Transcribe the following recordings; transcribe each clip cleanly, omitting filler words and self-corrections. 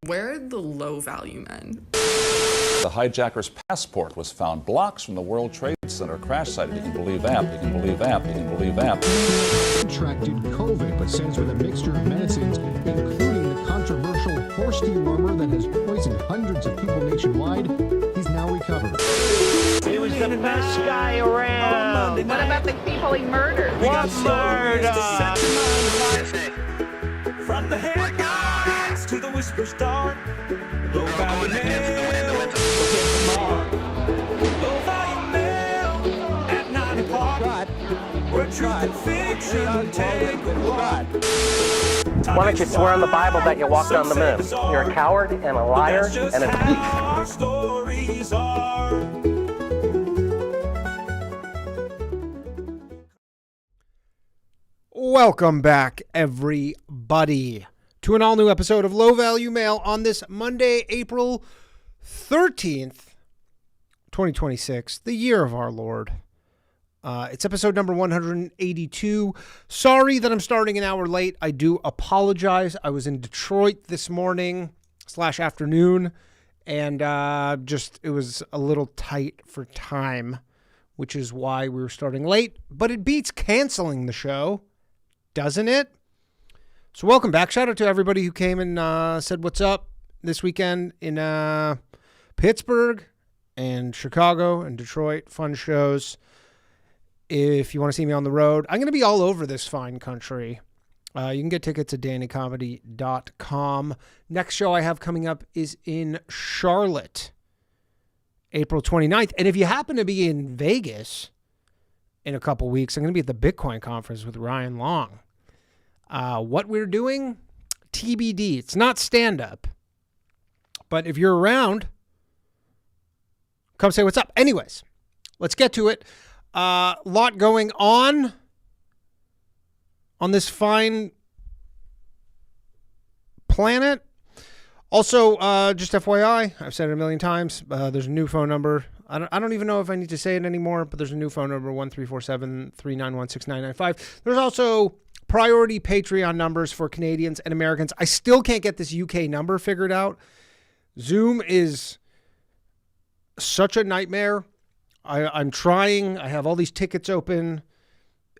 Where are the low-value men? The hijacker's passport was found blocks from the World Trade Center crash site. You can believe that. You can believe that. You can believe that. Contracted COVID, but says with a mixture of medicines, including the controversial horse dewormer that has poisoned hundreds of people nationwide, he's now recovered. He was the best guy around. What about the people he murdered? What murder? From the headlines to the whisper start. Low value mail at 9 o'clock. Where truth and fiction take a ride. Why don't you swear on the Bible that you walked on the moon? You're a coward and a liar and a thief. Our stories are. Welcome back, everybody, to an all-new episode of Low Value Mail on this Monday, April 13th, 2026, the year of our Lord. It's episode number 182. Sorry that I'm starting an hour late. I do apologize. I was in Detroit this morning / afternoon, and it was a little tight for time, which is why we were starting late. But it beats canceling the show, doesn't it? So welcome back. Shout out to everybody who came and said what's up this weekend in Pittsburgh and Chicago and Detroit. Fun shows. If you want to see me on the road, I'm going to be all over this fine country. You can get tickets at dannycomedy.com. Next show I have coming up is in Charlotte, April 29th. And if you happen to be in Vegas in a couple weeks, I'm going to be at the Bitcoin conference with Ryan Long. What we're doing, TBD. It's not stand-up. But if you're around, come say what's up. Anyways, let's get to it. Lot going on this fine planet. Also, just FYI, I've said it a million times, there's a new phone number. I don't even know if I need to say it anymore, but there's a new phone number, 1-347-391-6995. There's also priority Patreon numbers for Canadians and Americans. I still can't get this UK number figured out. Zoom is such a nightmare. I'm trying. I have all these tickets open.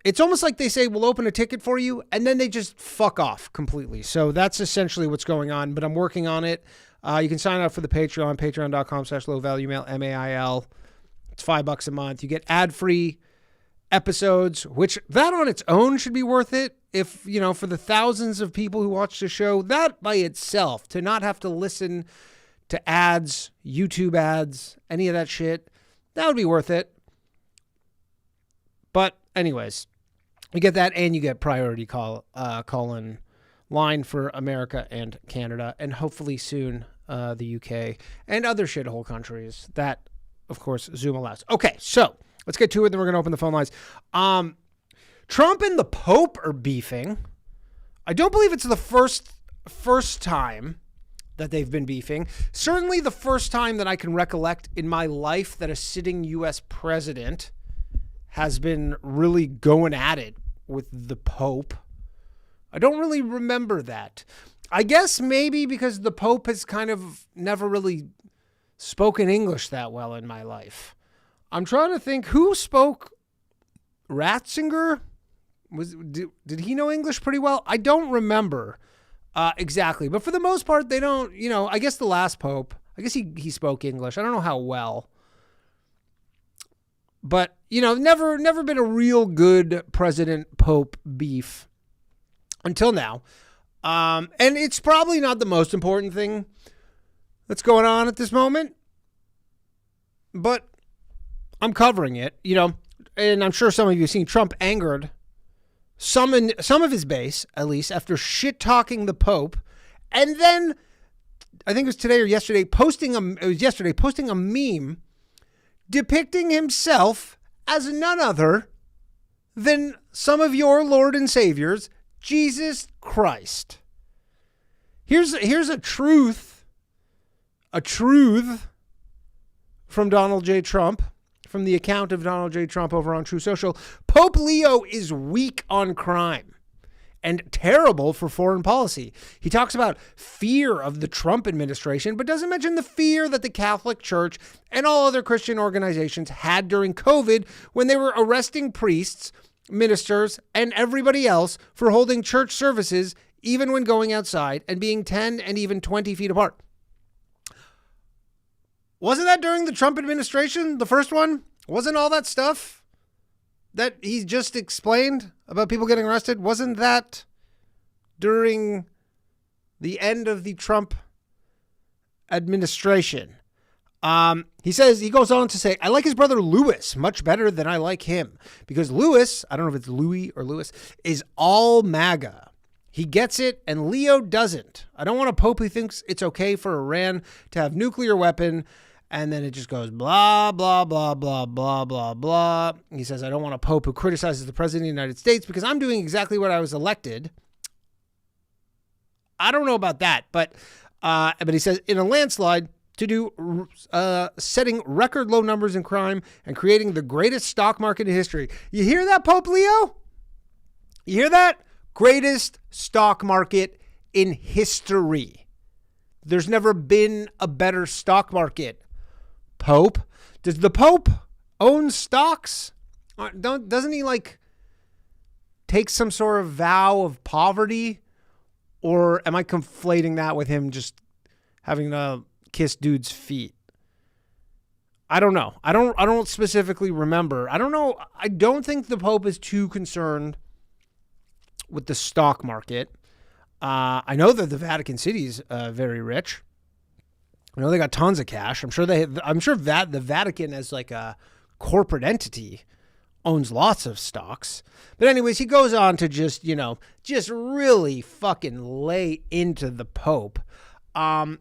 It's almost like they say, we'll open a ticket for you, and then they just fuck off completely. So that's essentially what's going on, but I'm working on it. You can sign up for the Patreon, patreon.com/lowvaluemail, MAIL. It's $5 a month. You get ad-free episodes, which that on its own should be worth it. If, for the thousands of people who watch the show, that by itself, to not have to listen to ads, YouTube ads, any of that shit, that would be worth it. But anyways, you get that, and you get priority call-in line for America and Canada, and hopefully soon the UK and other shithole countries that, of course, Zoom allows. Okay, so let's get to it, then we're going to open the phone lines. Trump and the Pope are beefing. I don't believe it's the first time that they've been beefing. Certainly the first time that I can recollect in my life that a sitting U.S. president has been really going at it with the Pope. I don't really remember that. I guess maybe because the Pope has kind of never really spoken English that well in my life. I'm trying to think who spoke. Ratzinger? Did he know English pretty well? I don't remember. Exactly. But for the most part, they don't, I guess the last Pope, I guess he spoke English. I don't know how well. But, never been a real good President-Pope beef until now. And it's probably not the most important thing that's going on at this moment. But I'm covering it, and I'm sure some of you have seen Trump angered some of his base, at least, after shit-talking the Pope, and then, I think it was today or yesterday, posting a meme depicting himself as none other than some of your Lord and Saviors, Jesus Christ. Here's a truth from Donald J. Trump, from the account of Donald J. Trump over on True Social. Pope Leo is weak on crime and terrible for foreign policy. He talks about fear of the Trump administration, but doesn't mention the fear that the Catholic Church and all other Christian organizations had during COVID when they were arresting priests, ministers, and everybody else for holding church services even when going outside and being 10 and even 20 feet apart. Wasn't that during the Trump administration, the first one? Wasn't all that stuff that he just explained about people getting arrested, wasn't that during the end of the Trump administration? He goes on to say, I like his brother Louis much better than I like him because Louis, I don't know if it's Louis or Louis, is all MAGA. He gets it and Leo doesn't. I don't want a pope who thinks it's okay for Iran to have nuclear weapon. And then it just goes blah, blah, blah, blah, blah, blah, blah. He says, I don't want a pope who criticizes the president of the United States because I'm doing exactly what I was elected. I don't know about that, but he says in a landslide to do setting record low numbers in crime and creating the greatest stock market in history. You hear that, Pope Leo? You hear that? Greatest stock market in history. There's never been a better stock market. Pope? Does the Pope own stocks? Doesn't he take some sort of vow of poverty? Or am I conflating that with him just having to kiss dudes' feet? I don't know. I don't specifically remember. I don't know. I don't think the Pope is too concerned with the stock market. I know that the Vatican City is very rich. I know they got tons of cash. I'm sure that the Vatican as like a corporate entity owns lots of stocks. But anyways, he goes on to just really fucking lay into the Pope. And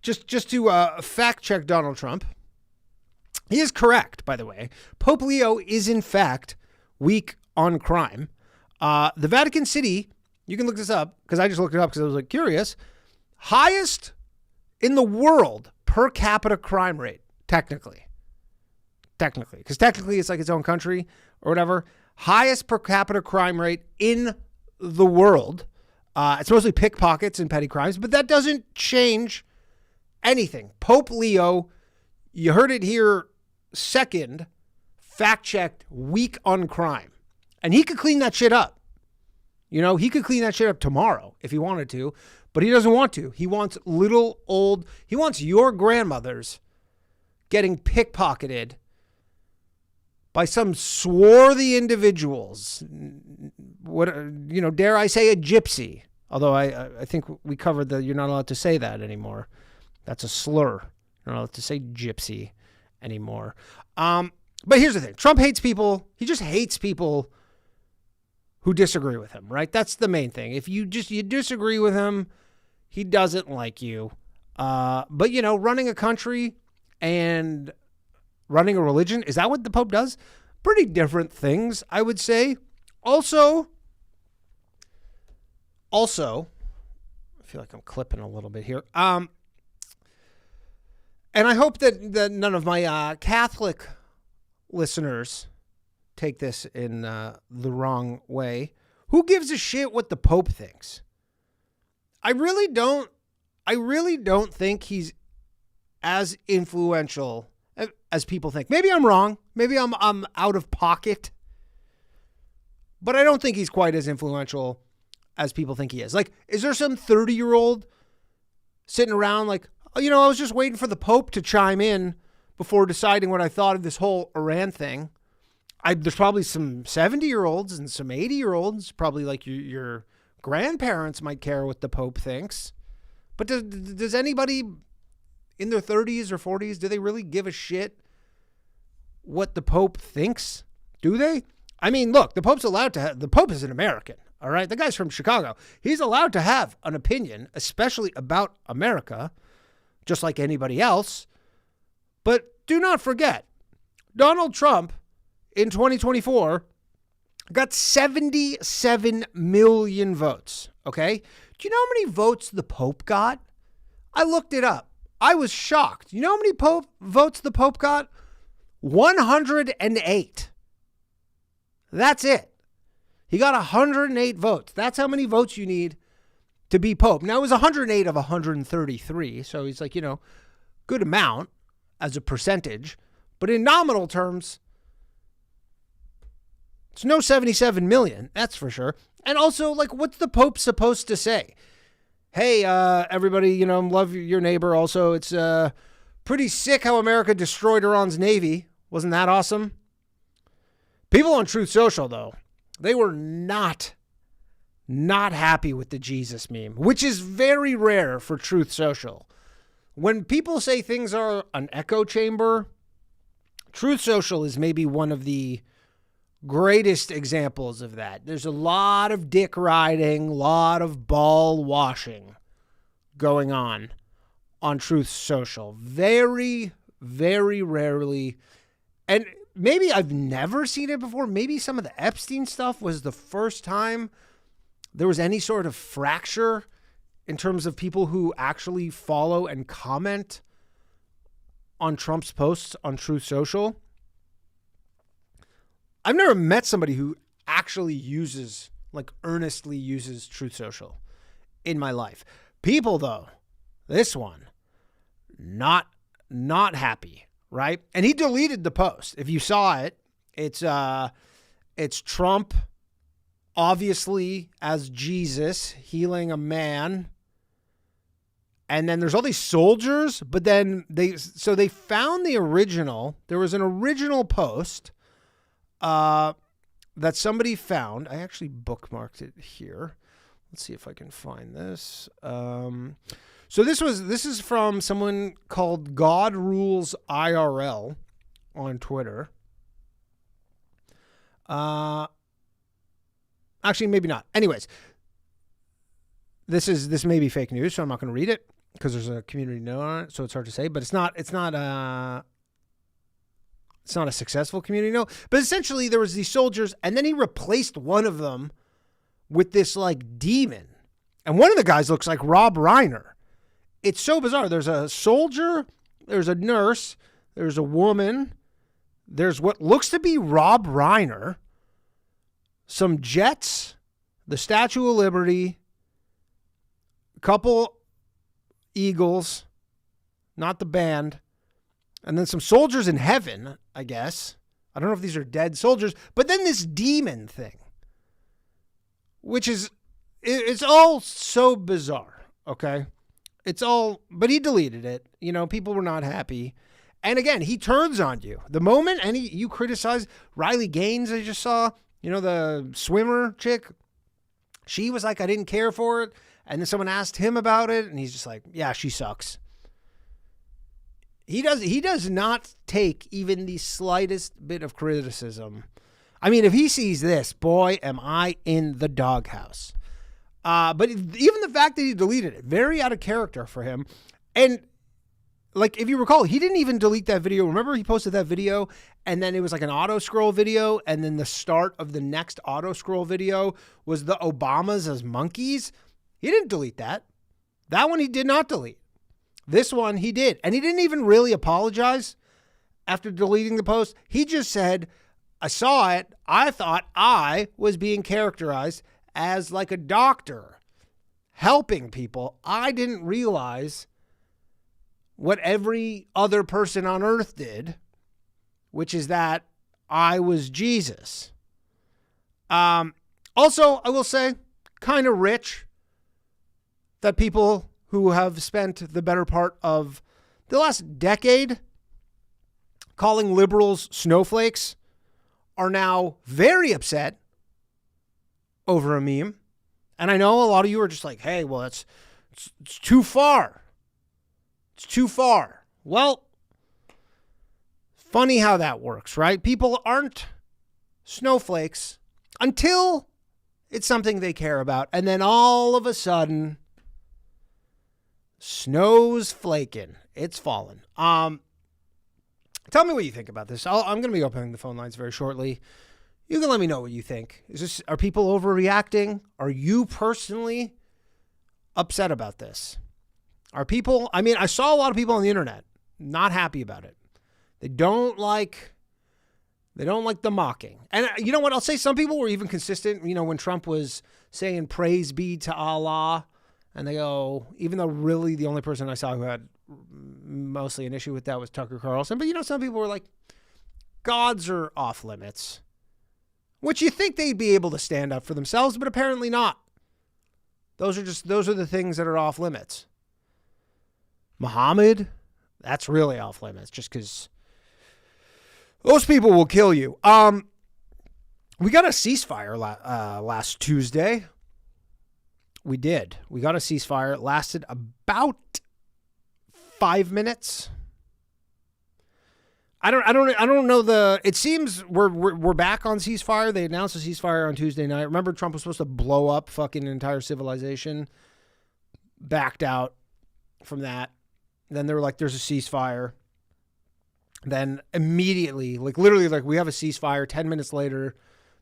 just to fact check Donald Trump, he is correct, by the way. Pope Leo is in fact weak on crime. The Vatican City, you can look this up because I just looked it up because I was curious. Highest in the world per capita crime rate, technically, because technically it's like its own country or whatever. Highest per capita crime rate in the world. It's mostly pickpockets and petty crimes, but that doesn't change anything. Pope Leo, you heard it here second, fact-checked, weak on crime. And he could clean that shit up. He could clean that shit up tomorrow if he wanted to. But he doesn't want to. He wants he wants your grandmothers getting pickpocketed by some swarthy individuals. Dare I say a gypsy? Although I think we covered that you're not allowed to say that anymore. That's a slur. You're not allowed to say gypsy anymore. But here's the thing. Trump hates people. He just hates people who disagree with him, right? That's the main thing. If you disagree with him, he doesn't like you. But, running a country and running a religion, is that what the Pope does? Pretty different things, I would say. Also, I feel like I'm clipping a little bit here. And I hope that none of my Catholic listeners take this in the wrong way. Who gives a shit what the Pope thinks? I really don't think he's as influential as people think. Maybe I'm wrong. Maybe I'm out of pocket. But I don't think he's quite as influential as people think he is. Is there some 30-year-old sitting around I was just waiting for the Pope to chime in before deciding what I thought of this whole Iran thing? There's probably some 70-year-olds and some 80-year-olds, probably your grandparents might care what the Pope thinks. But does anybody in their 30s or 40s, do they really give a shit what the Pope thinks? Do they? I mean, look, the Pope is an American, all right? The guy's from Chicago. He's allowed to have an opinion, especially about America, just like anybody else. But do not forget, Donald Trump in 2024 got 77 million votes, okay? Do you know how many votes the Pope got? I looked it up. I was shocked. You know how many votes the Pope got? 108. That's it. He got 108 votes. That's how many votes you need to be Pope. Now, it was 108 of 133, so he's like, good amount as a percentage. But in nominal terms, it's no 77 million, that's for sure. And also, like, what's the Pope supposed to say? Hey, everybody, love your neighbor. Also, it's pretty sick how America destroyed Iran's Navy. Wasn't that awesome? People on Truth Social, though, they were not happy with the Jesus meme, which is very rare for Truth Social. When people say things are an echo chamber, Truth Social is maybe one of the greatest examples of that. There's a lot of dick riding, a lot of ball washing going on Truth Social. Very, very rarely. And maybe I've never seen it before. Maybe some of the Epstein stuff was the first time there was any sort of fracture in terms of people who actually follow and comment on Trump's posts on Truth Social. I've never met somebody who actually earnestly uses Truth Social in my life. People, though, this one, not happy, right? And he deleted the post. If you saw it, it's Trump, obviously as Jesus healing a man. And then there's all these soldiers, but then they found the original. There was an original post that somebody found. I actually bookmarked it here. Let's see if I can find this. So this is from someone called God Rules IRL on Twitter. Actually, maybe not. Anyways, this may be fake news, so I'm not going to read it because there's a community note on it, so it's hard to say. But it's not a successful community note. But essentially, there was these soldiers, and then he replaced one of them with this like demon, and one of the guys looks like Rob Reiner. It's so bizarre. There's a soldier, there's a nurse, there's a woman, there's what looks to be Rob Reiner, some jets, the Statue of Liberty, a couple eagles, not the band, and then some soldiers in heaven, I guess. I don't know if these are dead soldiers, but then this demon thing, which is, it's all so bizarre, okay? But he deleted it. People were not happy. And again, he turns on you. The moment you criticize Riley Gaines, I just saw, the swimmer chick, she was like, I didn't care for it. And then someone asked him about it, and he's just like, yeah, she sucks. He does not take even the slightest bit of criticism. I mean, if he sees this, boy, am I in the doghouse. But even the fact that he deleted it, very out of character for him. And like, if you recall, he didn't even delete that video. Remember, he posted that video and then it was like an auto scroll video. And then the start of the next auto scroll video was the Obamas as monkeys. He didn't delete that. That one he did not delete. This one he did. And he didn't even really apologize after deleting the post. He just said, I saw it. I thought I was being characterized as like a doctor helping people. I didn't realize what every other person on earth did, which is that I was Jesus. Also, I will say, kind of rich that people who have spent the better part of the last decade calling liberals snowflakes are now very upset over a meme. And I know a lot of you are just like, hey, well, it's too far. It's too far. Well, funny how that works, right? People aren't snowflakes until it's something they care about. And then all of a sudden, snow's flaking. It's fallen. Tell me what you think about this. I'm going to be opening the phone lines very shortly. You can let me know what you think. Are people overreacting? Are you personally upset about this? I saw a lot of people on the internet not happy about it. They don't like They don't like the mocking. And you know what? I'll say some people were even consistent. You know, when Trump was saying praise be to Allah, and they go, even though really the only person I saw who had mostly an issue with that was Tucker Carlson. But, you know, some people were like, gods are off limits, which you think they'd be able to stand up for themselves, but apparently not. Those are the things that are off limits. Muhammad, that's really off limits just because those people will kill you. We got a ceasefire last Tuesday. We did. We got a ceasefire. It lasted about 5 minutes. I don't know it seems we're back on ceasefire. They announced a ceasefire on Tuesday night. Remember, Trump was supposed to blow up fucking entire civilization. Backed out from that. Then they were like, there's a ceasefire. Then immediately, like literally, like we have a ceasefire. 10 minutes later,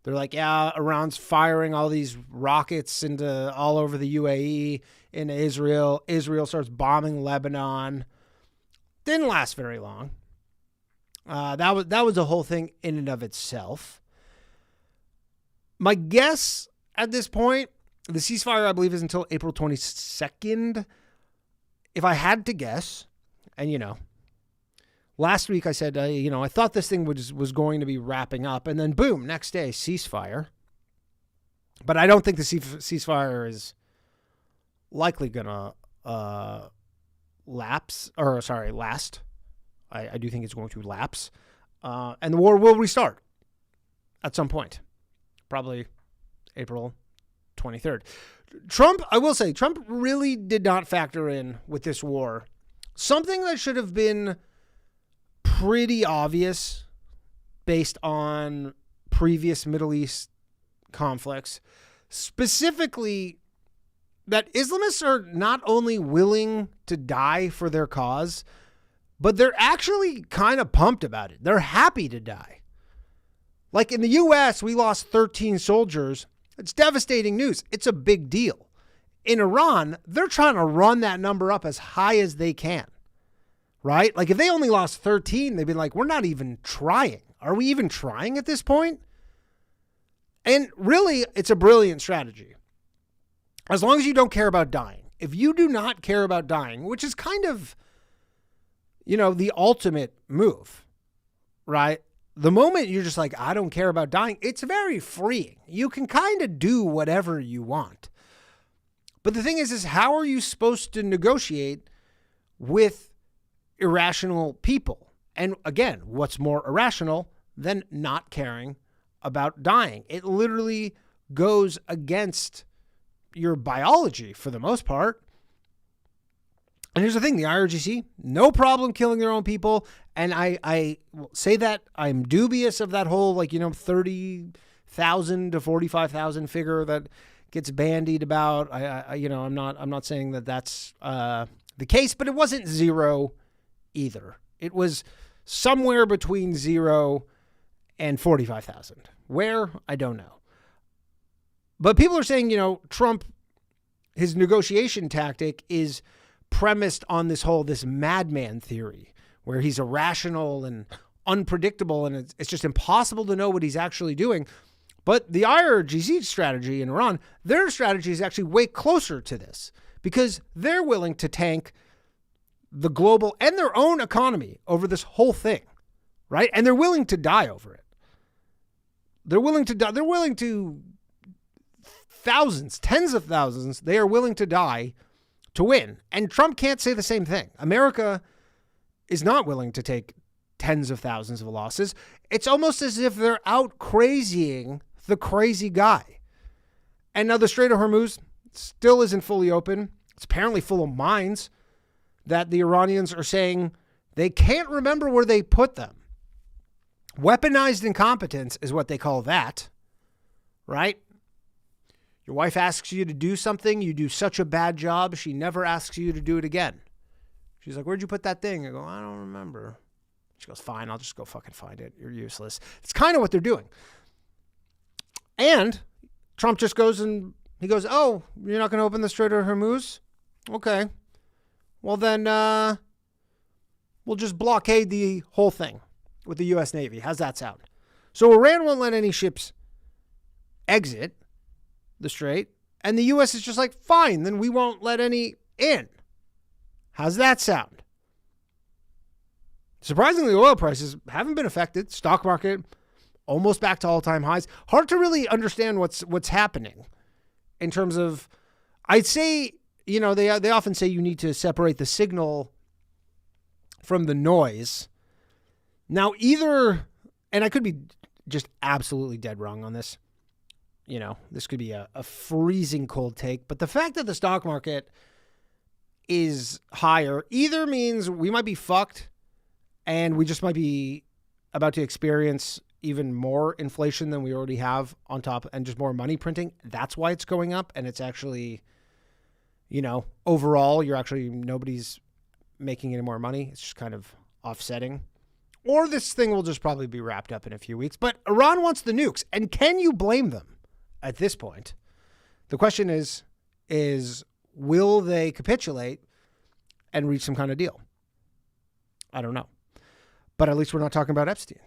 they're like, yeah, Iran's firing all these rockets into all over the UAE, into Israel. Israel starts bombing Lebanon. Didn't last very long. That was a whole thing in and of itself. My guess at this point, the ceasefire, I believe, is until April 22nd. If I had to guess, and you know, last week I said, I thought this thing was going to be wrapping up, and then boom, next day, ceasefire. But I don't think the ceasefire is likely going to last. I do think it's going to lapse. And the war will restart at some point, probably April 23rd. Trump, I will say, Trump really did not factor in with this war something that should have been pretty obvious based on previous Middle East conflicts, specifically that Islamists are not only willing to die for their cause, but they're actually kind of pumped about it. They're happy to die. Like in the U.S., we lost 13 soldiers. It's devastating news. It's a big deal. In Iran, they're trying to run that number up as high as they can, right? Like if they only lost 13, they'd be like, we're not even trying. Are we even trying at this point? And really, it's a brilliant strategy. As long as you don't care about dying. If you do not care about dying, which is kind of, the ultimate move, right? The moment you're just like, I don't care about dying, it's very freeing. You can kind of do whatever you want. But the thing is how are you supposed to negotiate with irrational people? And again, what's more irrational than not caring about dying? It literally goes against your biology for the most part. And here's the thing, the IRGC, no problem killing their own people. And I say that I'm dubious of that whole 30,000 to 45,000 figure that gets bandied about. I'm not saying that that's the case, but it wasn't zero either. It was somewhere between 0 and 45,000. Where? I don't know. But people are saying, Trump, his negotiation tactic is premised on this madman theory where he's irrational and unpredictable and it's just impossible to know what he's actually doing. But the IRGC strategy in Iran, their strategy is actually way closer to this because they're willing to tank the global and their own economy over this whole thing, right? And they're willing to die over it. They're willing to die. They're willing to thousands, tens of thousands. They are willing to die to win. And Trump can't say the same thing. America is not willing to take tens of thousands of losses. It's almost as if they're out crazying the crazy guy. And now the Strait of Hormuz still isn't fully open. It's apparently full of mines that the Iranians are saying they can't remember where they put them. Weaponized incompetence is what they call that, right? Your wife asks you to do something, you do such a bad job, she never asks you to do it again. She's like, where'd you put that thing? I go, I don't remember. She goes, fine, I'll just go fucking find it. You're useless. It's kind of what they're doing. And Trump just goes and he goes, oh, you're not going to open the Strait of Hormuz? Okay. Well, then we'll just blockade the whole thing with the U.S. Navy. How's that sound? So Iran won't let any ships exit the strait, and the U.S. is just like, fine, then we won't let any in. How's that sound? Surprisingly, oil prices haven't been affected. Stock market almost back to all-time highs. Hard to really understand what's happening in terms of, I'd say, you know, they often say you need to separate the signal from the noise. Now, either, and I could be just absolutely dead wrong on this. You know, this could be a freezing cold take, but the fact that the stock market is higher either means we might be fucked and we just might be about to experience even more inflation than we already have on top, and just more money printing. That's why it's going up. And it's actually, you know, overall, nobody's making any more money. It's just kind of offsetting. Or this thing will just probably be wrapped up in a few weeks. But Iran wants the nukes. And can you blame them at this point? The question is will they capitulate and reach some kind of deal? I don't know. But at least we're not talking about Epstein,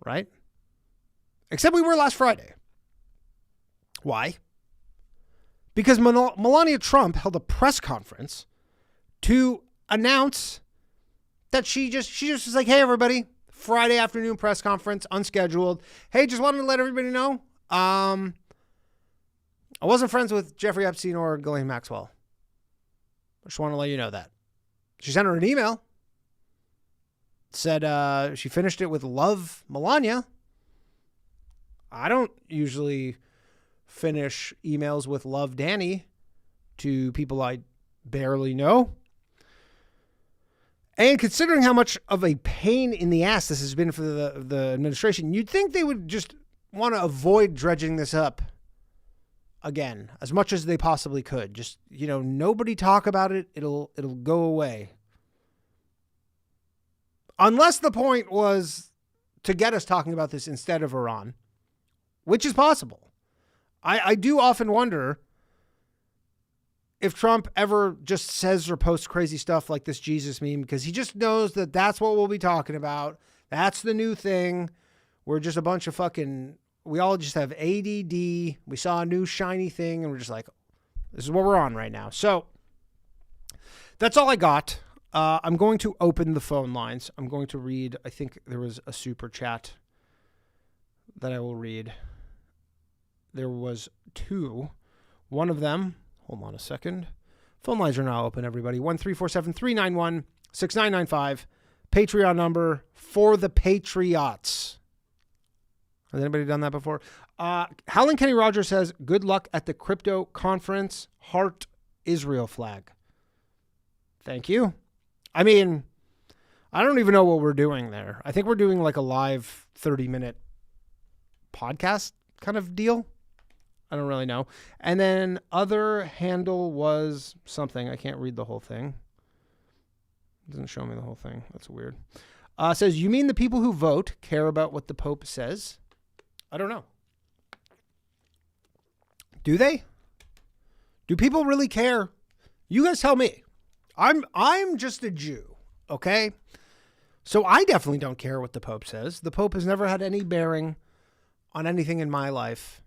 right? Except we were last Friday. Why? Because Melania Trump held a press conference to announce that she just was like, hey, everybody, Friday afternoon press conference, unscheduled. Hey, just wanted to let everybody know, I wasn't friends with Jeffrey Epstein or Ghislaine Maxwell. I just want to let you know that. She sent her an email. Said she finished it with love, Melania. I don't usually finish emails with love, Danny, to people I barely know. And considering how much of a pain in the ass this has been for the administration, you'd think they would just want to avoid dredging this up again as much as they possibly could. Just, you know, nobody talk about it. It'll go away. Unless the point was to get us talking about this instead of Iran, which is possible. I do often wonder if Trump ever just says or posts crazy stuff like this Jesus meme, because he just knows that that's what we'll be talking about. That's the new thing. We're just a bunch of we all just have ADD. We saw a new shiny thing and we're just like, this is what we're on right now. So that's all I got. I'm going to open the phone lines. I'm going to read, I think there was a super chat that I will read. There was two. One of them, hold on a second. Phone lines are now open, everybody. 1-347-391-6995. Patreon number for the Patriots. Has anybody done that before? Howling Kenny Rogers says, good luck at the crypto conference. Heart Israel flag. Thank you. I mean, I don't even know what we're doing there. I think we're doing like a live 30-minute podcast kind of deal. I don't really know. And then other handle was something. I can't read the whole thing. It doesn't show me the whole thing. That's weird. Says, you mean the people who vote care about what the Pope says? I don't know. Do they? Do people really care? You guys tell me. I'm just a Jew, okay? So I definitely don't care what the Pope says. The Pope has never had any bearing on anything in my life,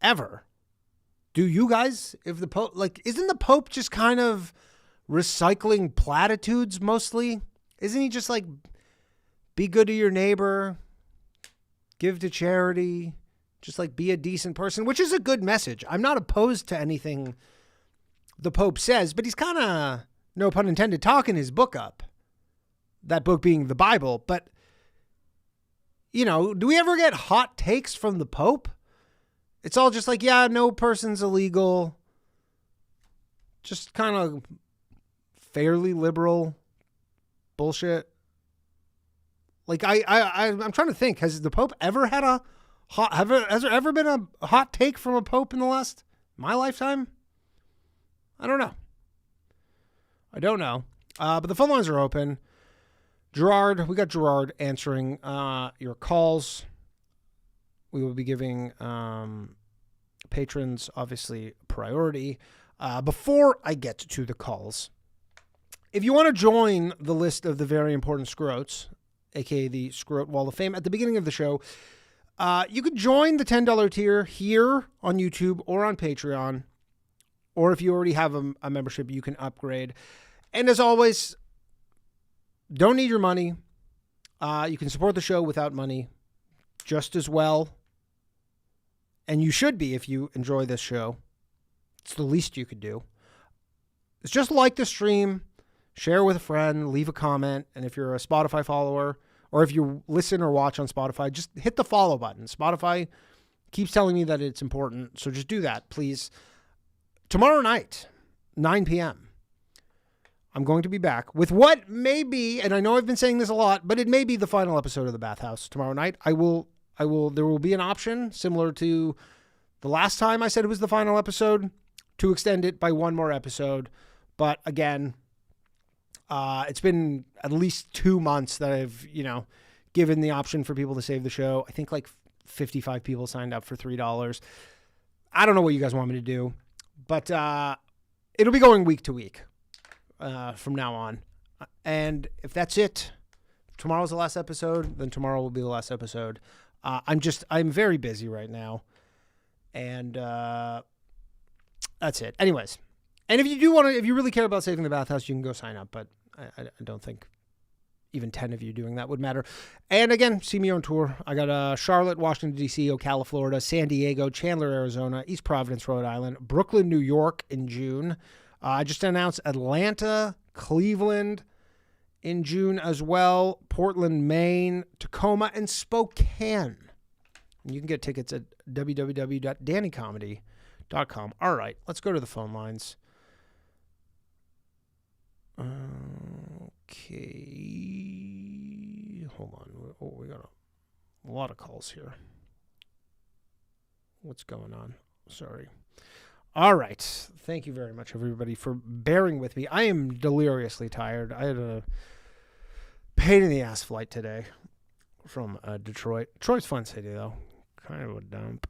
ever. Do you guys? If the Pope, isn't the Pope just kind of recycling platitudes mostly? Isn't he just like, be good to your neighbor, give to charity, just like be a decent person, which is a good message. I'm not opposed to anything the Pope says, but he's kind of, no pun intended, talking his book up. That book being the Bible. But, you know, do we ever get hot takes from the Pope? It's all just like, yeah, no person's illegal. Just kind of fairly liberal bullshit. Like, I'm trying to think, has the Pope ever had has there ever been a hot take from a Pope in my lifetime? I don't know. But the phone lines are open. Gerard, we got Gerard answering your calls. We will be giving patrons, obviously, priority. Before I get to the calls, if you want to join the list of the very important Scrotes, aka the Scrote Wall of Fame, at the beginning of the show. You could join the $10 tier here on YouTube or on Patreon, or if you already have a membership, you can upgrade. And as always, don't need your money. You can support the show without money just as well. And you should be if you enjoy this show. It's the least you could do. It's just like the stream, share with a friend, leave a comment. And if you're a Spotify follower, or if you listen or watch on Spotify, just hit the follow button. Spotify keeps telling me that it's important, so just do that, please. Tomorrow night, 9 p.m., I'm going to be back with what may be, and I know I've been saying this a lot, but it may be the final episode of The Bathhouse tomorrow night. There will be an option similar to the last time I said it was the final episode to extend it by one more episode. But again, it's been at least 2 months that I've, given the option for people to save the show. I think like 55 people signed up for $3. I don't know what you guys want me to do, but it'll be going week to week from now on. And if that's it, if tomorrow's the last episode, then tomorrow will be the last episode. I'm very busy right now, and that's it. Anyways, and if you really care about saving the bathhouse, you can go sign up, but I don't think even 10 of you doing that would matter. And again, see me on tour. I got Charlotte, Washington, D.C., Ocala, Florida, San Diego, Chandler, Arizona, East Providence, Rhode Island, Brooklyn, New York in June. I just announced Atlanta, Cleveland in June as well, Portland, Maine, Tacoma, and Spokane. And you can get tickets at www.dannycomedy.com. All right, let's go to the phone lines. Okay, hold on. Oh, we got a lot of calls here. What's going on? Sorry. All right. Thank you very much, everybody, for bearing with me. I am deliriously tired. I had a pain in the ass flight today from Detroit. Detroit's a fun city, though. Kind of a dump.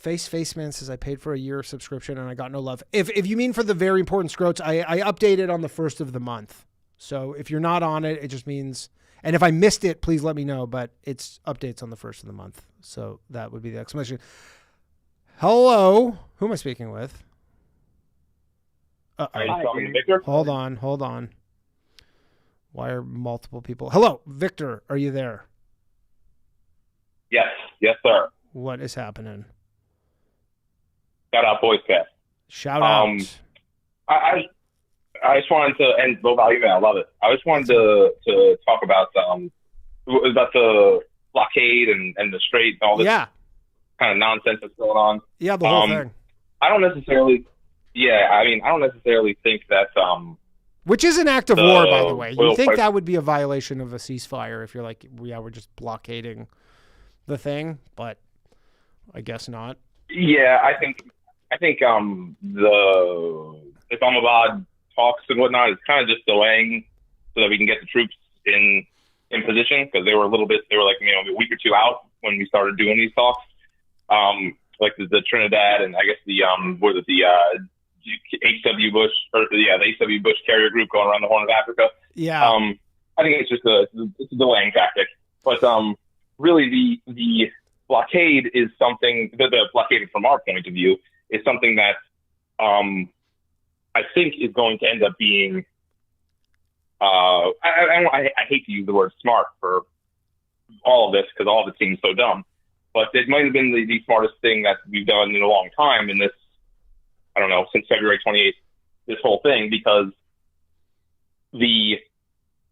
Faceman says I paid for a year subscription and I got no love. If you mean for the very important Scrotes, I updated on the 1st of the month. So if you're not on it, it just means, and if I missed it, please let me know, but it's updates on the 1st of the month. So that would be the exclamation. Hello. Who am I speaking with? Are you talking to Victor? Hold on. Why are multiple people? Hello, Victor. Are you there? Yes, sir. What is happening? Shout out Boys Cast. Shout out. I just wanted to, and low value man, I love it. I just wanted to talk about the blockade and the Strait and all this kind of nonsense that's going on. Yeah, the whole thing. I don't necessarily think that which is an act of war, by the way. You think that would be a violation of a ceasefire if you're like, we're just blockading the thing, but I guess not. Yeah, I think the Islamabad talks and whatnot is kind of just delaying so that we can get the troops in position, because they were like a week or two out when we started doing these talks. Like the Trinidad and I guess the H.W. Bush the H.W. Bush carrier group going around the Horn of Africa. Yeah. I think it's just a delaying tactic, but really the blockade is something the blockade from our point of view is something that I think is going to end up being I hate to use the word smart for all of this because all of it seems so dumb, but it might have been the smartest thing that we've done in a long time in this, I don't know, since February 28th, this whole thing, because the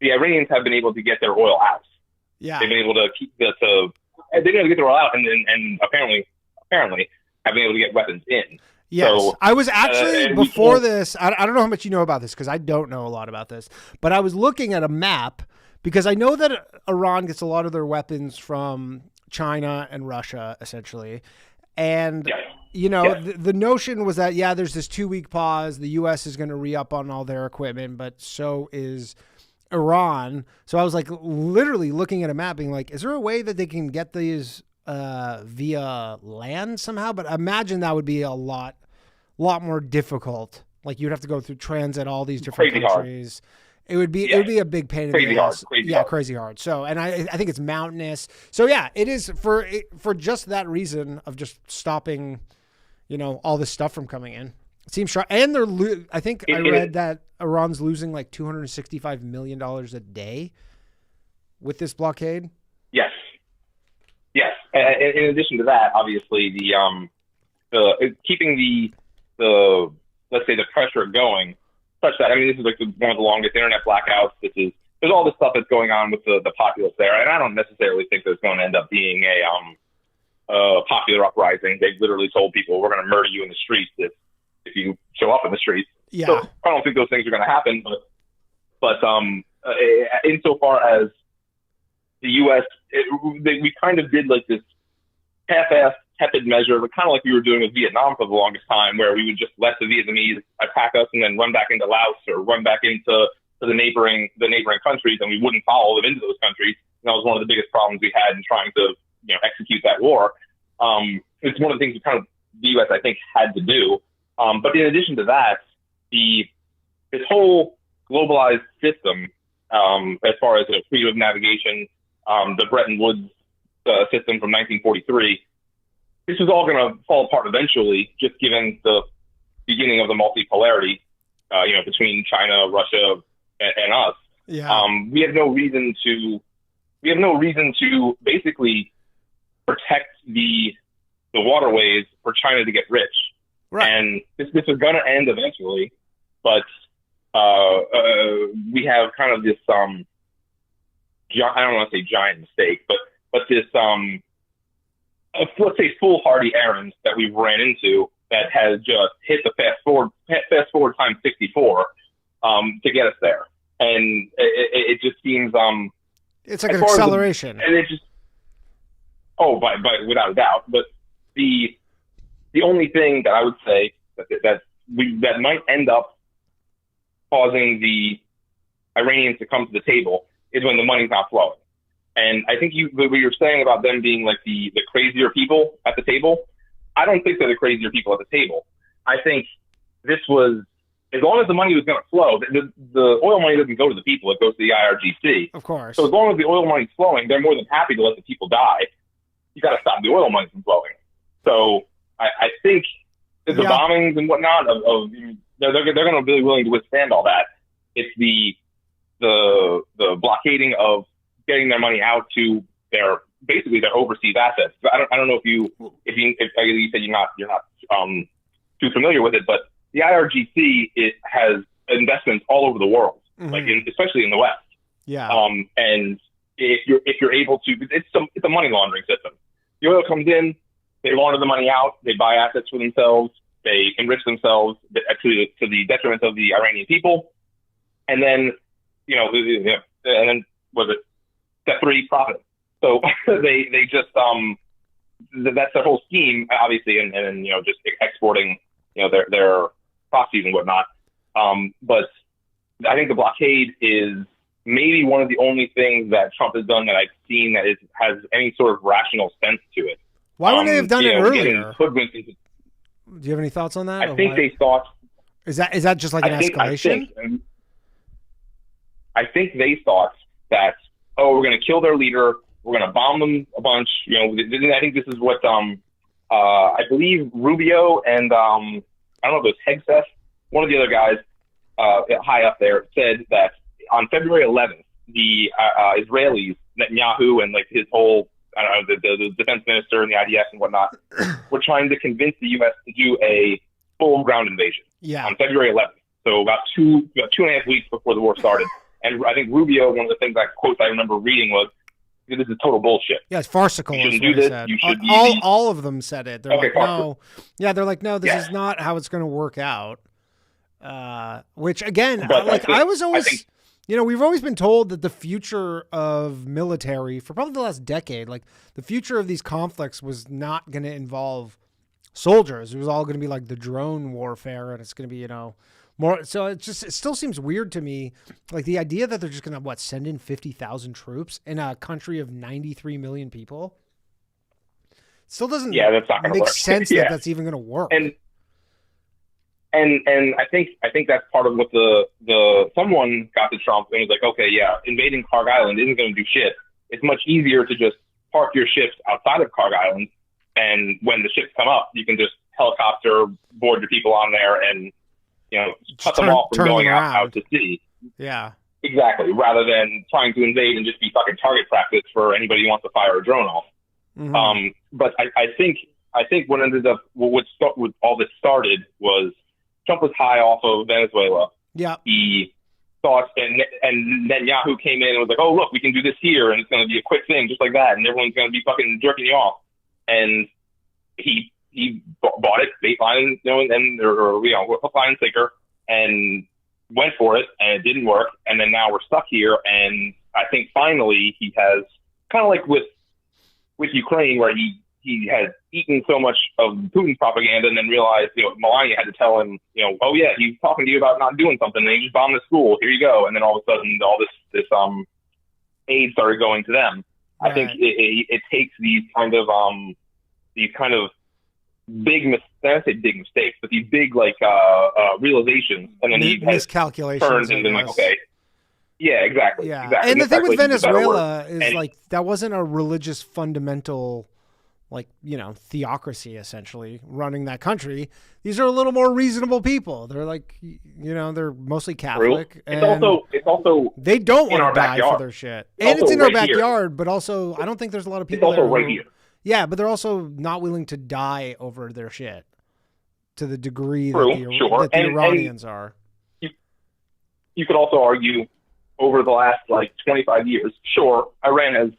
Iranians have been able to get their oil out. Yeah. They've been able to get their oil out and apparently have been able to get weapons in. Yes, so, I was actually, before this, I don't know how much you know about this because I don't know a lot about this, but I was looking at a map because I know that Iran gets a lot of their weapons from China and Russia, essentially. And, the notion was that, there's this 2-week pause. The U.S. is going to re-up on all their equipment, but so is Iran. So I was like literally looking at a map being like, is there a way that they can get these via land somehow? But imagine that would be a lot more difficult. Like you'd have to go through transit all these different countries. It would be a big pain in the ass. Crazy hard. Crazy hard. So, and I think it's mountainous. So yeah, it is for just that reason of just stopping, all this stuff from coming in. It seems sharp. And I read that Iran's losing like $265 million a day with this blockade. Yes. In addition to that, obviously the keeping the let's say the pressure going, such that this is like one of the longest internet blackouts. There's all this stuff that's going on with the populace there, and I don't necessarily think there's going to end up being a popular uprising. They've literally told people, we're going to murder you in the streets if you show up in the streets. Yeah. So I don't think those things are going to happen, but insofar as the U.S., we kind of did like this half-assed, tepid measure, but kind of like we were doing with Vietnam for the longest time, where we would just let the Vietnamese attack us and then run back into Laos or run back into the neighboring countries, and we wouldn't follow them into those countries. And that was one of the biggest problems we had in trying to execute that war. It's one of the things the U.S. I think had to do. But in addition to that, this whole globalized system, as far as freedom of navigation, the Bretton Woods system from 1943, this is all going to fall apart eventually, just given the beginning of the multipolarity, between China, Russia, and us. Yeah. We have no reason to basically protect the waterways for China to get rich. Right. And this is going to end eventually, but we have kind of this I don't want to say giant mistake, but this let's say foolhardy errand that we've ran into that has just hit the fast forward times 64 to get us there, and it just seems it's like an acceleration, and it just by without a doubt. But the only thing that I would say that might end up causing the Iranians to come to the table is when the money's not flowing. And I think what you're saying about them being like the crazier people at the table, I don't think they're the crazier people at the table. I think this was, as long as the money was going to flow, the oil money doesn't go to the people, it goes to the IRGC. Of course. So as long as the oil money's flowing, they're more than happy to let the people die. You got to stop the oil money from flowing. So I think the bombings and whatnot they're going to be willing to withstand all that. It's the blockading of getting their money out to their overseas assets. I don't know if you said you're not too familiar with it, but the IRGC has investments all over the world, mm-hmm. Especially in the West. Yeah. And if you're able to, it's a money laundering system. The oil comes in, they launder the money out, they buy assets for themselves, they enrich themselves to the detriment of the Iranian people, and then was it step 3, profit? So they just that's their whole scheme, obviously, and just exporting their proxies and whatnot. But I think the blockade is maybe one of the only things that Trump has done that I've seen that has any sort of rational sense to it. Why wouldn't they have done it earlier? Do you have any thoughts on that? I think they thought. Is that just like an escalation? I think they thought that, we're going to kill their leader, we're going to bomb them a bunch. I think this is what I believe Rubio and I don't know if it was Hegseth, one of the other guys high up there, said that on February 11th, the Israelis, Netanyahu and like his whole, I don't know, the defense minister and the IDF and whatnot, were trying to convince the U.S. to do a full ground invasion on February 11th. So about 2.5 weeks before the war started. And I think Rubio, one of the quotes I remember reading was, "This is total bullshit. Yeah, it's farcical." You shouldn't do this. You should all of them said it. They're like, no. Yeah, they're like, no, this is not how it's going to work out. Which again, we've always been told that the future of military for probably the last decade, like the future of these conflicts was not going to involve soldiers. It was all going to be like the drone warfare, and it's going to be, more. So it still seems weird to me, like the idea that they're just going to send in 50,000 troops in a country of 93 million people. Still doesn't that's not gonna make work. sense that that's even going to work. And And I think that's part of what someone got to Trump and was like, okay, yeah, invading Clark Island isn't going to do shit. It's much easier to just park your ships outside of Clark Island, and when the ships come up, you can just helicopter board your people on there and cut them off from going out to sea. Yeah, exactly. Rather than trying to invade and just be fucking target practice for anybody who wants to fire a drone off. Mm-hmm. But I think what ended up what all this started was Trump was high off of Venezuela. Yeah. He thought, and Netanyahu came in and was like, oh, look, we can do this here, and it's going to be a quick thing, just like that, and everyone's going to be fucking jerking you off. And he bought it, bait line, hook, line, and sinker, and went for it, and it didn't work, and then now we're stuck here, and I think finally he has, kind of like with Ukraine, where he had eaten so much of Putin's propaganda and then realized, Melania had to tell him, oh yeah, he's talking to you about not doing something, and he just bombed the school. Here you go. And then all of a sudden, all this aid started going to them. Right. I think it takes these kind of big, I say big mistakes, but these big realizations, and then he has miscalculations turned and been like, okay. Yeah, exactly. Yeah. Exactly. And the thing with Venezuela is that wasn't a religious fundamental theocracy essentially running that country. These are a little more reasonable people. They're they're mostly Catholic. It's also they don't want to die for their shit. And it's in our backyard, here. But also I don't think there's a lot of people it's also right here. Yeah, but they're also not willing to die over their shit to the degree True, that the Iranians are. You could also argue over the last 25 years, sure, Iran has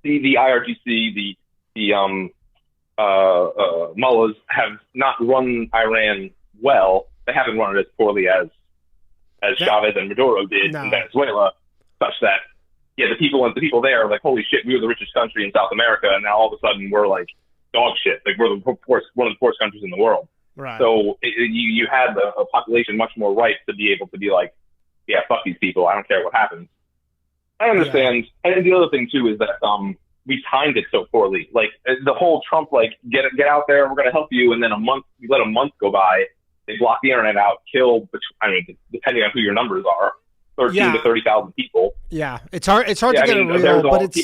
the IRGC, the mullahs have not run Iran well. They haven't run it as poorly as Chavez and Maduro did in Venezuela, such that the people there are like, holy shit, we were the richest country in South America, and now all of a sudden we're like dog shit. Like we're one of the poorest countries in the world. Right. So you had a population much more ripe to be able to be like, yeah, fuck these people. I don't care what happens. I understand. Yeah. And the other thing too is that we timed it so poorly. Like the whole Trump, get out there, we're going to help you. And then we let a month go by. They block the internet out, kill, depending on who your numbers are, 13 to 30,000 people. Yeah. It's hard to get it real, but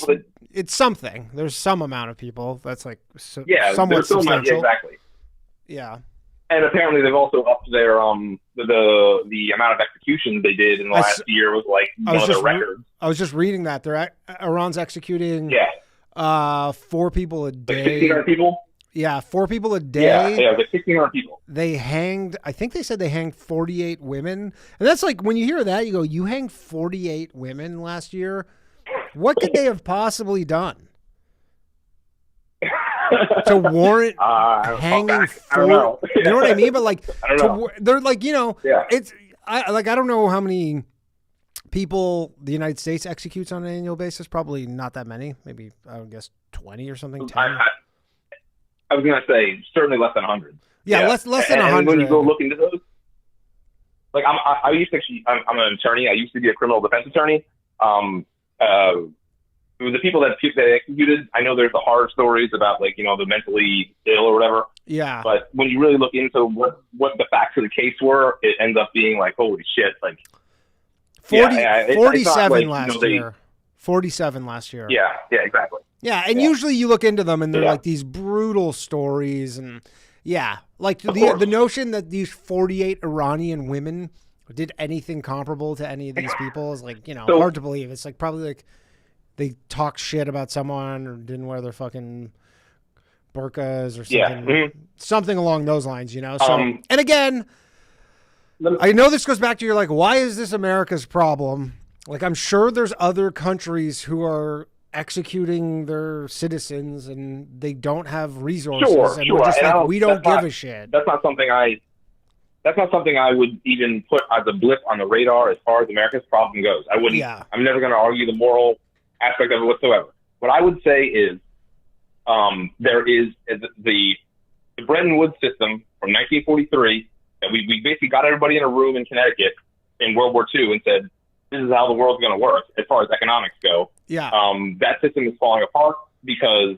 it's something. There's some amount of people that's somewhat substantial. Exactly. Yeah. And apparently they've also upped their the amount of executions they did in the last year was one of their records. I was just reading that Iran's executing 4 people a day. 1,600 people. Yeah, 4 people a day. Yeah, 1,600 people. I think they said they hanged 48 women, and that's when you hear that, you go, you hanged 48 women last year. What could they have possibly done to warrant hanging 4? You know what I mean? But I don't know. They're it's I don't know how many people the United States executes on an annual basis. Probably not that many. Maybe I would guess 20 or something. 10. I was gonna say certainly less than 100. Yeah, less than 100. And when you go look into those, I used to I'm an attorney. I used to be a criminal defense attorney. The people that executed, I know there's the horror stories about the mentally ill or whatever. Yeah. But when you really look into what the facts of the case were, it ends up being holy shit. 47 last year. 47 last year. Yeah, exactly. Yeah, and usually you look into them and they're these brutal stories, and the notion that these 48 Iranian women did anything comparable to any of these people is hard to believe. It's probably they talk shit about someone or didn't wear their fucking burqas or something, something along those lines, So, and again, I know this goes back to your why is this America's problem? I'm sure there's other countries who are executing their citizens and they don't have resources, and we're just we don't give a shit. That's not something I would even put as a blip on the radar as far as America's problem goes. I wouldn't. Yeah. I'm never going to argue the moral aspect of it whatsoever. What I would say is there is the Bretton Woods system from 1943 that we basically got everybody in a room in Connecticut in World War II and said, this is how the world's going to work as far as economics go. Yeah. That system is falling apart because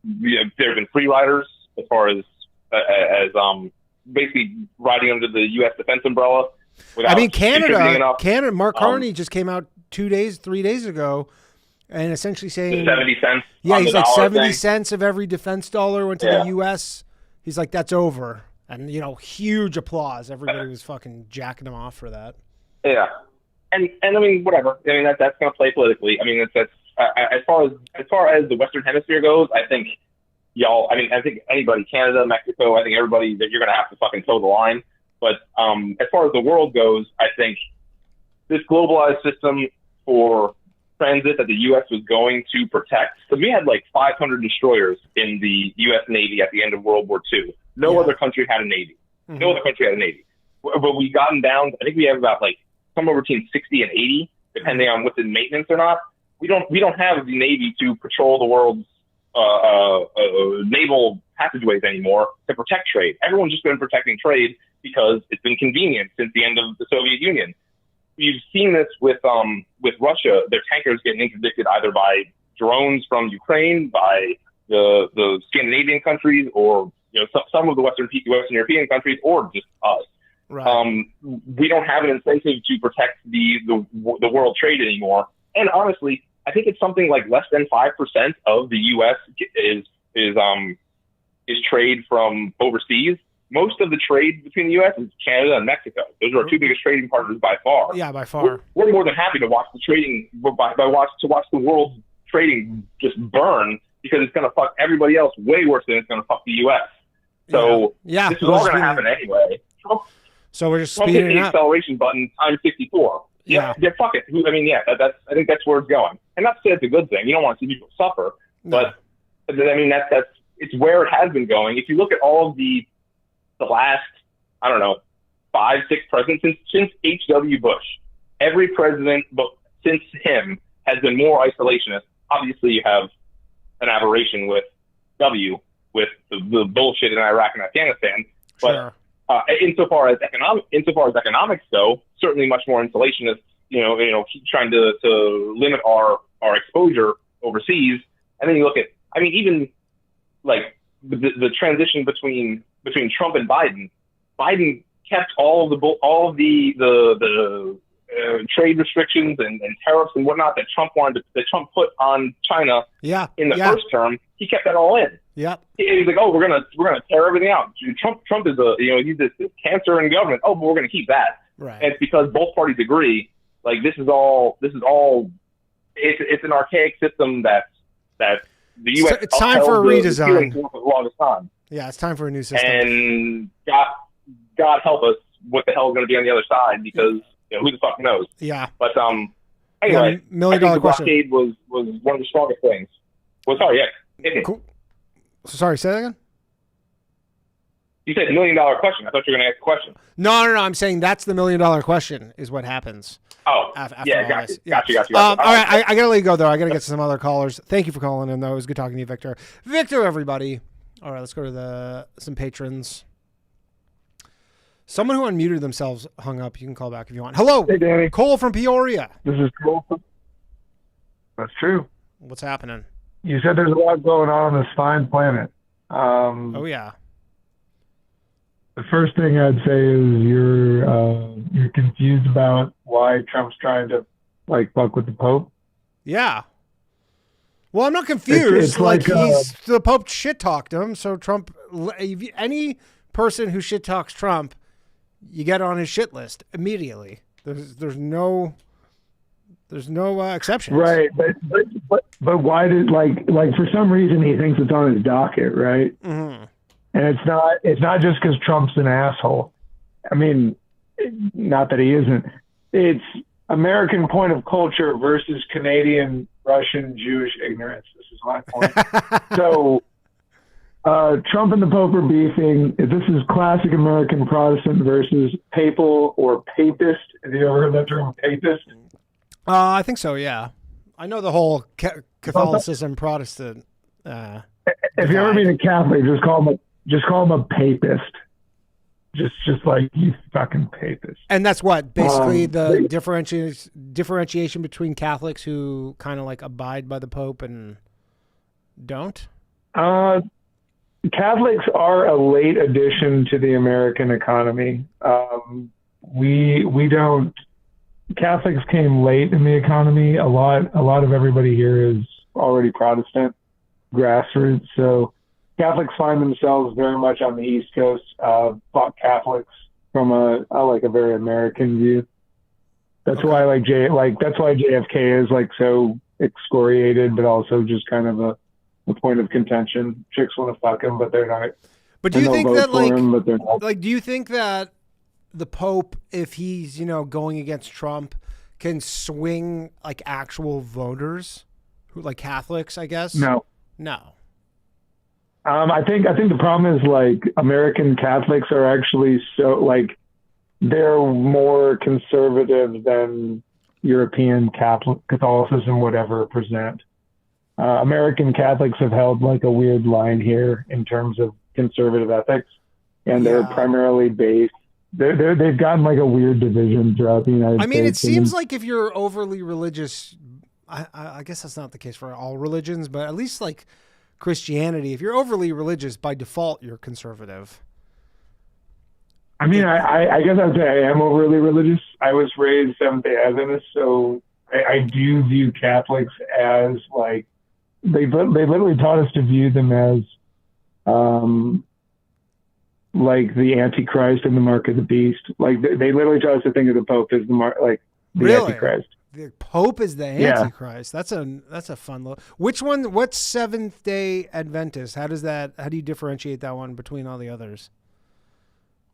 there have been free riders as far as basically riding under the U.S. defense umbrella. I mean, contributing enough. Canada, Mark Carney just came out 3 days ago, and essentially saying the 70 cents. Yeah, he's like 70 thing. cents of every defense dollar went to the U.S. He's like, that's over. And, huge applause. Everybody was fucking jacking him off for that. Yeah. And I mean, whatever. I mean, that's going to play politically. I mean, that's as far as the Western Hemisphere goes, I think I think anybody, Canada, Mexico, I think everybody, that you're going to have to fucking toe the line. But as far as the world goes, I think this globalized system for transit that the U.S. was going to protect, because we had like 500 destroyers in the U.S. Navy at the end of World War II. No other country had a Navy. Mm-hmm. No other country had a Navy. But we've gotten down, I think we have about like somewhere between 60 and 80, depending on what's in maintenance or not. We don't have the Navy to patrol the world's naval passageways anymore to protect trade. Everyone's just been protecting trade because it's been convenient since the end of the Soviet Union. You've seen this with Russia. Their tankers getting interdicted either by drones from Ukraine, by the Scandinavian countries, or some of the Western European countries, or just us. Right. We don't have an incentive to protect the world trade anymore. And honestly, I think it's something like less than 5% of the U.S. is trade from overseas. Most of the trade between the U.S. is Canada and Mexico. Those are our two biggest trading partners by far. Yeah, by far. We're more than happy to watch the trading, to watch the world trading just burn, because it's going to fuck everybody else way worse than it's going to fuck the U.S. So this is all going to happen anyway. So we're just Trump speeding hit the up. acceleration button times 54. Yeah, fuck it. I mean, I think that's where it's going. And not to say it's a good thing. You don't want to see people suffer, but I mean, it's where it has been going. If you look at all of the last, 5-6 presidents since H.W. Bush, every president since him has been more isolationist. Obviously, you have an aberration with with the bullshit in Iraq and Afghanistan, but. Sure. Insofar as economics go, certainly much more insulationist. Trying to limit our exposure overseas. And then you look at, even like the transition between Trump and Biden. Biden kept all of the trade restrictions and tariffs and whatnot that Trump put on China. In the first term, he kept that all in. Yeah. He's like, we're gonna tear everything out. Trump is he's this cancer in government. Oh, but we're gonna keep that. Right. And it's because both parties agree. Like this is all. It's an archaic system that the U.S. It's time for a redesign. For the longest time. Yeah, it's time for a new system. And God help us, what the hell is going to be on the other side? Because who the fuck knows? Yeah. But anyway, $1 million I think the question. blockade was one of the strongest things. Well, sorry, yeah. Cool. Sorry, say that again? You said $1 million question. I thought you were going to ask a question. No. I'm saying that's the $1 million question is what happens. Oh, after yeah, all got this. you. All right, I got to let you go, though. I got to get to some other callers. Thank you for calling in, though. It was good talking to you, Victor. Victor, everybody. All right, let's go to some patrons. Someone who unmuted themselves hung up. You can call back if you want. Hello. Hey, Danny. Cole from Peoria. This is Cole. That's true. What's happening? You said there's a lot going on this fine planet. Oh, yeah. The first thing I'd say is you're confused about why Trump's trying to fuck with the Pope. Yeah. Well, I'm not confused. It's like the Pope shit talked him, so Trump. Any person who shit talks Trump, you get on his shit list immediately. There's no exceptions. Right, but why did for some reason he thinks it's on his docket, right? Mm-hmm. And it's not just because Trump's an asshole. I mean, not that he isn't. It's American point of culture versus Canadian, Russian, Jewish ignorance. This is my point. So Trump and the Pope are beefing. This is classic American Protestant versus papal or papist. Have you ever heard that term, papist? I think so, yeah. I know the whole Catholicism, Protestant. If you ever meet a Catholic, just call him a papist. Just like you fucking papist. And that's what basically the differentiation between Catholics who kind of abide by the Pope and don't. Catholics are a late addition to the American economy. We don't. Catholics came late in the economy. A lot of everybody here is already Protestant, grassroots. So Catholics find themselves very much on the East Coast. Fought Catholics from a very American view. That's why that's why JFK is like so excoriated, but also just kind of a point of contention. Chicks want to fuck him, but they're not. But do you think that him, do you think that the Pope, if he's going against Trump, can swing like actual voters, who like Catholics, I guess? No. I think the problem is like American Catholics are actually so like they're more conservative than European Catholicism would ever present. American Catholics have held like a weird line here in terms of conservative ethics, and they're primarily based. They've gotten like a weird division throughout the United States. I mean, it seems like if you're overly religious, I guess that's not the case for all religions, but at least like Christianity, if you're overly religious, by default, you're conservative. I mean, I guess I'd say I am overly religious. I was raised Seventh-day Adventist, so I do view Catholics as like, they literally taught us to view them as like the Antichrist and the mark of the beast. Like they literally taught us to think of the Pope as the Antichrist. The Pope is the Antichrist. Yeah. That's a fun little. Which one? What's Seventh-day Adventist? How do you differentiate that one between all the others?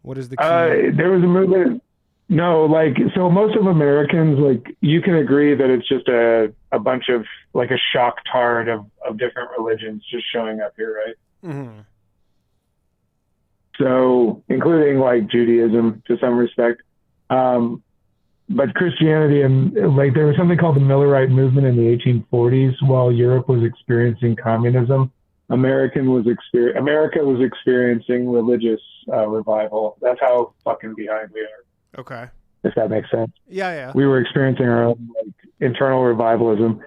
What is the key? There was a movement. No, like, so most of Americans, like, you can agree that it's just a bunch of, like, a shock tard of different religions just showing up here, right? Mm-hmm. So, including, like, Judaism to some respect. But Christianity, and, like, there was something called the Millerite movement in the 1840s while Europe was experiencing communism. America was experiencing religious revival. That's how fucking behind we are. Okay. If that makes sense. Yeah. We were experiencing our own like internal revivalism.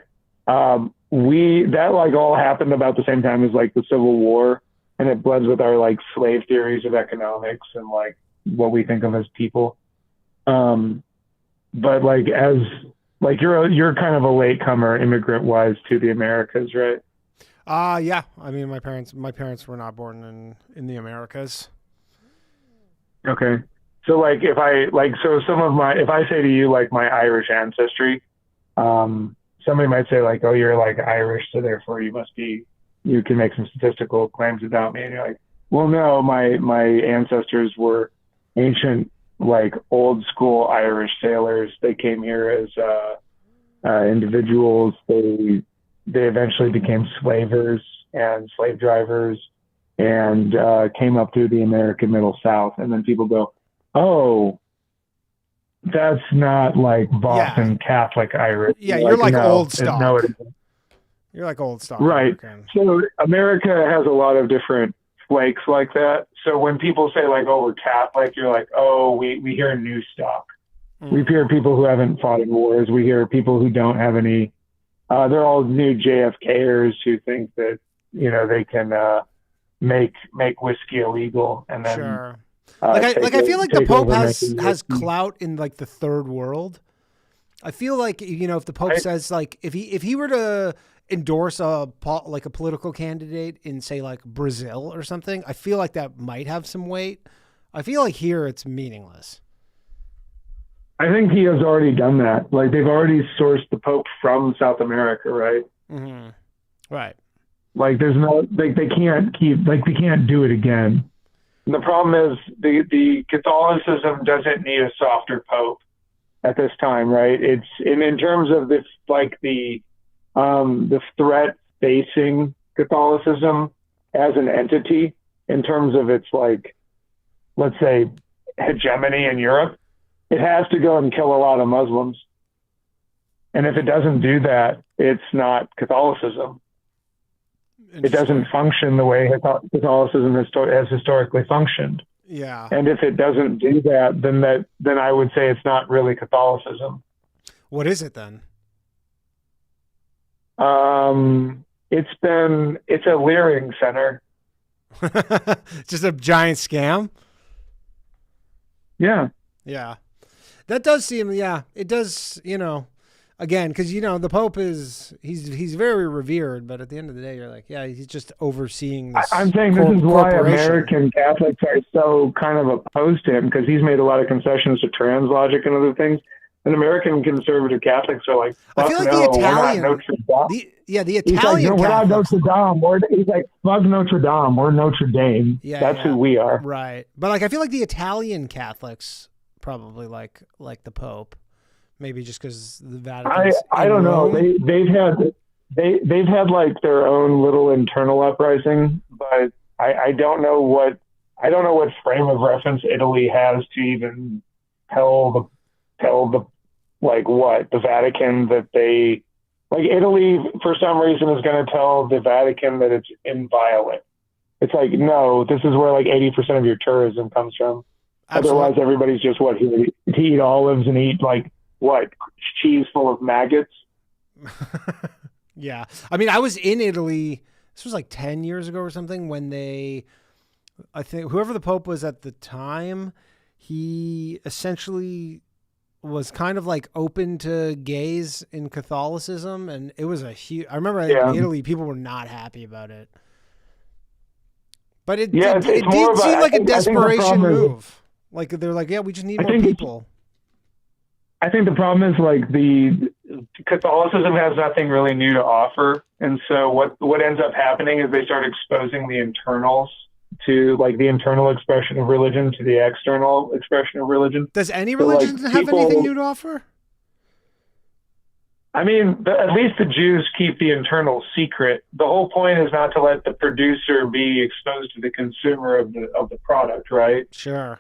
That like all happened about the same time as like the Civil War, and it blends with our like slave theories of economics and like what we think of as people. But like as like you're kind of a latecomer immigrant wise to the Americas, right? Yeah. I mean, my parents were not born in the Americas. Okay. So like if I say to you like my Irish ancestry, somebody might say like, oh, you're like Irish, so therefore you can make some statistical claims about me. And you're like, well, no, my ancestors were ancient, like old school Irish sailors. They came here as individuals. They eventually became slavers and slave drivers and came up through the American Middle South. And then people go, oh, that's not like Boston Catholic Irish. Yeah, you're like old stock. No, it isn't. You're like old stock. Right. American. So America has a lot of different flakes like that. So when people say like, oh, we're Catholic, you're like, oh, we hear new stock. We hear people who haven't fought in wars. We hear people who don't have any. They're all new JFKers who think that, they can make whiskey illegal and then. Sure. I feel like the Pope has clout in like the third world. I feel like if the Pope says like if he were to endorse a political candidate in say like Brazil or something, I feel like that might have some weight. I feel like here it's meaningless. I think he has already done that. Like they've already sourced the Pope from South America, right? Mm-hmm. Right. Like there's no they can't do it again. And the problem is the Catholicism doesn't need a softer Pope at this time, right? It's in terms of this, like the threat facing Catholicism as an entity in terms of its like, let's say, hegemony in Europe, it has to go and kill a lot of Muslims. And if it doesn't do that, it's not Catholicism. It doesn't function the way Catholicism has historically functioned. Yeah. And if it doesn't do that, then I would say it's not really Catholicism. What is it then? It's a leering center. Just a giant scam. Yeah. Yeah. That does seem, yeah, it does, again, because, the Pope he's very revered, but at the end of the day, you're like, yeah, he's just overseeing this. I'm saying this is why American Catholics are so kind of opposed to him, because he's made a lot of concessions to trans logic and other things. And American conservative Catholics are like, fuck, I feel like no, the Italian, we're not Notre Dame. the Italian we're not Catholics. Notre Dame. He's like, fuck Notre Dame. We're Notre Dame. Yeah, that's who we are. Right. But like, I feel like the Italian Catholics probably like the Pope, maybe just because the Vatican. I don't know. They've had like their own little internal uprising, but I don't know what frame of reference Italy has to even tell the the Vatican that they like. Italy for some reason is going to tell the Vatican that it's inviolate. It's like, no, this is where like 80% of your tourism comes from. Absolutely. Otherwise, everybody's just to eat olives and eat cheese full of maggots. Yeah. I mean, I was in Italy, this was like 10 years ago or something, when I think whoever the Pope was at the time, he essentially was kind of like open to gays in Catholicism. And it was I remember in Italy, people were not happy about it. But it did seem like a desperation move. Like they're like, yeah, we just need more people. I think the problem is like the Catholicism has nothing really new to offer, and so what ends up happening is they start exposing the internals to like the internal expression of religion to the external expression of religion. Does any religion have anything new to offer? I mean, at least the Jews keep the internal secret. The whole point is not to let the producer be exposed to the consumer of the product, right? Sure.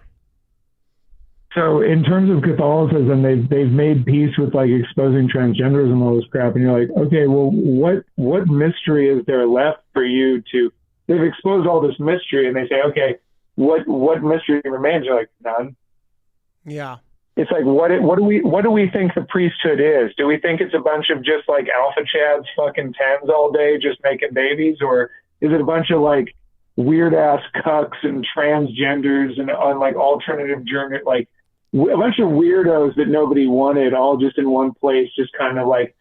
So in terms of Catholicism, they've made peace with like exposing transgenderism and all this crap, and you're like, okay, well, what mystery is there left for you to? They've exposed all this mystery, and they say, okay, what mystery remains? You're like, none. Yeah. It's like, what do we think the priesthood is? Do we think it's a bunch of just like alpha chads fucking tens all day just making babies, or is it a bunch of like weird ass cucks and transgenders and on like alternative journey, like a bunch of weirdos that nobody wanted, all just in one place, just kind of like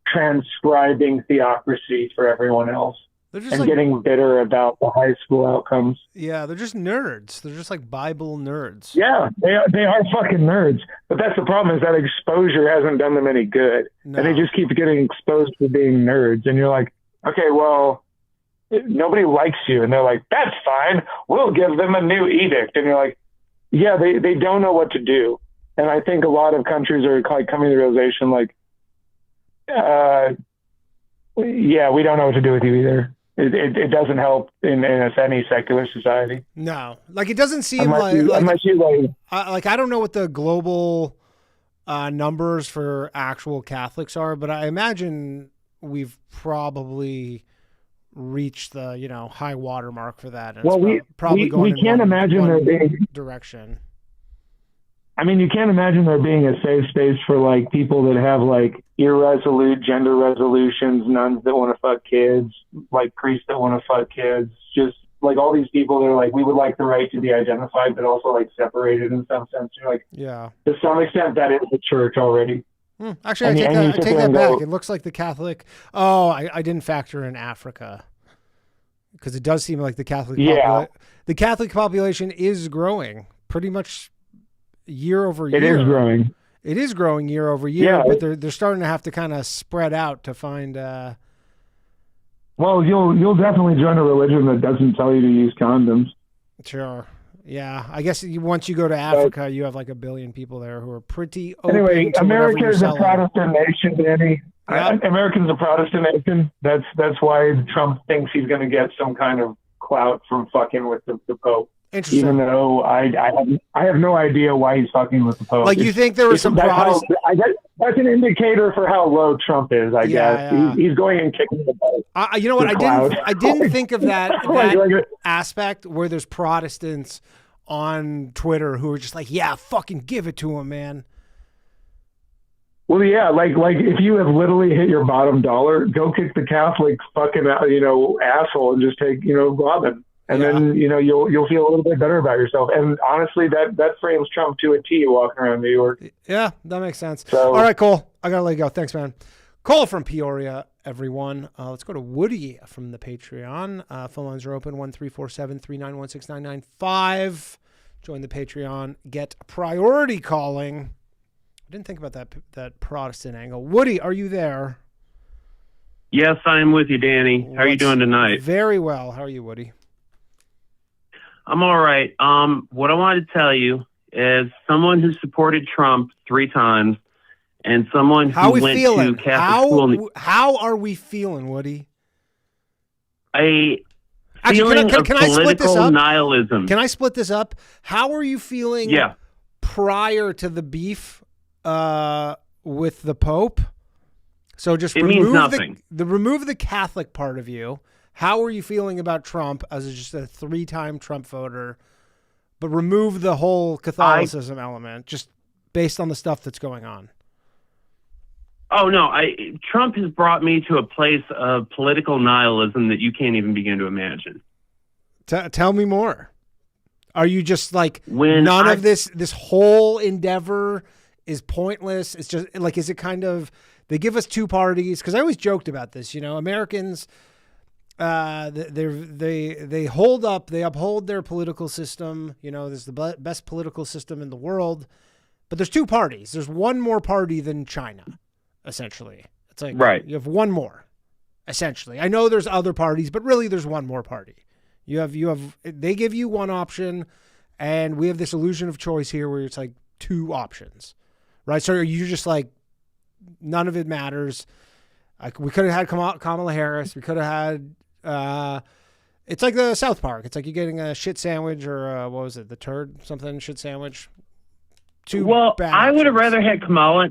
transcribing theocracy for everyone else and getting bitter about the high school outcomes. Yeah, they're just nerds. They're just like Bible nerds. Yeah, they are fucking nerds. But that's the problem, is that exposure hasn't done them any good. No. And they just keep getting exposed for being nerds. And you're like, okay, well, nobody likes you. And they're like, that's fine. We'll give them a new edict. And you're like, yeah, they don't know what to do. And I think a lot of countries are like coming to the realization like, yeah, we don't know what to do with you either. It doesn't help in any secular society. No, like it doesn't seem I don't know what the global numbers for actual Catholics are, but I imagine we've probably reached the high water mark for that. And well, we can't imagine there being direction. I mean, you can't imagine there being a safe space for like people that have like irresolute gender resolutions, nuns that want to fuck kids, like priests that want to fuck kids, just like all these people that are like, we would like the right to be identified, but also like separated in some sense. You're like, yeah, to some extent that is the church already. Actually, I take that back. It looks like the Catholic. Oh, I didn't factor in Africa, because it does seem like the Catholic. The Catholic population is growing pretty much year over year. It is growing. It is growing year over year, but they're starting to have to kind of spread out to find. Well, you'll definitely join a religion that doesn't tell you to use condoms. Sure. Yeah, I guess once you go to Africa, you have like 1 billion people there who are pretty open. Anyway, to America is a Protestant nation, Danny. Yeah. America's a Protestant nation. That's why Trump thinks he's going to get some kind of clout from fucking with the Pope. Interesting. Even though I have no idea why he's fucking with the Pope. Like, you think there was some Protestant... That's an indicator for how low Trump is, I guess. Yeah. He's going and kicking the butt. You know what? I didn't think of that aspect where there's Protestants on Twitter who are just like, yeah, fucking give it to him, man. Well, yeah, like if you have literally hit your bottom dollar, go kick the Catholic fucking asshole and just take Robin. And then, you'll feel a little bit better about yourself. And honestly, that frames Trump to a T walking around New York. Yeah, that makes sense. So, all right, Cole. I got to let you go. Thanks, man. Cole from Peoria, everyone. Let's go to Woody from the Patreon. Phone lines are open, 1-347-391-6995. Join the Patreon. Get priority calling. I didn't think about that Protestant angle. Woody, are you there? Yes, I am with you, Danny. How are you doing tonight? Very well. How are you, Woody? I'm all right. What I wanted to tell you is someone who supported Trump 3 times and someone who went to Catholic school. How are we feeling, Woody? A feeling of political nihilism. Can I split this up? How are you feeling prior to the beef with the Pope? So just remove the Catholic part of you. How are you feeling about Trump as just a 3-time Trump voter, but remove the whole Catholicism element just based on the stuff that's going on? Oh, no. Trump has brought me to a place of political nihilism that you can't even begin to imagine. Tell me more. Are you just like, none of this whole endeavor is pointless? It's just like, is it kind of, they give us 2 parties? Because I always joked about this, Americans... they uphold their political system. There's the best political system in the world, but there's 2 parties. There's one more party than China, essentially. It's like, you have one more, essentially. I know there's other parties, but really there's one more party. They give you one option, and we have this illusion of choice here where it's like 2 options, right? So you're just like, none of it matters. Like, we could have had Kamala Harris. We could have had, it's like the South Park. It's like you're getting a shit sandwich or what was it? The turd something shit sandwich. I would have rather had Kamala,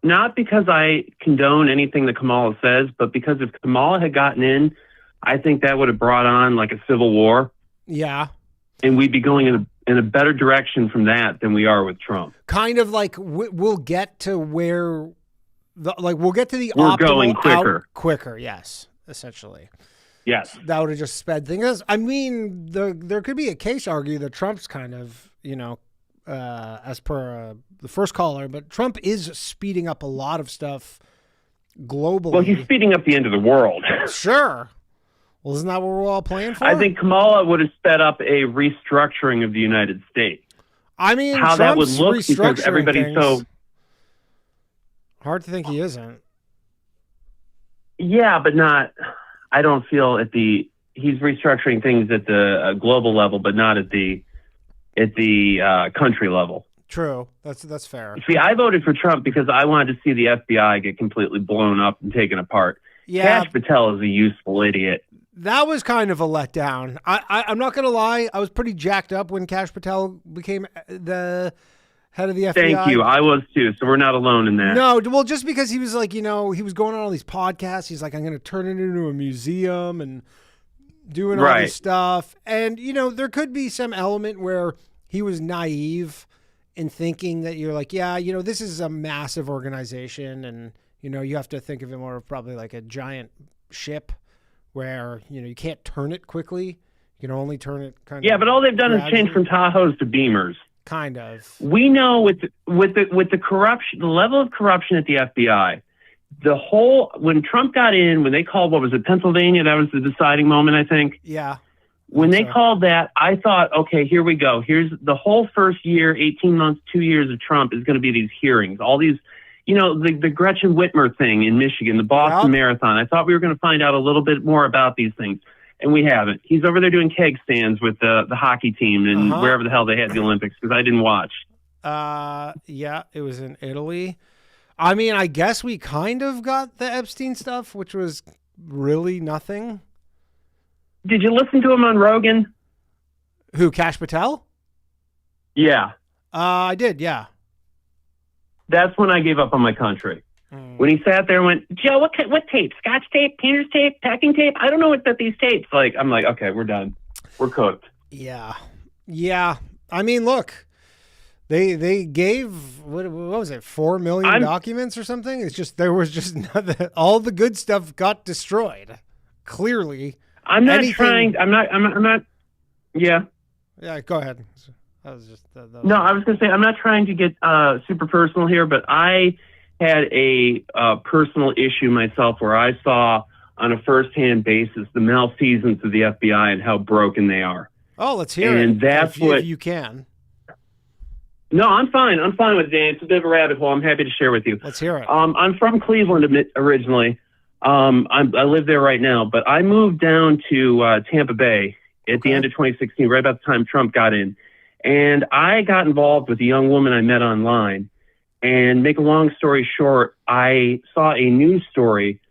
not because I condone anything that Kamala says, but because if Kamala had gotten in, I think that would have brought on like a civil war. Yeah. And we'd be going in a better direction from that than we are with Trump. Kind of like we'll get to where we'll get to the we're optimal going quicker. Quicker, yes, essentially. Yes. That would have just sped things. I mean, there could be a case argued that Trump's kind of, as per the first caller, but Trump is speeding up a lot of stuff globally. Well, he's speeding up the end of the world. Sure. Well, isn't that what we're all playing for? I think Kamala would have sped up a restructuring of the United States. I mean, how that would look because everybody's so... Hard to think he isn't. Yeah, but not... I don't feel he's restructuring things at the global level, but not at the country level. True. That's fair. See, I voted for Trump because I wanted to see the FBI get completely blown up and taken apart. Yeah. Kash Patel is a useful idiot. That was kind of a letdown. I'm not going to lie. I was pretty jacked up when Kash Patel became the head of the FBI. Thank you. I was too. So we're not alone in that. No, well, just because he was like, he was going on all these podcasts. He's like, I'm going to turn it into a museum and doing all this stuff. And, there could be some element where he was naive in thinking that you're like, this is a massive organization. And, you have to think of it more of probably like a giant ship where, you can't turn it quickly. You can only turn it kind of. Yeah, but all they've done is change from Tahoes to Beamers. Kind of. We know with the corruption, the level of corruption at the FBI, when Trump got in, when they called, what was it, Pennsylvania? That was the deciding moment, I think. Yeah. When they called that, I thought, okay, here we go. Here's the whole first year, 18 months, 2 years of Trump is going to be these hearings, all these, the Gretchen Whitmer thing in Michigan, the Boston Marathon. I thought we were going to find out a little bit more about these things. And we haven't. He's over there doing keg stands with the hockey team and wherever the hell they had the Olympics, because I didn't watch. Yeah, it was in Italy. I mean, I guess we kind of got the Epstein stuff, which was really nothing. Did you listen to him on Rogan? Who, Kash Patel? Yeah. I did, yeah. That's when I gave up on my country. When he sat there and went, Joe, what tape? Scotch tape? Painter's tape? Packing tape? I don't know what these tapes. I'm like, okay, we're done. We're cooked. Yeah. Yeah. I mean, look, they gave, what was it, 4 million documents or something? It's just, there was just nothing. All the good stuff got destroyed. Clearly. I'm not Yeah. Yeah, go ahead. That was just No, I was going to say, I'm not trying to get super personal here, but I had a personal issue myself where I saw on a firsthand basis the malfeasance of the FBI and how broken they are. Oh, let's hear it. And that's if you can. No, I'm fine. I'm fine with it, Dan. It's a bit of a rabbit hole. I'm happy to share with you. Let's hear it. I'm from Cleveland originally. I live there right now, but I moved down to Tampa Bay at the end of 2016, right about the time Trump got in. And I got involved with a young woman I met online. And make a long story short, I saw a news story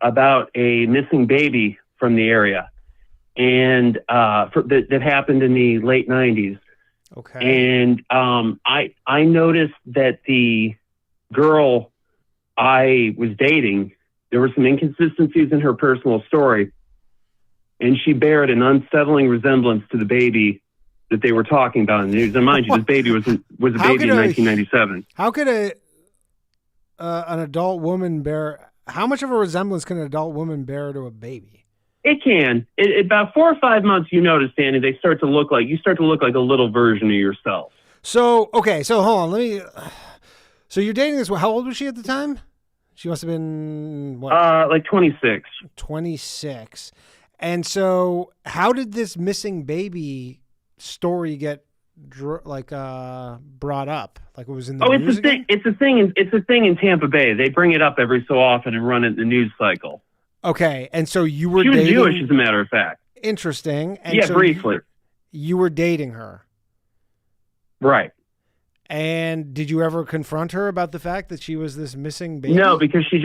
about a missing baby from the area, and that happened in the late 90s. Okay. And I noticed that the girl I was dating, there were some inconsistencies in her personal story, and she bared an unsettling resemblance to the baby that they were talking about in the news. And mind you, this baby was a baby in 1997. How could an adult woman bear? How much of a resemblance can an adult woman bear to a baby? It can. About 4 or 5 months, you notice, Danny, you start to look like a little version of yourself. So okay, so hold on, So you're dating this? How old was she at the time? She must have been what? Like 26. 26. And so, how did this missing baby story get brought up? Like it was in the news again? It's a thing in Tampa Bay. They bring it up every so often and run it in the news cycle. Okay, and so you were She was dating... Jewish, as a matter of fact. Interesting. And yeah, so briefly. You were dating her. Right. And did you ever confront her about the fact that she was this missing baby? No, because she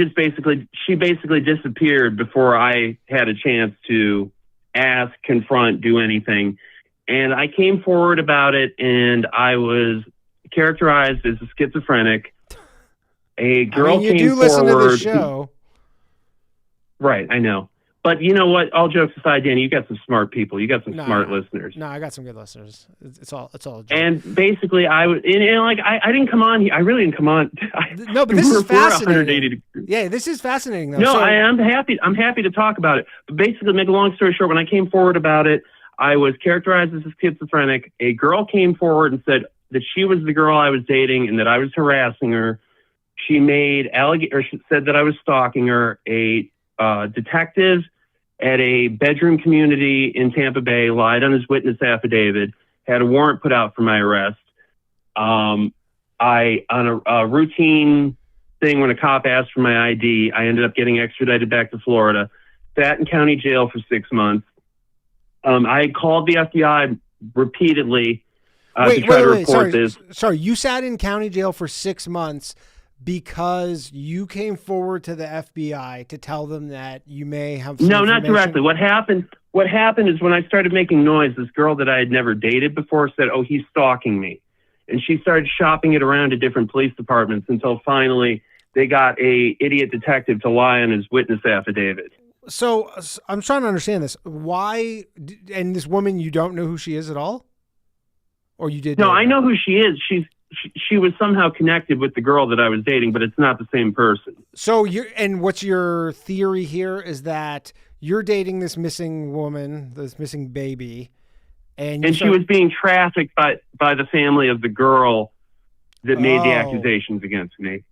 basically disappeared before I had a chance to ask, confront, do anything. And I came forward about it, and I was characterized as a schizophrenic. A girl you came do listen forward. to the show. Right, I know. But you know what? All jokes aside, Danny, you got some smart people. You got some smart listeners. No, I got some good listeners. It's all. And basically, I didn't come on here. I really didn't come on. No, but this is fascinating. 180 Yeah, this is fascinating, though. No, so, I am happy. I'm happy to talk about it. But basically, make a long story short, when I came forward about it, I was characterized as a schizophrenic. A girl came forward and said that she was the girl I was dating and that I was harassing her. She said that I was stalking her. A detective at a bedroom community in Tampa Bay lied on his witness affidavit, had a warrant put out for my arrest. On a routine thing, when a cop asked for my ID, I ended up getting extradited back to Florida, sat in county jail for 6 months. I called the FBI repeatedly to try to report this. Sorry, you sat in county jail for 6 months because you came forward to the FBI to tell them that you may have some not directly. What happened is when I started making noise, this girl that I had never dated before said, "Oh, he's stalking me." And she started shopping it around to different police departments until finally they got a idiot detective to lie on his witness affidavit. So I'm trying to understand this. Why? And this woman, you don't know who she is at all? Or you did? No, I know who she is. She was somehow connected with the girl that I was dating, but it's not the same person. So and what's your theory here is that you're dating this missing woman, this missing baby, and she was being trafficked by the family of the girl that made the accusations against me.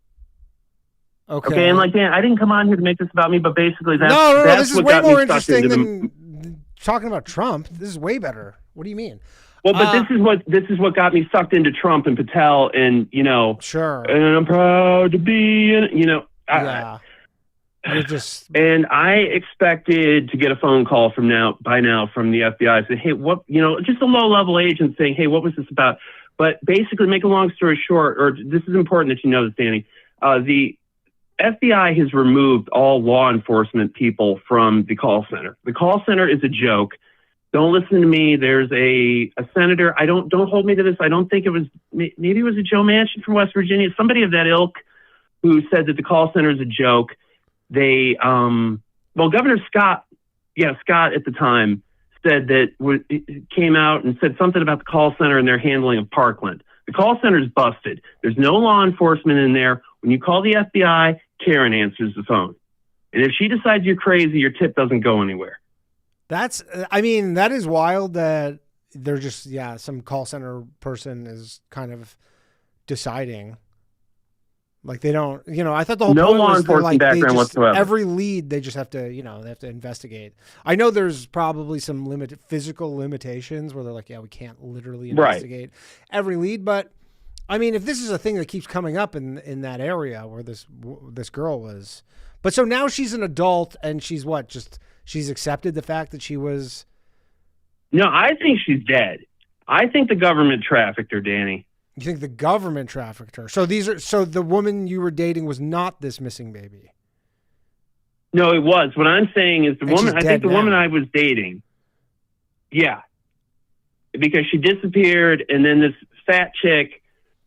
Okay, and Dan, I didn't come on here to make this about me, but basically that's this is way more interesting than talking about Trump. This is way better. What do you mean? Well, but this is what got me sucked into Trump and Patel, and sure. And I'm proud to be, yeah. And I expected to get a phone call from the FBI saying, "Hey, what?" Just a low-level agent saying, "Hey, what was this about?" But basically, make a long story short, or this is important that you know this, Danny. The FBI has removed all law enforcement people from the call center. The call center is a joke. Don't listen to me. There's a senator. don't hold me to this. I don't think it was, maybe it was a Joe Manchin from West Virginia, somebody of that ilk who said that the call center is a joke. They, Governor Scott at the time said that came out and said something about the call center and their handling of Parkland. The call center is busted. There's no law enforcement in there. When you call the FBI, Karen answers the phone. And if she decides you're crazy, your tip doesn't go anywhere. That is wild that they're just, some call center person is kind of deciding. Like they don't, I thought the whole no point law was enforcement background whatsoever. Every lead, they just have to, they have to investigate. I know there's probably some physical limitations where they're like, we can't literally investigate every lead. But I mean, if this is a thing that keeps coming up in that area where this girl was, but so now she's an adult and she's she's accepted the fact that she was. No, I think she's dead. I think the government trafficked her, Danny. You think the government trafficked her? So the woman you were dating was not this missing baby. No, it was. What I'm saying is the woman. I think the woman I was dating. Yeah, because she disappeared, and then this fat chick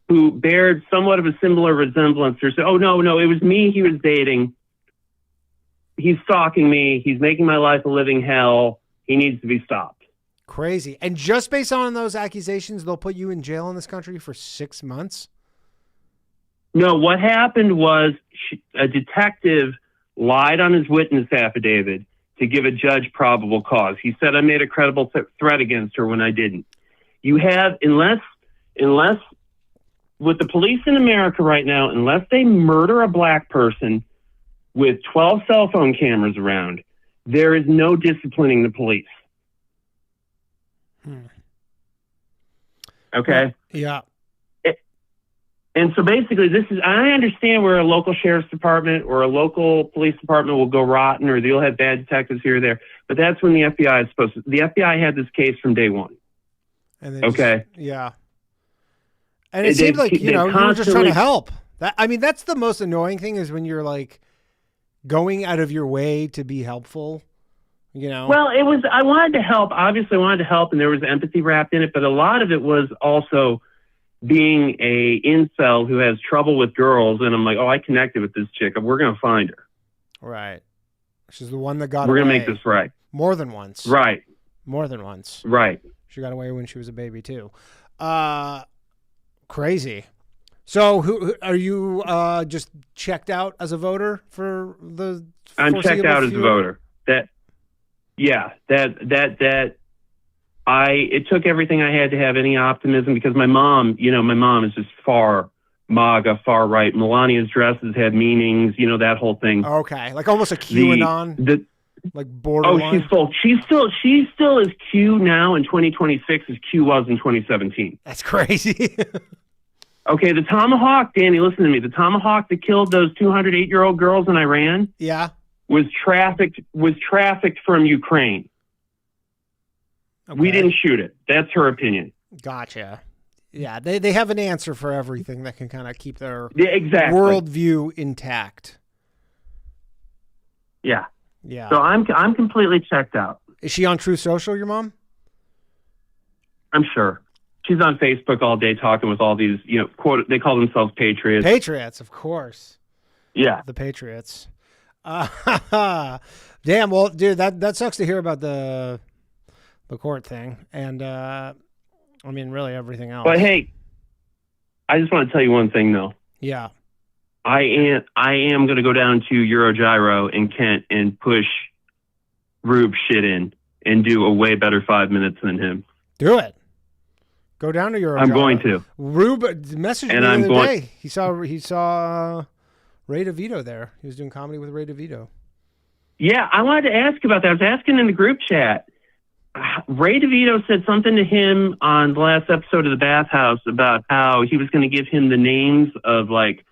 who bared somewhat of a similar resemblance. Or said, "Oh no, it was me he was dating. He's stalking me. He's making my life a living hell. He needs to be stopped." Crazy. And just based on those accusations, they'll put you in jail in this country for 6 months? No, what happened was a detective lied on his witness affidavit to give a judge probable cause. He said, I made a credible threat against her when I didn't. You have, unless with the police in America right now, unless they murder a black person with 12 cell phone cameras around, there is no disciplining the police. Okay. Yeah. And so basically I understand where a local sheriff's department or a local police department will go rotten or they'll have bad detectives here or there. But that's when the FBI is supposed to. The FBI had this case from day one. And okay. And it seemed like, you were just trying to help. That's the most annoying thing is when you're like going out of your way to be helpful. Well, I wanted to help. Obviously, I wanted to help, and there was empathy wrapped in it. But a lot of it was also being a incel who has trouble with girls. And I'm like, I connected with this chick. We're going to find her. Right. She's the one that got We're away. We're going to make this right. More than once. Right. More than once. Right. She got away when she was a baby, too. Crazy. So who are you just checked out as a voter for the I'm checked out as a voter. It took everything I had to have any optimism because my mom is just far MAGA, far right. Melania's dresses had meanings, that whole thing. Okay. Like almost a QAnon. Like borderline. She's still as Q now in 2026 as Q was in 2017. That's crazy. Okay. The Tomahawk, Danny, listen to me. The Tomahawk that killed those 208-year-old girls in Iran. Yeah. Was trafficked from Ukraine. Okay. We didn't shoot it. That's her opinion. Gotcha. Yeah, they have an answer for everything that can kind of keep their worldview intact. Yeah. Yeah. So I'm completely checked out. Is she on Truth Social, your mom? I'm sure. She's on Facebook all day talking with all these, quote, they call themselves patriots. Patriots, of course. Yeah. The Patriots. Damn. Well, dude, that sucks to hear about the court thing, and really everything else. But hey, I just want to tell you one thing, though. Yeah. I am going to go down to Eurogyro in Kent and push Rube shit in and do a way better 5 minutes than him. Do it. Go down to Eurogyro. I'm going to. Rube messaged me the other day. He saw Ray DeVito there. He was doing comedy with Ray DeVito. Yeah, I wanted to ask about that. I was asking in the group chat. Ray DeVito said something to him on the last episode of the Bathhouse about how he was going to give him the names of like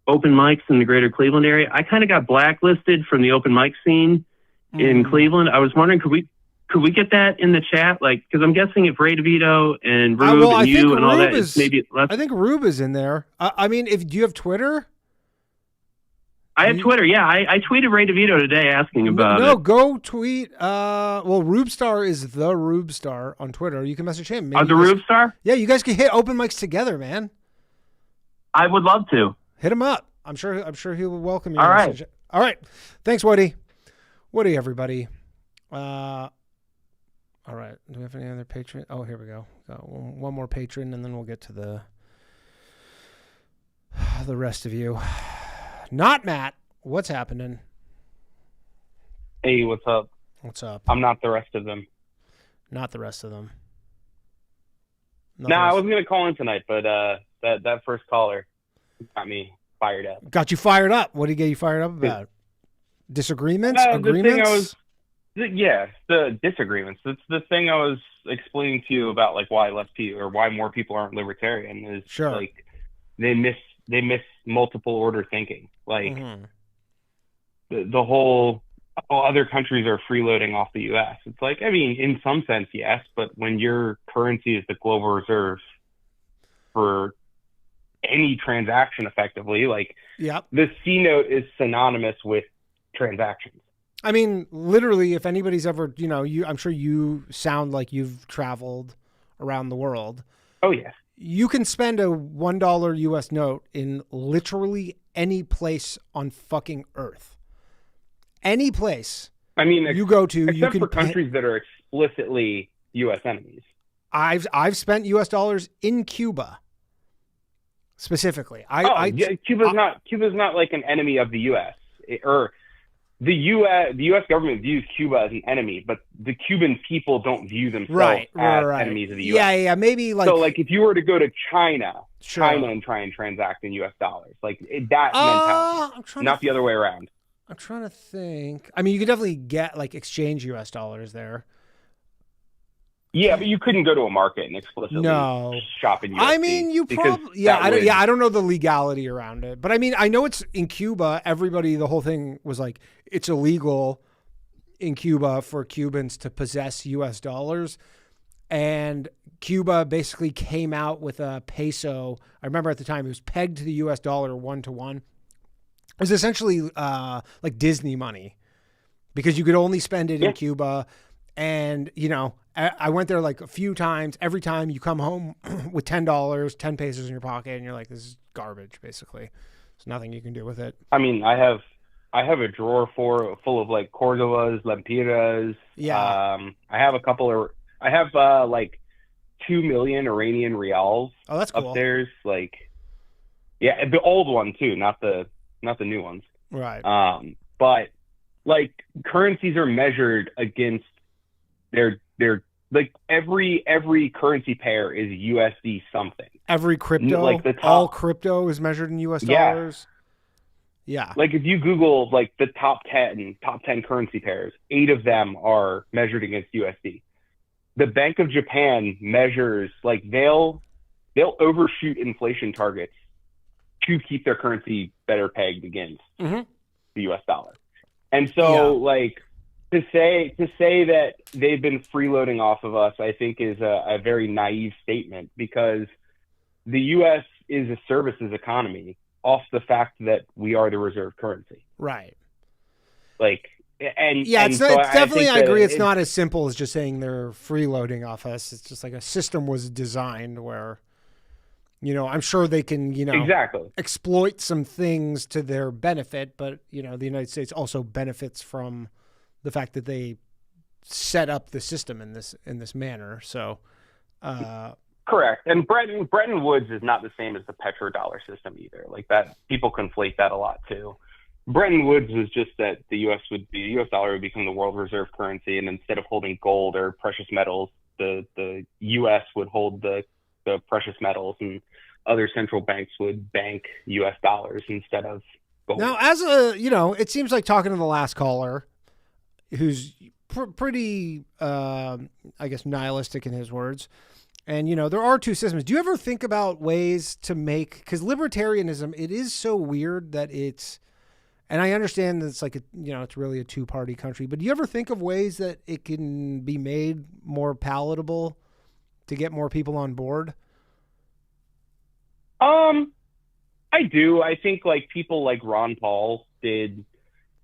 open mics in the greater Cleveland area. I kind of got blacklisted from the open mic scene in Cleveland. I was wondering, could we get that in the chat? Like, because I'm guessing if Ray DeVito and Rube and you and all that is maybe less. I think Rube is in there. Do you have Twitter? I have Twitter. Yeah, I tweeted Ray DeVito today asking about it. No, go tweet. Rube Star is the Rube Star on Twitter. You can message him. The Rube Star? Yeah, you guys can hit open mics together, man. I would love to. Hit him up. I'm sure he will welcome you. All right. All right. Thanks, Woody. Woody, everybody. All right. Do we have any other patron? Oh, here we go. Got one more patron, and then we'll get to the rest of you. NotMatt, what's happening? Hey, what's up? What's up? I'm not the rest of them. Not the rest of them. No, I wasn't going to call in tonight, but that first caller got me fired up. Got you fired up. What did he get you fired up about? Disagreements? Agreements? The disagreements. It's the thing I was explaining to you about, like, why why more people aren't libertarian is like they miss multiple order thinking. Like the whole other countries are freeloading off the U.S. It's like, I mean, in some sense, yes, but when your currency is the global reserve for any transaction, effectively, like the C note is synonymous with transactions. I mean, literally, if anybody's ever, I'm sure you sound like you've traveled around the world. Oh, yeah. You can spend a $1 U.S. note in literally any place on fucking Earth. Any place. I mean, you go to, except you can for countries that are explicitly U.S. enemies. I've spent U.S. dollars in Cuba. Specifically. Cuba's not like an enemy of the U.S. or the U.S. government views Cuba as an enemy, but the Cuban people don't view themselves as enemies of the U.S. Yeah, maybe like... So, like, if you were to go to China and try and transact in U.S. dollars, like, that mentality, not the other way around. I'm trying to think. I mean, you could definitely get, like, exchange U.S. dollars there. Yeah, but you couldn't go to a market and explicitly shop in USD. I mean, you probably I don't know the legality around it, but I mean, I know it's in Cuba. The whole thing was like it's illegal in Cuba for Cubans to possess U.S. dollars, and Cuba basically came out with a peso. I remember at the time it was pegged to the U.S. dollar 1-to-1. It was essentially like Disney money because you could only spend it in Cuba, and I went there like a few times. Every time you come home with $10, 10 pesos in your pocket, and you're like, this is garbage, basically. There's nothing you can do with it. I mean, I have a drawer full of like Cordovas, Lempiras. Yeah. I have like 2 million Iranian reals. Oh, that's cool. Upstairs, like, yeah, the old one too, not the new ones. Right. But like currencies are measured against their like every currency pair is USD something. Every crypto, like all crypto is measured in US dollars. Yeah. Like if you Google like the top 10 currency pairs, 8 of them are measured against USD. The Bank of Japan measures, like they'll overshoot inflation targets to keep their currency better pegged against the US dollar. And so like to say that they've been freeloading off of us, I think is a very naive statement, because the U.S. is a services economy off the fact that we are the reserve currency. Right. Like, it's definitely, I agree. It's not as simple as just saying they're freeloading off us. It's just like a system was designed where, I'm sure they can, exploit some things to their benefit, but, the United States also benefits from the fact that they set up the system in this manner. So, correct. And Bretton Woods is not the same as the petrodollar system either. Like that, people conflate that a lot too. Bretton Woods was just that the U.S. dollar would become the world reserve currency, and instead of holding gold or precious metals, the U.S. would hold the precious metals, and other central banks would bank U.S. dollars instead of gold. Now, it seems like talking to the last caller, who's pretty, I guess, nihilistic in his words. And, there are two systems. Do you ever think about ways to because libertarianism, it is so weird that and I understand that it's like, it's really a two-party country, but do you ever think of ways that it can be made more palatable to get more people on board? I do. I think like people like Ron Paul did.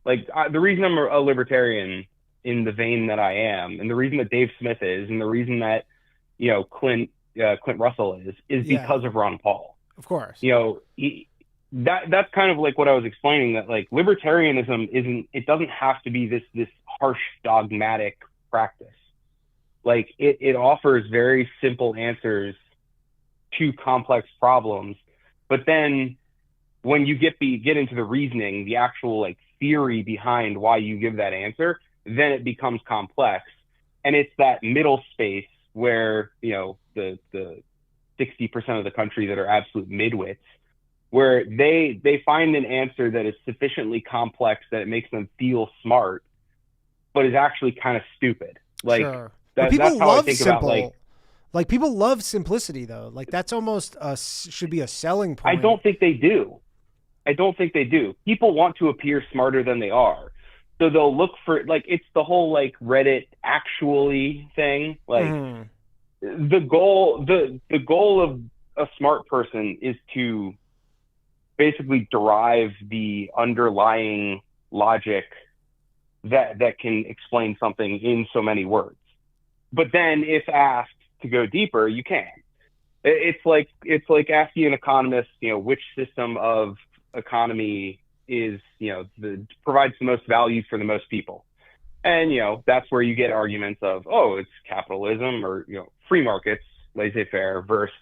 Like the reason I'm a libertarian in the vein that I am, and the reason that Dave Smith is, and the reason that Clint Russell is because of Ron Paul. Of course. That's kind of like what I was explaining, that like libertarianism doesn't have to be this harsh dogmatic practice. Like it offers very simple answers to complex problems, but then when you get into the reasoning, the actual like theory behind why you give that answer, then it becomes complex. And it's that middle space where, the 60% of the country that are absolute midwits, where they find an answer that is sufficiently complex that it makes them feel smart, but is actually kind of stupid. Like, sure. That's how I think simple. About like people love simplicity though. Like that's almost should be a selling point. I don't think they do. People want to appear smarter than they are. So they'll look for, like, it's the whole like Reddit actually thing. Like the goal of a smart person is to basically derive the underlying logic that can explain something in so many words. But then if asked to go deeper, you can. It's like asking an economist, which system of economy is, provides the most value for the most people. And, that's where you get arguments of, oh, it's capitalism or, free markets, laissez-faire versus,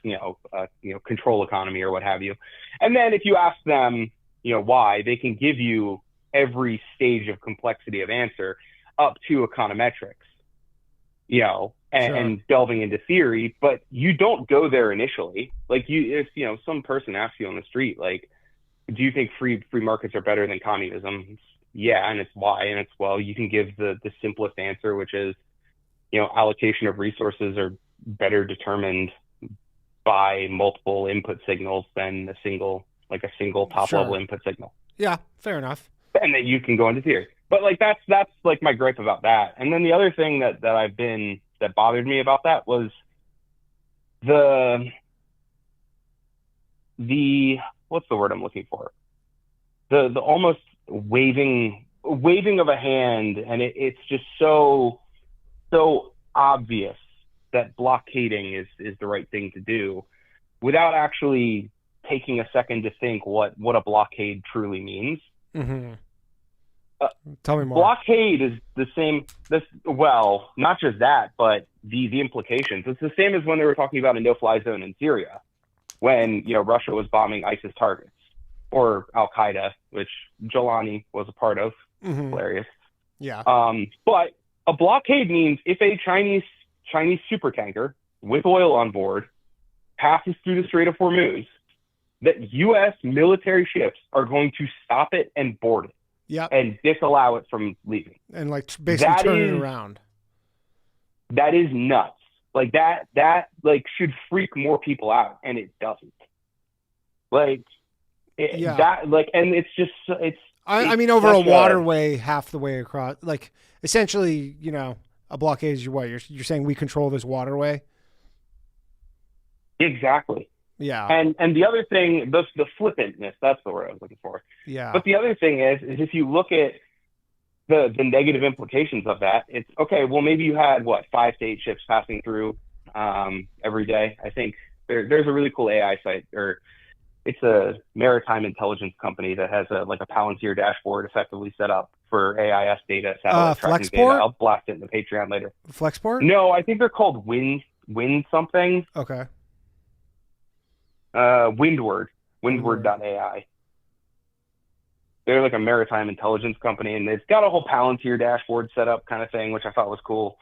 control economy or what have you. And then if you ask them, why, they can give you every stage of complexity of answer up to econometrics, and delving into theory, but you don't go there initially. Like if some person asks you on the street, like, do you think free markets are better than communism? It's, yeah, and it's why, and it's, well, you can give the simplest answer, which is, allocation of resources are better determined by multiple input signals than a single top level input signal. Yeah, fair enough. And then you can go into theory. But like that's like my gripe about that. And then the other thing that bothered me about that was the what's the word I'm looking for? The almost waving of a hand, and it's just so obvious that blockading is the right thing to do, without actually taking a second to think what a blockade truly means. Mm-hmm. Tell me more. Blockade is the same. Well, not just that, but the implications. It's the same as when they were talking about a no-fly zone in Syria, when Russia was bombing ISIS targets, or Al Qaeda, which Jelani was a part of. Mm-hmm. Hilarious. Yeah. But a blockade means if a Chinese supertanker with oil on board passes through the Strait of Hormuz, that U.S. military ships are going to stop it and board it. Yeah. And disallow it from leaving. And like basically turn it around. That is nuts. Like that like should freak more people out, and it doesn't. And I mean, over a waterway half the way across, like essentially, a blockade is you're saying we control this waterway. Exactly. Yeah. And the other thing, the flippantness, that's the word I was looking for. Yeah. But the other thing is if you look at the negative implications of that, it's okay, well, maybe you had 5 to 8 ships passing through every day. I think there's a really cool AI site, or it's a maritime intelligence company that has a Palantir dashboard effectively set up for AIS data, satellite tracking data. I'll blast it in the Patreon later. Flexport? No, I think they're called Wind something. Okay. Windward.ai. They're like a maritime intelligence company, and it's got a whole Palantir dashboard set up kind of thing, which I thought was cool.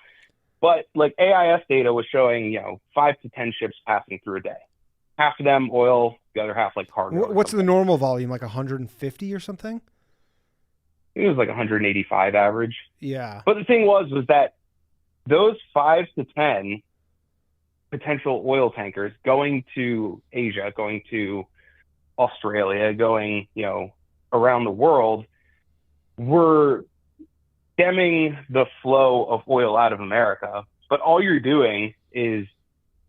But like AIS data was showing, 5 to 10 ships passing through a day. Half of them oil, the other half like cargo. What's the normal volume? Like 150 or something? It was like 185 average. Yeah. But the thing was that those 5 to 10 potential oil tankers going to Asia, going to Australia, going, around the world, were stemming the flow of oil out of America. But all you're doing is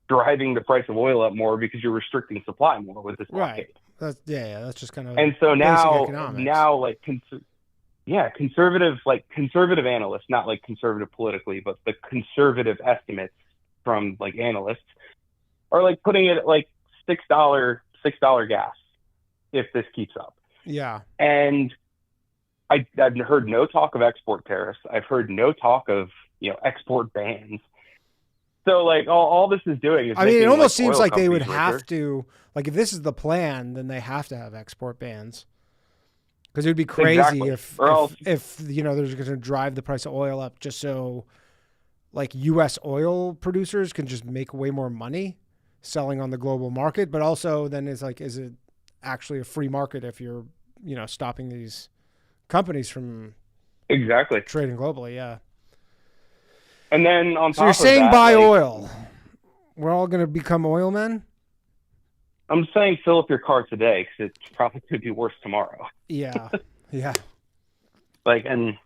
driving the price of oil up more because you're restricting supply more with this blockade. Right. That's just kind of. And so now conservative analysts, not like conservative politically, but the conservative estimates from like analysts are like putting it at like $6 gas if this keeps up. Yeah. And I've heard no talk of export tariffs. I've heard no talk of, export bans. So like all this is doing is, it almost seems like they would have to, like if this is the plan, then they have to have export bans. Because it would be crazy Exactly. if you know, they're going to drive the price of oil up just so like U.S. oil producers can just make way more money selling on the global market. But also then it's like, is it actually a free market if you're, you know, stopping these companies from trading globally? Yeah. And then on top so you're of saying that, buy like, oil. We're all going to become oil men? I'm saying fill up your car today because it's probably going to be worse tomorrow. Yeah. Yeah. Like, and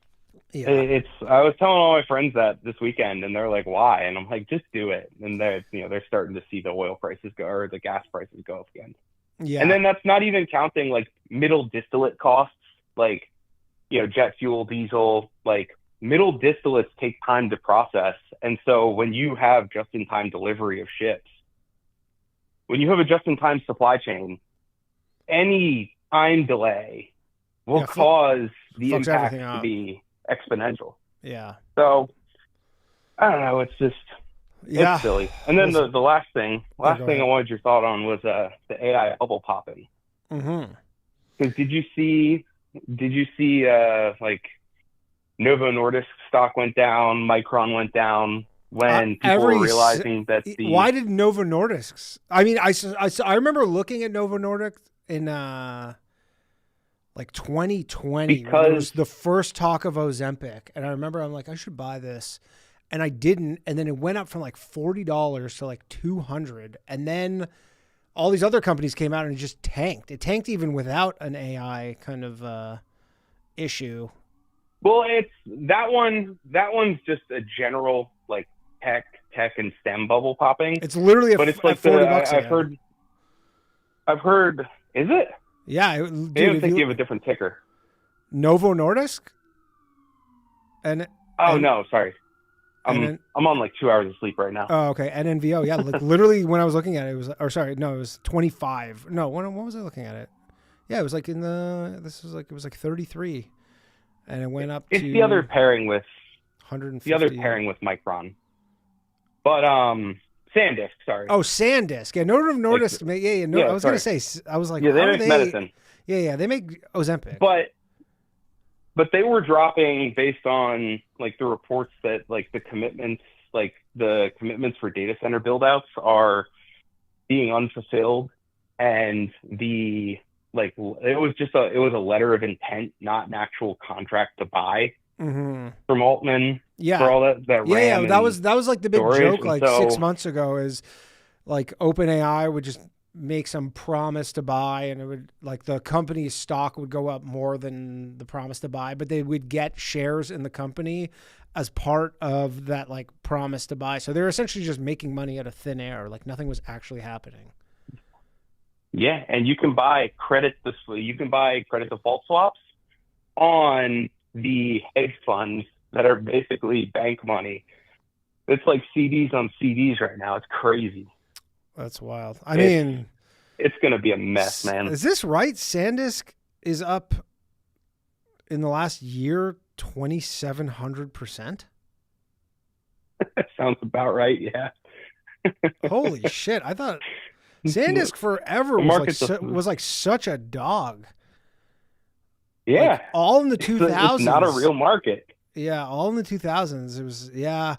I was telling all my friends that this weekend, and they're like, "Why?" And I'm like, "Just do it." And they're starting to see the oil prices go, or the gas prices go up again. Yeah. And then that's not even counting like middle distillate costs, like, you know, jet fuel, diesel. Like, middle distillates take time to process, and so when you have just-in-time delivery of ships, when you have a just-in-time supply chain, any time delay will cause the impact to be exponential. Yeah. So I don't know. It's just it's silly. And then the last thing I wanted your thought on was the AI bubble popping. Mm-hmm. Because did you see like Novo Nordisk stock went down, Micron went down when people were realizing that why did Novo Nordisk? I mean, I remember looking at Novo Nordisk in like 2020 because it was the first talk of Ozempic, and I remember I'm like, I should buy this, and I didn't, and then it went up from like $40 to like $200, and then all these other companies came out and it just tanked. It tanked even without an AI kind of issue. Well, it's that one's just a general like tech and STEM bubble popping. It's literally but it's like $40. I've heard. Is it? Yeah, dude, I think you have a different ticker. Novo Nordisk. No, sorry. I'm on like 2 hours of sleep right now. Oh, okay. NNVO. Yeah, like literally when I was looking at it, it was 25. No, when was I looking at it? Yeah, it was like it was like 33, and it went up. It's the other pairing with 150. The other pairing with Micron, but SanDisk. Sorry. Oh, SanDisk. Yeah, Novo Nordisk. I was gonna say. I was like, yeah, they make medicine. Yeah, they make Ozempic. But they were dropping based on like the reports that like the commitments for data center build-outs are being unfulfilled, and it was a letter of intent, not an actual contract to buy from Altman. Yeah, for all that ran. Yeah, that was like the big joke like 6 months ago is like OpenAI would just make some promise to buy, and it would like the company's stock would go up more than the promise to buy, but they would get shares in the company as part of that like promise to buy. So they're essentially just making money out of thin air. Like nothing was actually happening. Yeah, and you can buy credit default swaps on the hedge funds that are basically bank money. It's like CDs on CDs right now. It's crazy. That's wild. I mean, it's going to be a mess, man. Is this right? SanDisk is up in the last year 2,700%. Sounds about right. Yeah. Holy shit! I thought SanDisk forever was like such a dog. Yeah, like all in the 2000s. It's not a real market. Yeah, all in the 2000s. It was. Yeah,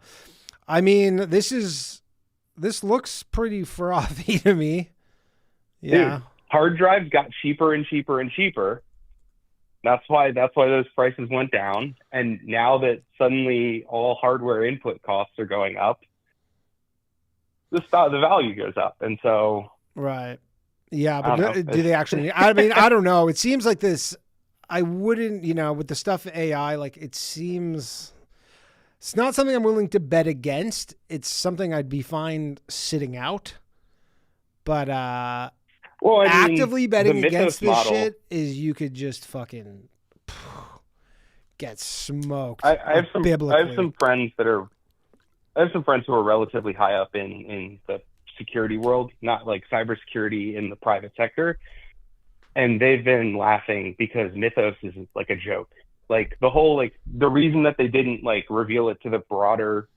I mean, this looks pretty frothy to me. Yeah. Dude, hard drives got cheaper and cheaper and cheaper. That's why those prices went down. And now that suddenly all hardware input costs are going up, the value goes up. And so right. Yeah, but do they actually I mean, I don't know. It seems like this I wouldn't, with the stuff AI, like it seems it's not something I'm willing to bet against. It's something I'd be fine sitting out. But actively betting against this shit is you could just fucking get smoked. I have some friends who are relatively high up in the security world, not like cybersecurity in the private sector. And they've been laughing because Mythos is like a joke. Like the whole, like the reason that they didn't like reveal it to the broader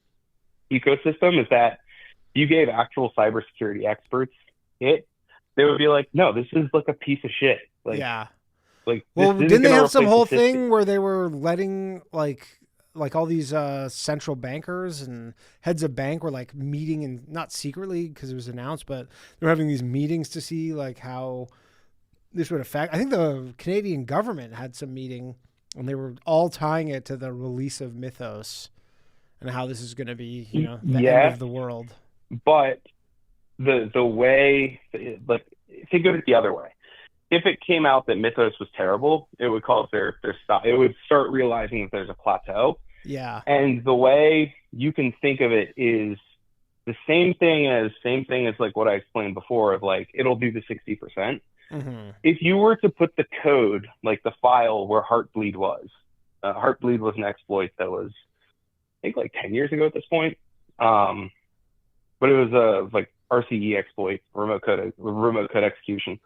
ecosystem is that you gave actual cybersecurity experts it, they would be like, no, this is like a piece of shit. Like, yeah. Like, well, this isn't didn't they gonna have some replace whole the system. thing where they were letting like all these central bankers and heads of bank were like meeting, and not secretly because it was announced, but they were having these meetings to see like how this would affect. I think the Canadian government had some meeting, and they were all tying it to the release of Mythos and how this is going to be, you know, the end of the world. But the way, like, think of it the other way. If it came out that Mythos was terrible, it would cause their stop. It would start realizing that there's a plateau. Yeah. And the way you can think of it is the same thing as like what I explained before of like, it'll do the 60%. Mm-hmm. If you were to put the code, like the file where Heartbleed was an exploit that was, I think, like 10 years ago at this point. But it was a like RCE exploit, remote code execution.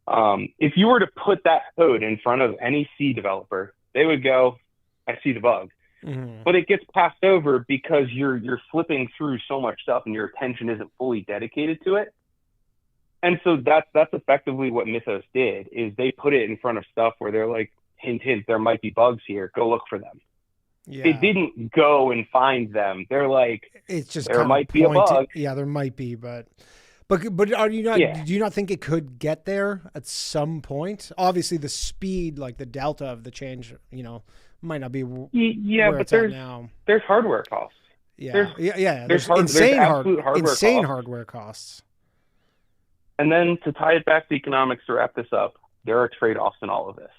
If you were to put that code in front of any C developer, they would go, I see the bug. Mm-hmm. But it gets passed over because you're flipping through so much stuff and your attention isn't fully dedicated to it. And so that's effectively what Mythos did, is they put it in front of stuff where they're like, hint, hint, there might be bugs here. Go look for them. Yeah. It didn't go and find them. They're like, it's just there might be a bug. Yeah, there might be, but are you not? Yeah. Do you not think it could get there at some point? Obviously, the speed, like the delta of the change, you know, might not be. Yeah, where but it's at now. There's hardware costs. Yeah, there's insane hardware costs. And then to tie it back to economics, to wrap this up, there are trade-offs in all of this.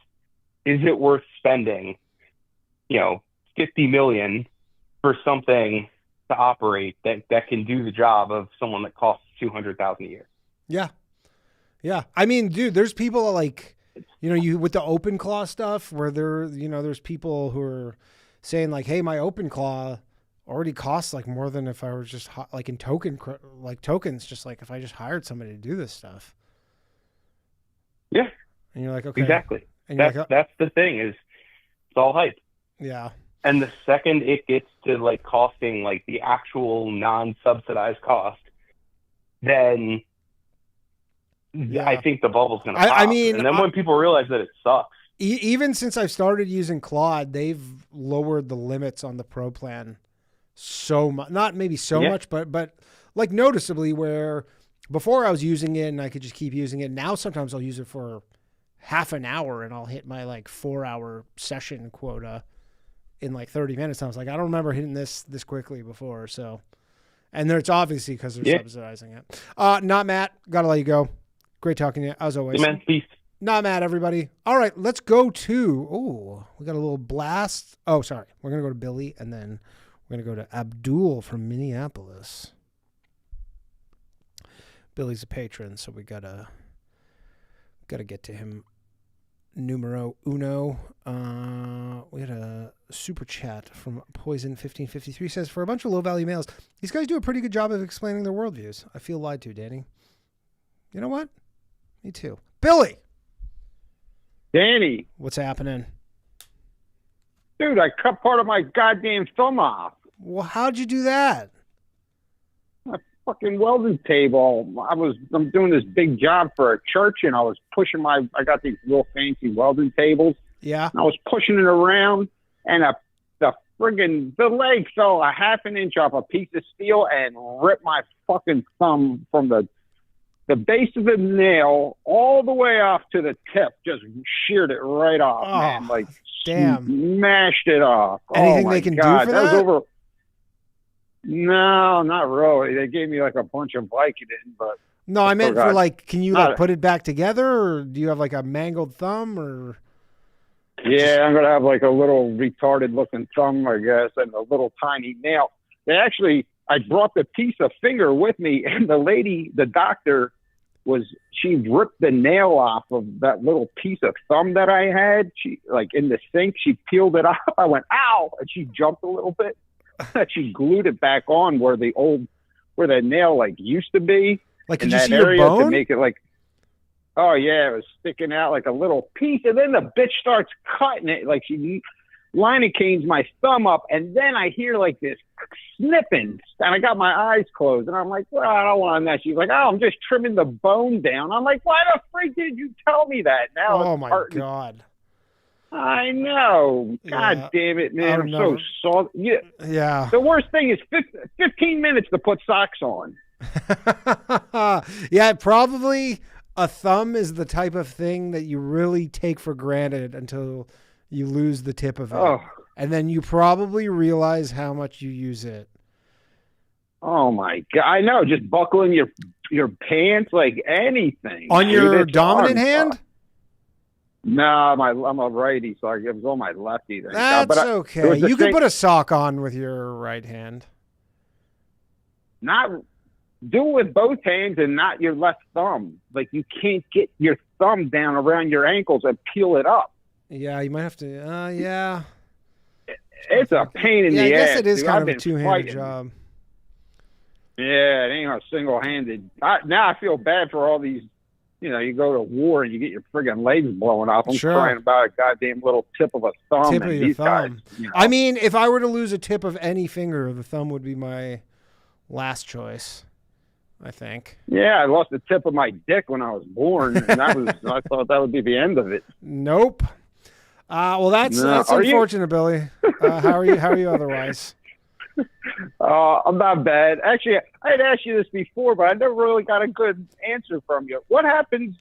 Is it worth spending, you know, $50 million for something to operate that can do the job of someone that costs $200,000 a year? Yeah. Yeah. I mean, dude, there's people like, you know, you with the OpenClaw stuff where there's people who are saying like, hey, my OpenClaw already costs like more than if I were just like in tokens, just like if I just hired somebody to do this stuff. Yeah. And you're like, okay. Exactly. And That's the thing, is it's all hype. Yeah. And the second it gets to like costing like the actual non-subsidized cost, then I think the bubble's going to pop. I mean, and then when people realize that it sucks. Even since I've started using Claude, they've lowered the limits on the Pro plan so much. Not maybe so much, but like noticeably, where before I was using it and I could just keep using it. Now sometimes I'll use it for half an hour and I'll hit my like 4-hour session quota in like 30 minutes. I was like, I don't remember hitting this quickly before. So, and it's obviously because they're subsidizing it. NotMatt, gotta let you go. Great talking to you as always. Amen. Peace. NotMatt, everybody. All right, let's go to, we got a little blast. Oh, sorry. We're going to go to Billy and then we're going to go to Abdul from Minneapolis. Billy's a patron, so we gotta get to him. Numero uno. We had a super chat from Poison1553 says, for a bunch of low value males, these guys do a pretty good job of explaining their worldviews. I feel lied to, Danny. You know what? Me too. Billy. Danny. What's happening? Dude, I cut part of my goddamn thumb off. Well, how'd you do that? A fucking welding table. I'm doing this big job for a church, and I was pushing I got these real fancy welding tables. Yeah. I was pushing it around, and the leg fell a half an inch off a piece of steel and ripped my fucking thumb from the base of the nail all the way off to the tip. Just sheared it right off, man. Like, damn. Smashed it off. Anything they can do for that? Was over. No, not really. They gave me like a bunch of Vicodin, but no, I meant for like, can you like put it back together, or do you have like a mangled thumb, or? Yeah, I'm gonna have like a little retarded looking thumb, I guess, and a little tiny nail. I brought the piece of finger with me, and the doctor she ripped the nail off of that little piece of thumb that I had. She, like, in the sink, she peeled it off. I went, ow, and she jumped a little bit. She glued it back on where the nail like used to be. Like, could you see your bone? To make it like, oh yeah, it was sticking out like a little piece, and then the bitch starts cutting it. Like lidocaines my thumb up, and then I hear like this snipping, and I got my eyes closed, and I'm like, well, I don't want that. She's like, oh, I'm just trimming the bone down. I'm like, why the freak did you tell me that? Now Oh my God. I know. God damn it, man. I'm so salty. Yeah. The worst thing is 15 minutes to put socks on. Yeah, probably a thumb is the type of thing that you really take for granted until you lose the tip of it. Oh. And then you probably realize how much you use it. Oh my God. I know. Just buckling your pants, like anything. On your dominant hand? No, I'm a righty, so I go on my lefty. That's okay. You can put a sock on with your right hand. Not do it with both hands and not your left thumb. Like you can't get your thumb down around your ankles and peel it up. Yeah, you might have to. Yeah. It's a pain in the ass. I guess it is dude. kind I've of a been two-handed fighting. job. Yeah, it ain't a single-handed. Now I feel bad for all these. You know, you go to war and you get your friggin' legs blown off. I'm crying about a goddamn little tip of a thumb. Tip of and your these guys, thumb. you know. I mean, if I were to lose a tip of any finger, the thumb would be my last choice, I think. Yeah, I lost the tip of my dick when I was born, and I thought that would be the end of it. Nope. Well, that's unfortunate, Billy. How are you otherwise? I'm not bad. Actually, I had asked you this before, but I never really got a good answer from you. What happens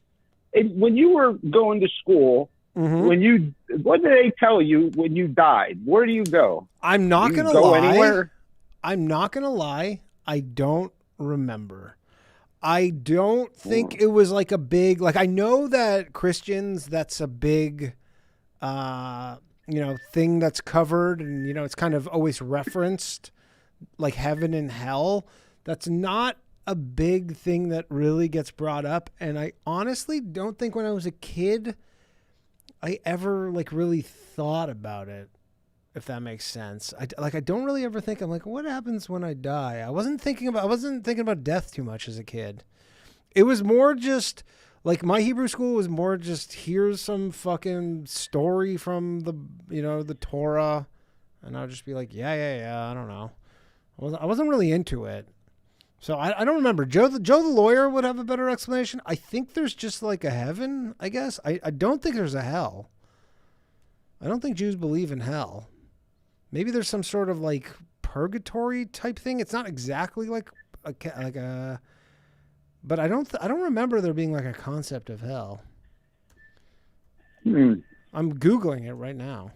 when you were going to school? Mm-hmm. What did they tell you when you died? Where do you go? I'm not Do you gonna go lie. anywhere? I'm not gonna lie. I don't remember. I don't think it was like a big. Like I know that Christians, that's a big. Thing that's covered, and it's kind of always referenced, like heaven and hell. That's not a big thing that really gets brought up, and I honestly don't think when I was a kid I ever like really thought about it, if that makes sense. I don't really ever think, I'm like, what happens when I die? I wasn't thinking about death too much as a kid. It was more just like my Hebrew school was more just, here's some fucking story from the Torah. And I'll just be like, yeah. I don't know. I wasn't really into it. So I don't remember. Joe the lawyer would have a better explanation. I think there's just like a heaven, I guess. I don't think there's a hell. I don't think Jews believe in hell. Maybe there's some sort of like purgatory type thing. It's not exactly like a but I don't remember there being like a concept of hell. I'm Googling it right now.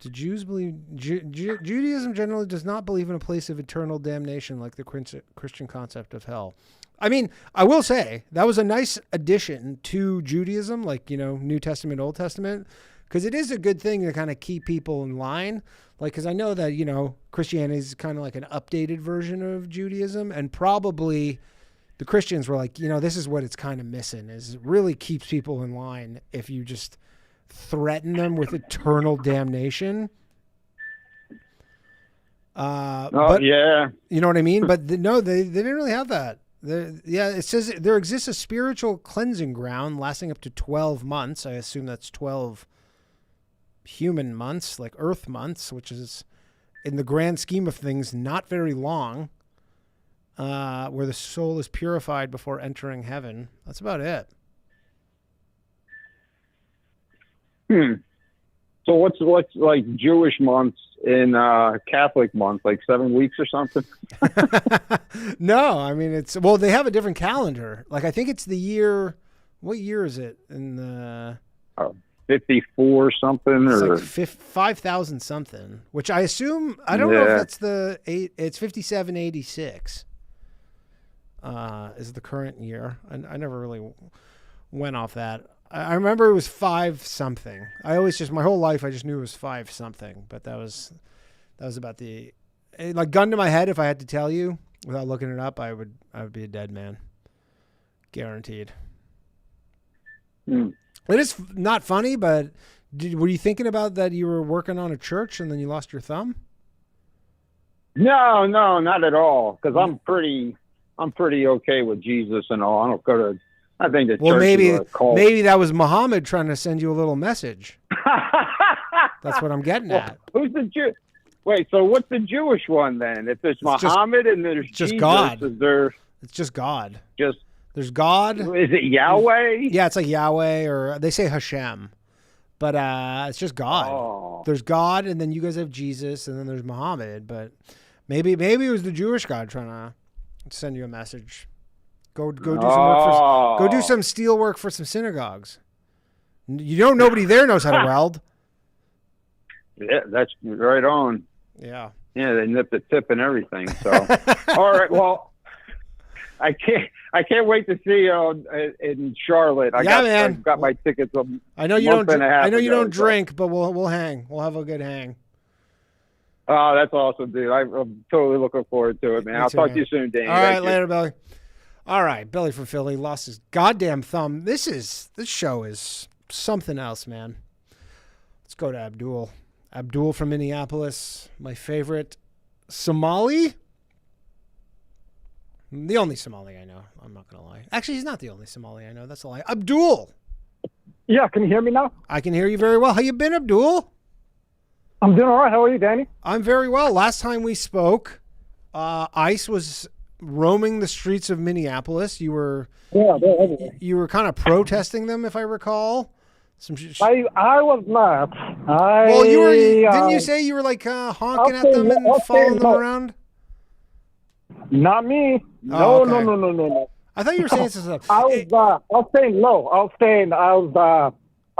Do Jews believe... Judaism generally does not believe in a place of eternal damnation like the Christian concept of hell. I mean, I will say, that was a nice addition to Judaism, like, New Testament, Old Testament, because it is a good thing to kind of keep people in line. Like, because I know that, Christianity is kind of like an updated version of Judaism, and probably the Christians were like, this is what it's kind of missing, is it really keeps people in line if you just threaten them with eternal damnation. But, yeah. You know what I mean? But no, they didn't really have that. It says there exists a spiritual cleansing ground lasting up to 12 months. I assume that's 12 human months, like Earth months, which is, in the grand scheme of things, not very long, where the soul is purified before entering heaven. That's about it. So what's like Jewish months in Catholic months, like 7 weeks or something? No, I mean, they have a different calendar. Like, I think it's the year, what year is it? In the 54 something, it's or like 5,000 something, which I assume, I don't know if that's it's 5786 is the current year. I never really went off that. I remember it was 5 something. My whole life I just knew it was 5 something, but that was about like gun to my head. If I had to tell you without looking it up, I would be a dead man. Guaranteed. It is not funny, but were you thinking about that you were working on a church and then you lost your thumb? No, not at all. Cause I'm pretty okay with Jesus and all. I don't go to, I think the church is a cult. Maybe that was Muhammad trying to send you a little message. That's what I'm getting at. Who's the Jew? Wait, so what's the Jewish one then? If there's Muhammad and there's just Jesus, God. is there? It's just God. There's God. Is it Yahweh? Yeah, it's like Yahweh, or they say Hashem, but it's just God. Oh. There's God, and then you guys have Jesus, and then there's Muhammad. But maybe it was the Jewish God trying to send you a message. Go do some work go do some steel work for some synagogues. Nobody there knows how to weld. Yeah, that's right on. Yeah. Yeah, they nip the tip and everything. So, all right. Well, I can't wait to see you in Charlotte. I got my tickets. I know you don't. I know you don't drink, but we'll hang. We'll have a good hang. Oh, that's awesome, dude. I'm totally looking forward to it, man. I'll talk to you soon, Danny. All right, later, Billy. All right, Billy from Philly lost his goddamn thumb. This show is something else, man. Let's go to Abdul. Abdul from Minneapolis, my favorite Somali. The only Somali I know. I'm not going to lie. Actually, he's not the only Somali I know. That's a lie. Abdul. Yeah, can you hear me now? I can hear you very well. How you been, Abdul? I'm doing all right. How are you, Danny? I'm very well. Last time we spoke, ICE was roaming the streets of Minneapolis. You were kind of protesting them, if I recall. I was not. Didn't you say you were like honking at them and following them around? Not me. Oh, okay. No. I thought you were saying some stuff. I was saying low. I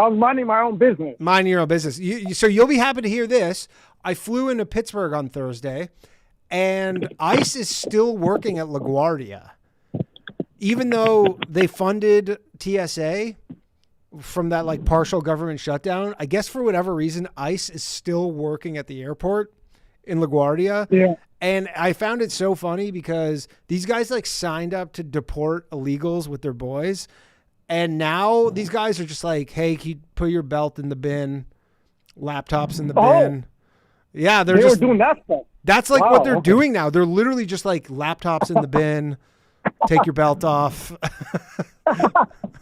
was minding my own business. Minding your own business. So you'll be happy to hear this. I flew into Pittsburgh on Thursday, and ICE is still working at LaGuardia. Even though they funded TSA from that like partial government shutdown, I guess for whatever reason, ICE is still working at the airport in LaGuardia. Yeah. And I found it so funny because these guys like signed up to deport illegals with their boys. And now these guys are just like, hey, can you put your belt in the bin, laptops in the bin. Yeah, they were doing that stuff. That's like what they're doing now. They're literally just like laptops in the bin, take your belt off.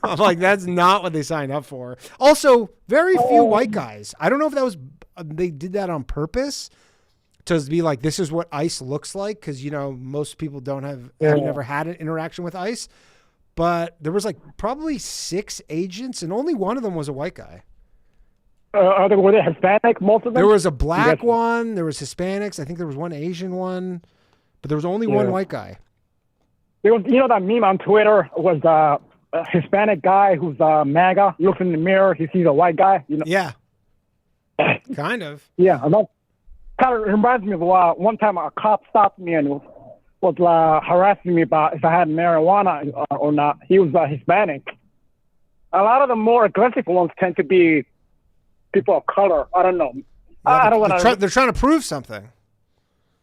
I'm like, that's not what they signed up for. Also, very few white guys. I don't know if they did that on purpose to be like, this is what ICE looks like. Cause most people have never had an interaction with ICE, but there was like probably 6 agents and only one of them was a white guy. Were they Hispanic, most of them? There was a black one. There was Hispanics. I think there was one Asian one, but there was only one white guy. There was, that meme on Twitter was a Hispanic guy who's MAGA, looks in the mirror, he sees a white guy. Yeah. Kind of. Yeah. And that kind of reminds me of one time a cop stopped me and was harassing me about if I had marijuana or not. He was Hispanic. A lot of the more aggressive ones tend to be people of color. I don't know. Yeah, they're trying to prove something.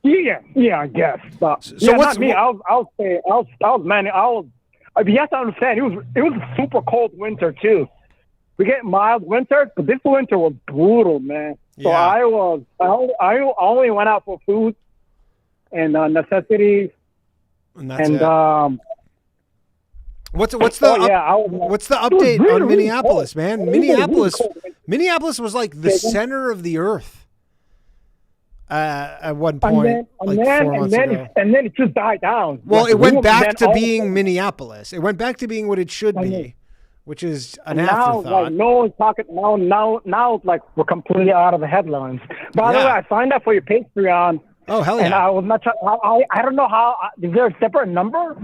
Yeah, I guess. But so what's not me. I'll say you have to understand. It was a super cold winter too. We get mild winter, but this winter was brutal, man. So I only went out for food and necessities. And that's it. What's the update on Minneapolis, man? Minneapolis was like the center of the earth at one point, 4 months ago. And then it just died down. Well, it went back to being Minneapolis. It went back to being what it should be, which is an afterthought. Like, no one's talking. Now, it's like we're completely out of the headlines. By the way, I signed up for your Patreon. Oh, hell yeah! And I was not. I don't know how. Is there a separate number?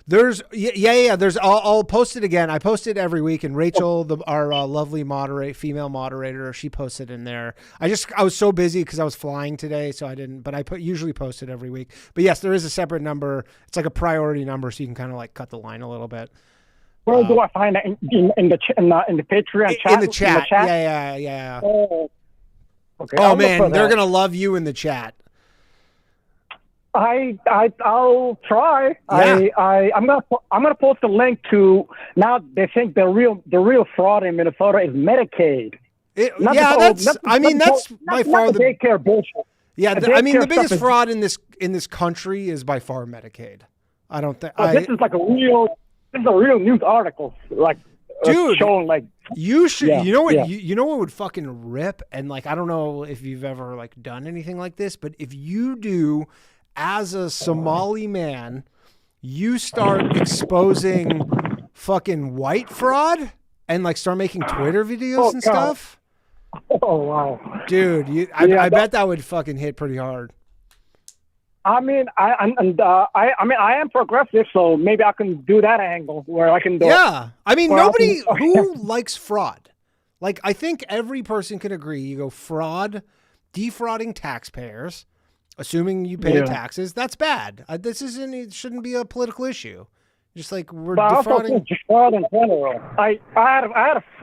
There's There's I'll post it again. I post it every week, and Rachel, our lovely female moderator, she posted in there. I was so busy because I was flying today, so I didn't. But I usually post it every week. But yes, there is a separate number. It's like a priority number, so you can kind of like cut the line a little bit. Where do I find that in the Patreon chat? In the chat. Yeah. Oh, okay. Oh man, they're gonna love you in the chat. I'll try. Yeah. I'm gonna post a link to. Now they think the real fraud in Minnesota is Medicaid. That's by far the daycare bullshit. Yeah, the biggest fraud in this country is by far Medicaid. I don't think. This is a real news article. Like Dude, showing like you should. Yeah, you know what? yeah. You know what would fucking rip? And like, I don't know if you've ever like done anything like this, but if you do, as a Somali man, you start exposing fucking white fraud and like start making Twitter videos and God. stuff. Oh wow, Dude, I bet that would fucking hit pretty hard. I mean, I am progressive, so maybe I can do that angle where I can do. Yeah, I mean, Well, nobody who likes fraud. Like, I think every person can agree. You go fraud, defrauding taxpayers, assuming you pay Yeah. taxes. That's bad. This isn't. It shouldn't be a political issue. Just like we're But I also defrauding. think fraud in general. I had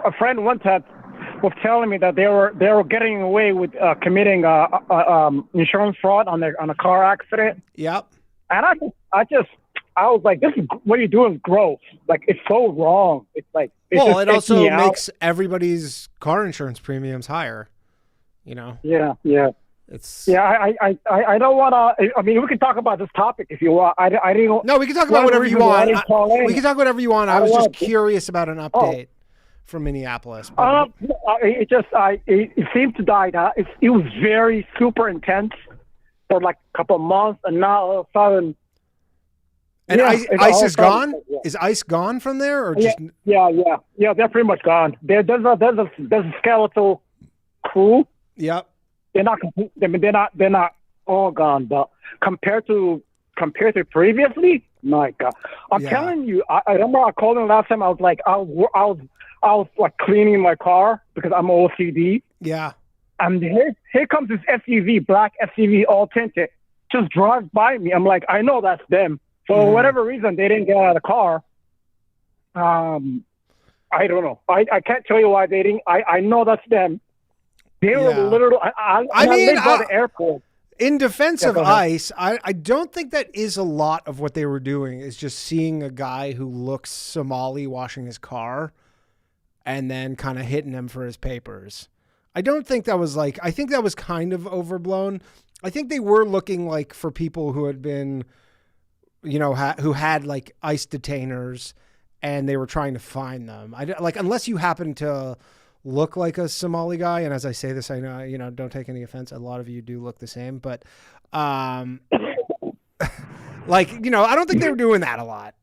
a friend once that was telling me that they were getting away with committing insurance fraud on a car accident. Yep. And I was like, this is what you're doing is gross. Like, it's so wrong. It's like, Well, it just also takes me out. makes everybody's car insurance premiums higher. You know. Yeah. It's. Yeah, I don't want to. I mean, we can talk about this topic if you want. I didn't. No, we can talk about whatever you want. We can talk whatever you want. I was just want to- curious about an update from Minneapolis. It seemed to die down. It was very super intense for like a couple of months, and now all of a sudden. And yeah, ICE is gone? Yeah. Is ICE gone from there, or just? Yeah. They're pretty much gone. There's a skeletal crew. Yep. They're not. I mean, they're not all gone, but compared to previously, my God, I'm telling you. I remember I called him last time. I was like, I was like cleaning my car because I'm OCD. Yeah. And here comes this SUV, black SUV, all tinted, just drives by me. I'm like, I know that's them. For whatever reason, they didn't get out of the car. I don't know. I can't tell you why they didn't. I know that's them. They were literally. I live by the airport. In defense of go ahead. ICE, I don't think that is a lot of what they were doing. Is just seeing a guy who looks Somali washing his car, and then kind of hitting him for his papers. I don't think that was like. I think that was kind of overblown. I think they were looking like for people who had been, you know, who had like ICE detainers, and they were trying to find them. Like unless you happen to look like a Somali guy, and as I say this, I know, you know, don't take any offense. A lot of you do look the same, but like, you know, I don't think they were doing that a lot.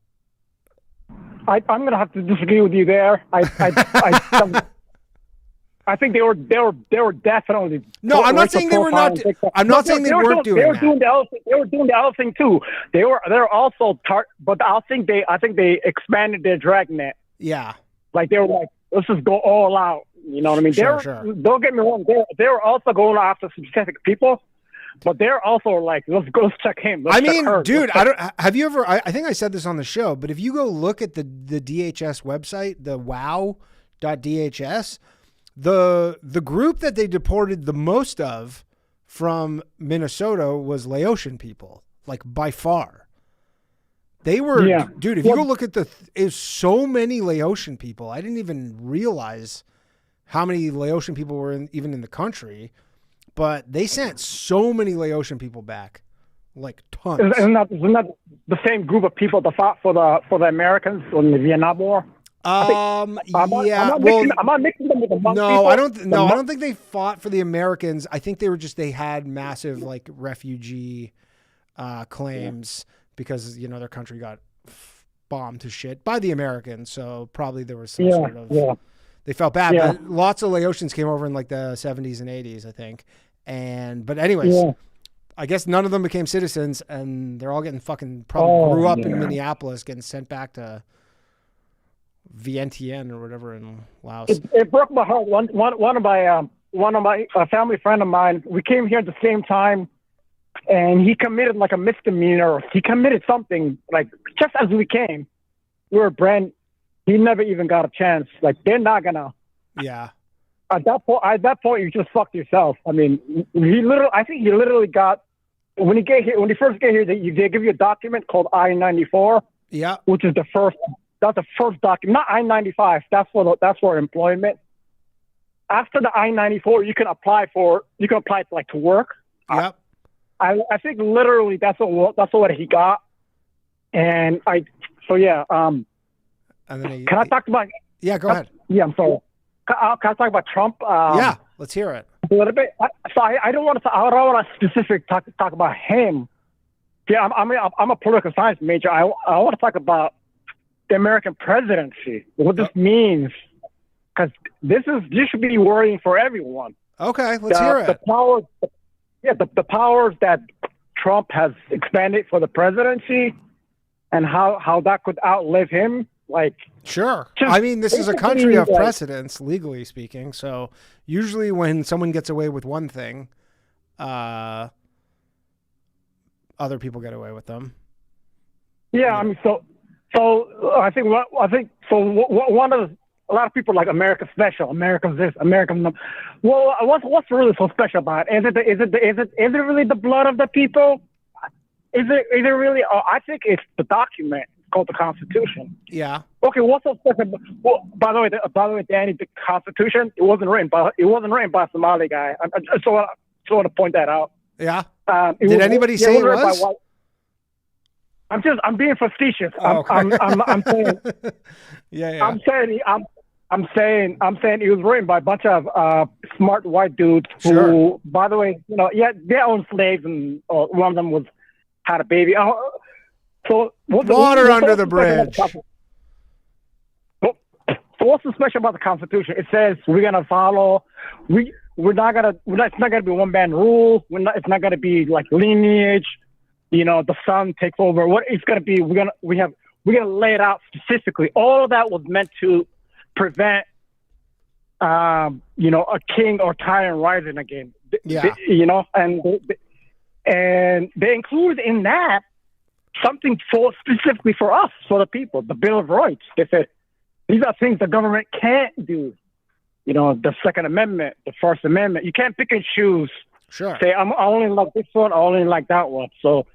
I'm gonna have to disagree with you there. I think they were definitely. No, I'm not saying they were not. I'm not saying they weren't doing that. They were doing the other thing too. They're also but I think they expanded their dragnet. Yeah. Like they were like, let's just go all out. You know what I mean? Sure. Don't get me wrong. They were also going after specific people, but they're also like, let's check him. Let's check her. Dude, have you ever? I think I said this on the show, but if you go look at the DHS website, the wow.dhs, the group that they deported the most of from Minnesota was Laotian people, like by far. They were, dude, if you go look at is so many Laotian people. I didn't even realize how many Laotian people were even in the country, but they sent so many Laotian people back, like tons. Isn't that the same group of people that fought for the Americans in the Vietnam War? I'm not mixing them with the monk no, people. I don't think they fought for the Americans. I think they had massive like refugee claims because, you know, their country got bombed to shit by the Americans. So probably there was some sort of, they felt bad, but lots of Laotians came over in like the 70s and 80s, I think. But anyways, I guess none of them became citizens, and they're all getting fucking grew up in Minneapolis, getting sent back to Vientiane or whatever in Laos. It broke my heart. One of my family friend of mine, we came here at the same time, and he committed like a misdemeanor. He committed something like just as we came. We were brand. He never even got a chance. Like they're not gonna. Yeah. At that point, you just fucked yourself. I mean, I think he literally got when he first get here, they give you a document called I-94. Yeah. Which is the first. That's the first document, not I-95. That's for employment. After the I-94, you can apply to work. Yep. I think literally that's what he got, and I. So yeah. And then can I talk about? Yeah, go ahead. Yeah, I'm sorry. Can I talk about Trump? Yeah, let's hear it. A little bit. I don't want to. I don't want to specific talk about him. Yeah, I'm a political science major. I want to talk about the American presidency. What this means, because this should be worrying for everyone. Okay, let's hear it. The powers that Trump has expanded for the presidency, and how that could outlive him. Like, sure. I mean, this is a country of precedents, legally speaking. So usually when someone gets away with one thing, other people get away with them. Yeah, I mean, so I think one of a lot of people like America's special, America's this, American. Well, what's really so special about it? Is it really the blood of the people? Is it really? I think it's the document called the Constitution. Yeah. Okay. What's so special? Well, by the way, Danny, the Constitution it wasn't written by a Somali guy. I just want to point that out. Yeah. Did anybody say it was? I'm being facetious. Oh, okay. I'm saying. Yeah. I'm saying it was written by a bunch of smart white dudes who, by the way, they owned slaves, and one of them had a baby. So water under the bridge. So what's so special about the Constitution? It says we're gonna follow. It's not gonna be one man rule. It's not gonna be like lineage. The son takes over. What it's gonna be? We're gonna lay it out specifically. All of that was meant to prevent, a king or tyrant rising again. Yeah. And they included in that something specifically for us, for the people, the Bill of Rights. They said these are things the government can't do. The Second Amendment, the First Amendment. You can't pick and choose. Sure. Say I only like this one, I only like that one. So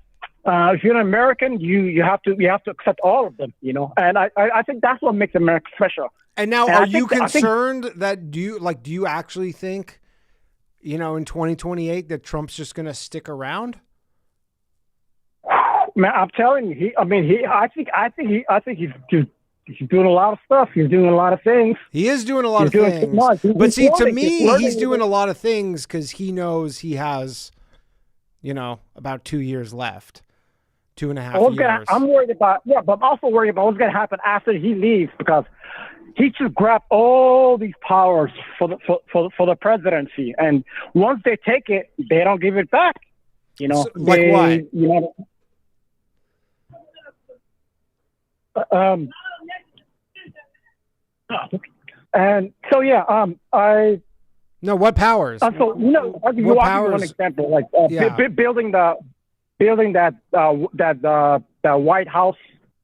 if you're an American, you have to accept all of them. And I think that's what makes America special. And now, are you concerned that do you actually think, in 2028 that Trump's just going to stick around? Man, I'm telling you, I think he's doing a lot of stuff. He's doing a lot of things. He is doing a lot of things. But see, to me, he's doing a lot of things because he knows he has, about 2 years left. 2.5 years. I'm worried about, but I'm also worried about what's going to happen after he leaves, because he just grabbed all these powers for the presidency, and once they take it, they don't give it back. Like what? And so what powers? So I'll give you one example, like building that White House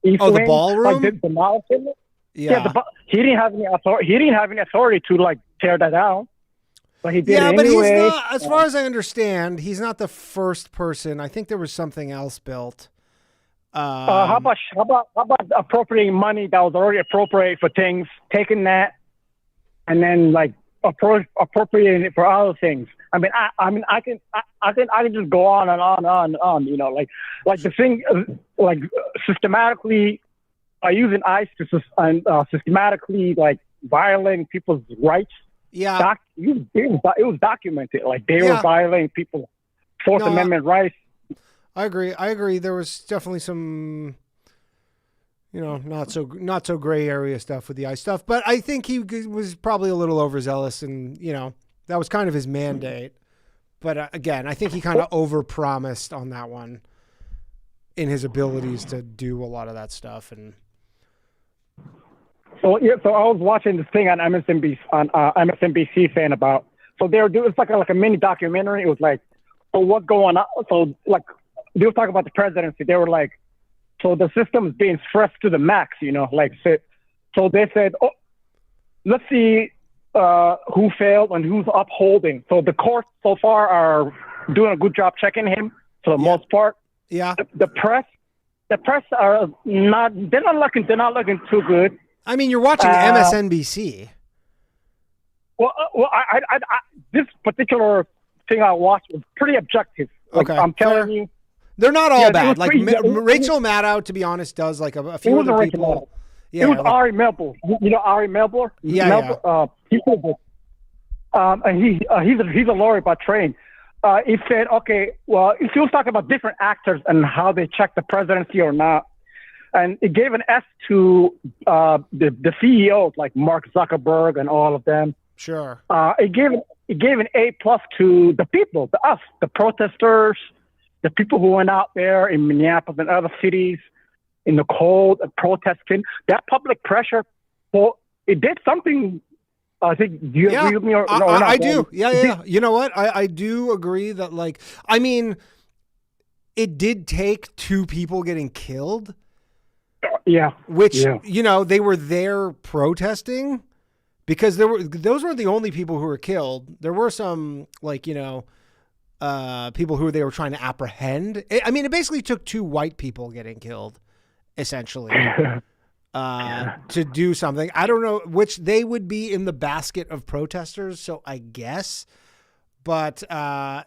East the Wing, ballroom. Like the mountain. Yeah. He didn't have any authority. He didn't have any authority to tear that down. But he did it but anyway. he's not. As far as I understand, he's not the first person. I think there was something else built. How about appropriating money that was already appropriated for things, taking that, and then appropriating it for other things? I can just go on and on and on. Like the thing, systematically using ICE to systematically violating people's rights. Yeah, it was documented. They were violating people's Fourth Amendment rights. I agree. There was definitely some, not so gray area stuff with the ICE stuff, but I think he was probably a little overzealous, and that was kind of his mandate. But again, I think he kind of overpromised on that one in his abilities to do a lot of that stuff. And so I was watching this thing on MSNBC saying about. So they were doing it's like a mini documentary. It was like, so what's going on? So they were talking about the presidency. They were like, so the system is being stressed to the max. So they said, let's see who failed and who's upholding. So the courts so far are doing a good job checking him for the most part. Yeah. The press are not. They're not looking too good. I mean, you're watching MSNBC. Well, I this particular thing I watched was pretty objective. Okay, I'm telling you, they're not all bad. Rachel Maddow, to be honest, does a few other people. Yeah, it was Ari Melber. You know Ari Melber? Yeah. And he's a lawyer by training. He said, okay, well, he was talking about different actors and how they check the presidency or not. And it gave an S to the CEOs like Mark Zuckerberg and all of them. Sure. It gave an A+ to the people, us, the protesters, the people who went out there in Minneapolis and other cities in the cold and protesting. That public pressure, well, it did something. I think, do you agree with me or no? I do. Yeah. You know what? I do agree that, like, I mean, it did take 2 people getting killed. Yeah. Which, you know, they were there protesting because those weren't the only people who were killed. There were some, like, you know, people who they were trying to apprehend. I mean, it basically took 2 white people getting killed, essentially. To do something. I don't know which they would be in the basket of protesters, so I guess. But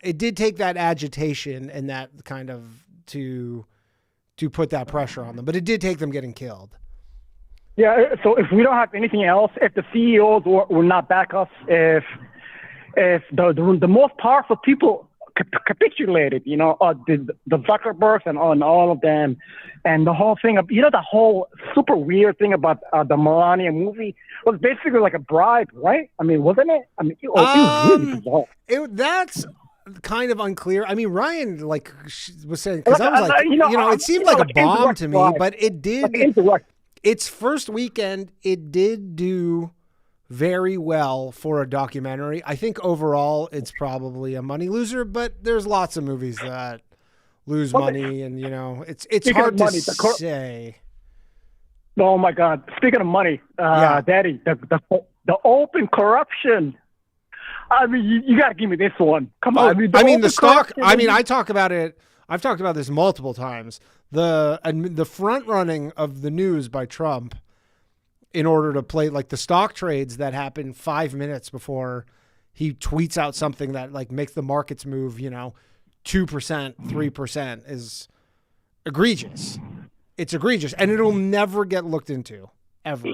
it did take that agitation and that kind of to put that pressure on them. But it did take them getting killed. Yeah, so if we don't have anything else, if the CEOs will not back us, if the most powerful people capitulated, you know, the Zuckerbergs and all of them, and the whole thing of, you know, the whole super weird thing about the Melania movie was basically like a bribe, right? I mean, wasn't it? I mean, it was really bizarre. That's kind of unclear. I mean, Ryan was saying, because I was like, you know, it seemed like a bomb to me, but it did. Its first weekend, it did do very well for a documentary. I think overall it's probably a money loser, but there's lots of movies that lose money, and you know, it's hard to say. Oh my God! Speaking of money, Daddy, the open corruption. I mean, you got to give me this one. Come on. I mean, the stock. I mean, I talk about it. I've talked about this multiple times. The front running of the news by Trump, in order to play like the stock trades that happen 5 minutes before he tweets out something that like makes the markets move, you know, 2%, 3% is egregious. It's egregious, and it'll never get looked into ever.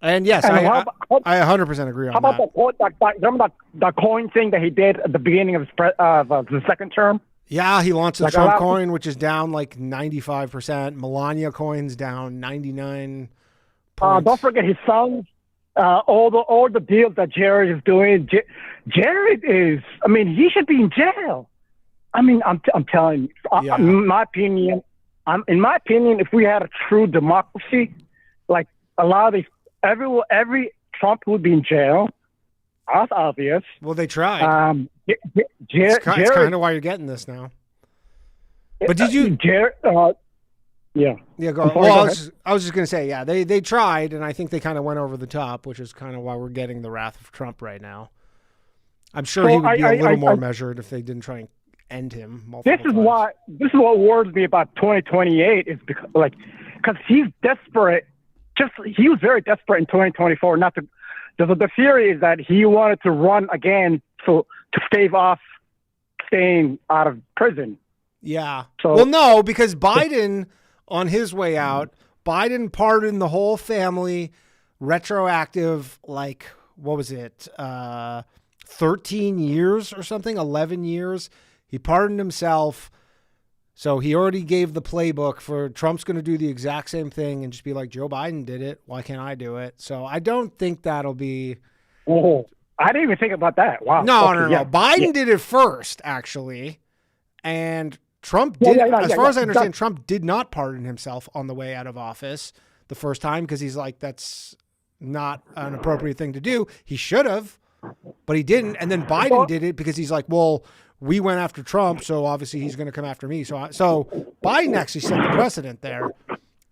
And yes, I 100% agree on that. How about remember that coin thing that he did at the beginning of the second term? Yeah, he launched the Trump coin, which is down like 95%. Melania coin's down 99%. Don't forget his sons, all the deals that Jared is doing. Jared is, I mean, he should be in jail. I mean, I'm telling you, in my opinion, if we had a true democracy, like a lot of these, every Trump would be in jail. That's obvious. Well, they tried. It's kind of why you're getting this now. But did you? Jared, yeah. Go. Well, I was just going to say, yeah, they tried, and I think they kind of went over the top, which is kind of why we're getting the wrath of Trump right now. I'm sure he would be a little more measured if they didn't try and end him multiple times. This is what worries me about 2028 is because he's desperate. He was very desperate in 2024 not to. The theory is that he wanted to run again to stave off staying out of prison. Yeah. Well, no, because Biden, on his way out, Biden pardoned the whole family, retroactive, like, what was it, 13 years or something, 11 years. He pardoned himself. So he already gave the playbook for Trump's going to do the exact same thing and just be like, Joe Biden did it. Why can't I do it? So I don't think that'll be. Oh, I didn't even think about that. Wow. No. Biden did it first, actually. And Trump did. As far as I understand, Trump did not pardon himself on the way out of office the first time because he's like, that's not an appropriate thing to do. He should have, but he didn't. And then Biden did it because he's like, well, we went after Trump, so obviously he's going to come after me. So Biden actually set the precedent there.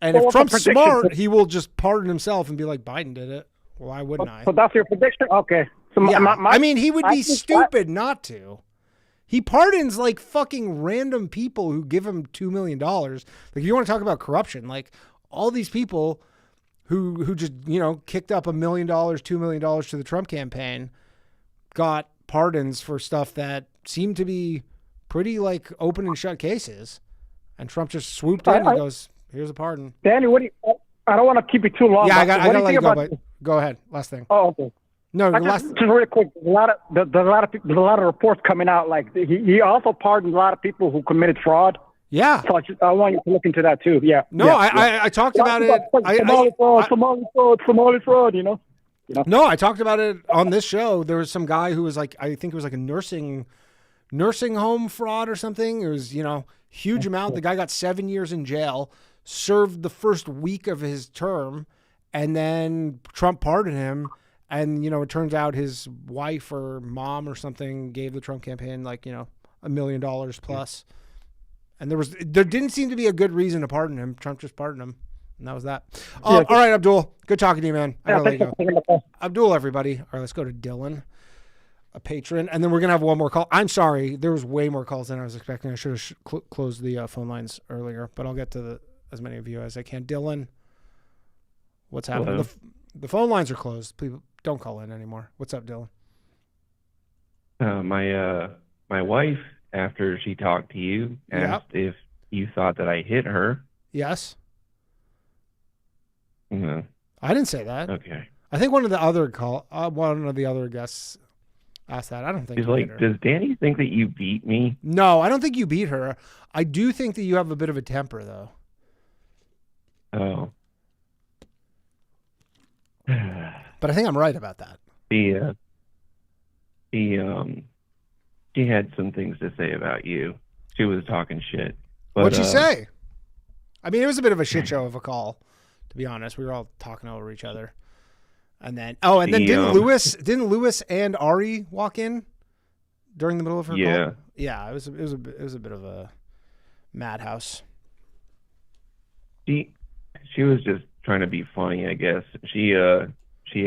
And if Trump's smart, he will just pardon himself and be like, Biden did it. Well, why wouldn't I? So that's your prediction? Okay. So I mean, he would be stupid not to. He pardons like fucking random people who give him $2 million. Like, if you want to talk about corruption, like all these people who just, you know, kicked up $1 million, $2 million to the Trump campaign got pardons for stuff that seemed to be pretty like open and shut cases, and Trump just swooped in and goes, "Here's a pardon." Danny, don't want to keep it too long. Yeah, I but got to let you go, but go ahead. Last thing. Oh, okay. No, just really quick. There's a lot of reports coming out. Like he also pardoned a lot of people who committed fraud. Yeah. So I want you to look into that too. Yeah. No, yeah, I talked about it. Somali fraud, you know? No, I talked about it on this show. There was some guy who was like, I think it was like a nursing home fraud or something. It was, huge amount. The guy got 7 years in jail, served the first week of his term, and then Trump pardoned him. And, it turns out his wife or mom or something gave the Trump campaign like, $1 million plus. And there didn't seem to be a good reason to pardon him. Trump just pardoned him. And that was that. All right, Abdul. Good talking to you, man. I gotta let you go. Abdul, everybody. All right, let's go to Dylan, a patron. And then we're going to have one more call. I'm sorry. There was way more calls than I was expecting. I should have closed the phone lines earlier. But I'll get to as many of you as I can. Dylan, what's happening? The phone lines are closed. People don't call in anymore. What's up, Dylan? My wife, after she talked to you, asked if you thought that I hit her. Yes. No. I didn't say that. Okay. I think one of the other guests asked that. I don't think. He's like, does Danny think that you beat me? No, I don't think you beat her. I do think that you have a bit of a temper, though. Oh. But I think I'm right about that. She had some things to say about you. She was talking shit. But, What'd she say? I mean, it was a bit of a shit show of a call, to be honest. We were all talking over each other. And then didn't Lewis and Ari walk in during the middle of her call? Yeah, it was a bit of a madhouse. She was just trying to be funny, I guess. She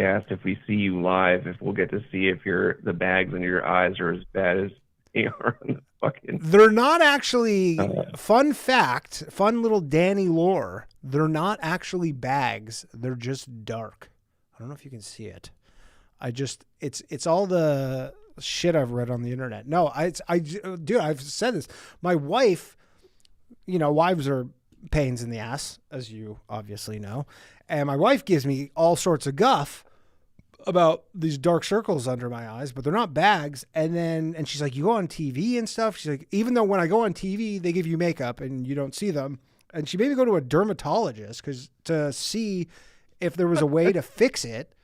asked if we see you live, if we'll get to see if the bags under your eyes are as bad as they are on the fucking. They're not actually. Fun fact, fun little Danny lore. They're not actually bags. They're just dark. I don't know if you can see it. It's all the shit I've read on the internet. No, dude, I've said this. My wife, wives are pains in the ass, as you obviously know. And my wife gives me all sorts of guff about these dark circles under my eyes, but they're not bags. And she's like, you go on TV and stuff. She's like, even though when I go on TV, they give you makeup and you don't see them. And she made me go to a dermatologist to see if there was a way to fix it.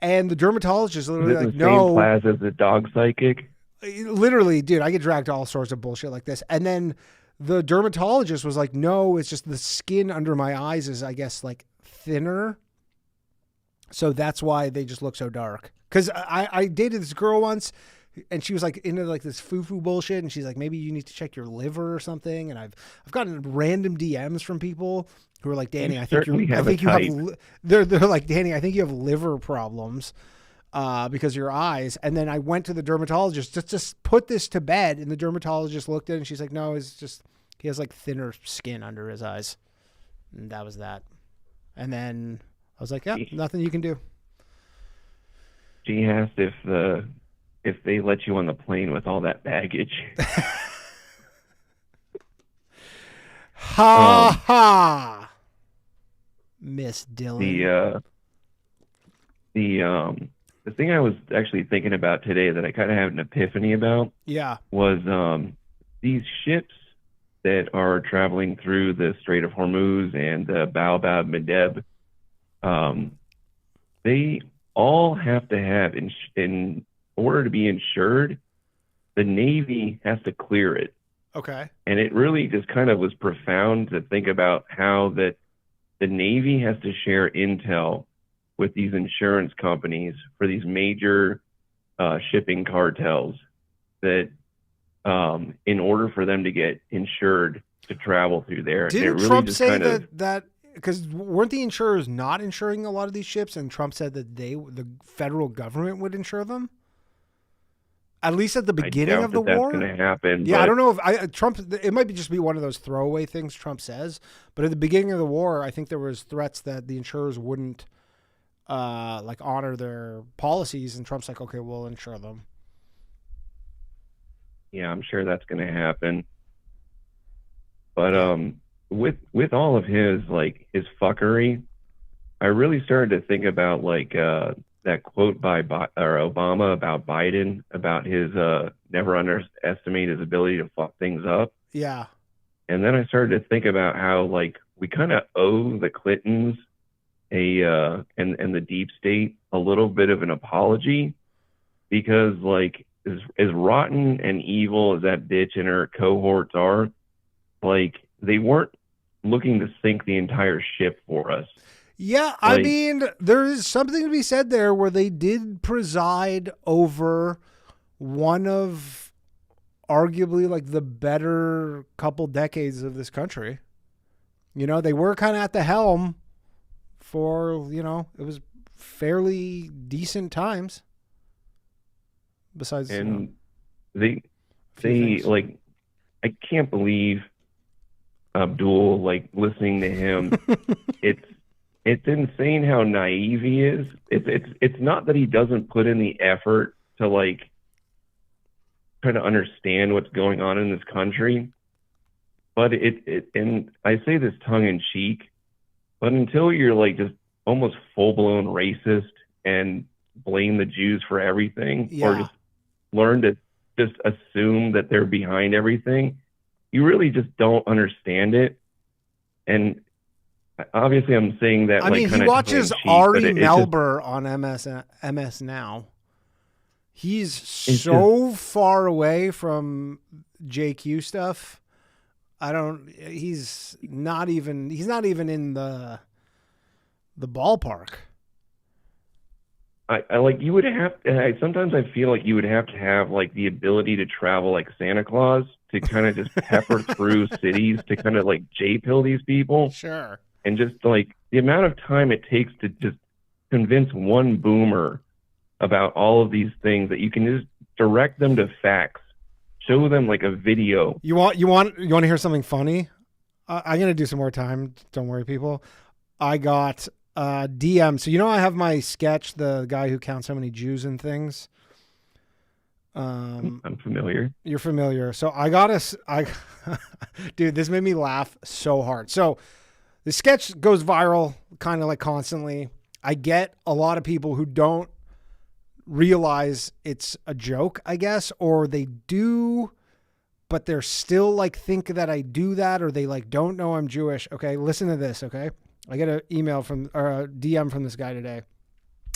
And the dermatologist literally like, no. Same class as the dog psychic? Literally, dude, I get dragged to all sorts of bullshit like this. And then the dermatologist was like, no, it's just the skin under my eyes is, I guess, like thinner. So that's why they just look so dark. Because I dated this girl once and she was like into like this foo-foo bullshit. And she's like, maybe you need to check your liver or something. And I've gotten random DMs from people who are like, Danny, they're like, Danny, I think you have liver problems because of your eyes. And then I went to the dermatologist just put this to bed. And the dermatologist looked at it and she's like, no, it's just, he has like thinner skin under his eyes. And that was that. And then I was like, yeah, nothing you can do. She asked if they let you on the plane with all that baggage. Ha. Miss Dylan. The thing I was actually thinking about today that I kind of had an epiphany about was these ships that are traveling through the Strait of Hormuz and the Bab el-Mandeb. They all have to have, in order to be insured, the Navy has to clear it. Okay. And it really just kind of was profound to think about how that the Navy has to share intel with these insurance companies for these major shipping cartels that in order for them to get insured to travel through there. Didn't really Trump say that because weren't the insurers not insuring a lot of these ships, and Trump said that the federal government would insure them? At least at the beginning of the war? That's going to happen. Yeah, I don't know if Trump. It might just be one of those throwaway things Trump says. But at the beginning of the war, I think there was threats that the insurers wouldn't like honor their policies, and Trump's like, okay, we'll insure them. Yeah, I'm sure that's going to happen. But with all of his his fuckery, I really started to think about that quote by Obama about Biden about his never underestimate his ability to fuck things up. Yeah. And then I started to think about how we kind of owe the Clintons and the deep state a little bit of an apology, because as rotten and evil as that bitch and her cohorts are, they weren't looking to sink the entire ship for us. Yeah, I mean, there is something to be said there where they did preside over one of arguably the better couple decades of this country. They were kind of at the helm for, it was fairly decent times. Besides, and I can't believe Abdul, listening to him. It's insane how naive he is. It's not that he doesn't put in the effort to try to understand what's going on in this country, but and I say this tongue in cheek, but until you're just almost full blown racist and blame the Jews for everything, or just learn to just assume that they're behind everything, you really just don't understand it. And obviously, I'm saying that. I mean, he watches Ari Melber on MS Now. He's so far away from JQ stuff. He's not even in the ballpark. You would have. Sometimes I feel like you would have to have the ability to travel like Santa Claus to kind of just pepper through cities to kind of J-pill these people. Sure. And just the amount of time it takes to just convince one boomer about all of these things, that you can just direct them to facts, show them a video. You want to hear something funny? I'm gonna do some more time. Don't worry, people. I got DM. So I have my sketch, the guy who counts how many Jews and things. I'm familiar. You're familiar. So I got dude, this made me laugh so hard. So the sketch goes viral kind of constantly. I get a lot of people who don't realize it's a joke, I guess, or they do, but they're still think that I do that, or they don't know I'm Jewish. Okay, listen to this, okay? I get an email or a DM from this guy today. It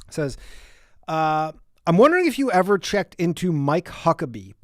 says, I'm wondering if you ever checked into Mike Huckabee,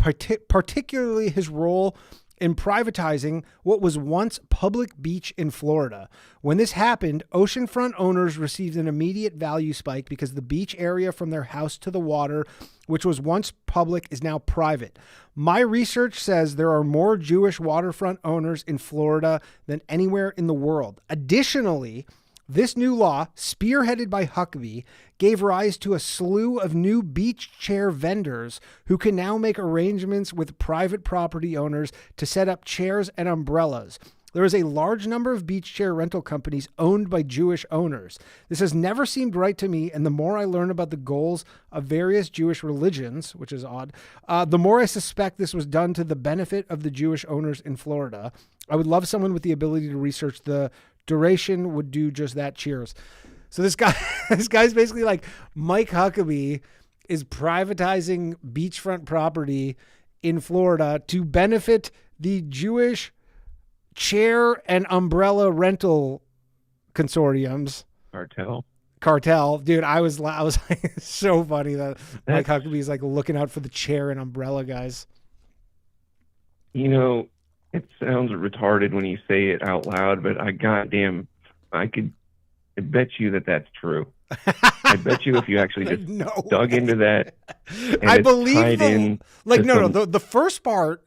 particularly his role in privatizing what was once public beach in Florida. When this happened, oceanfront owners received an immediate value spike because the beach area from their house to the water, which was once public, is now private. My research says there are more Jewish waterfront owners in Florida than anywhere in the world. Additionally, this new law, spearheaded by Huckabee, gave rise to a slew of new beach chair vendors who can now make arrangements with private property owners to set up chairs and umbrellas. There is a large number of beach chair rental companies owned by Jewish owners. This has never seemed right to me, and the more I learn about the goals of various Jewish religions, which is odd, the more I suspect this was done to the benefit of the Jewish owners in Florida. I would love someone with the ability to research the duration would do just that. Cheers. So this guy's basically Mike Huckabee is privatizing beachfront property in Florida to benefit the Jewish chair and umbrella rental consortiums. Cartel. Dude, I was so funny that Mike Huckabee is looking out for the chair and umbrella guys. It sounds retarded when you say it out loud, but I bet you that's true. I bet you if you actually just dug into that, and I believe the first part,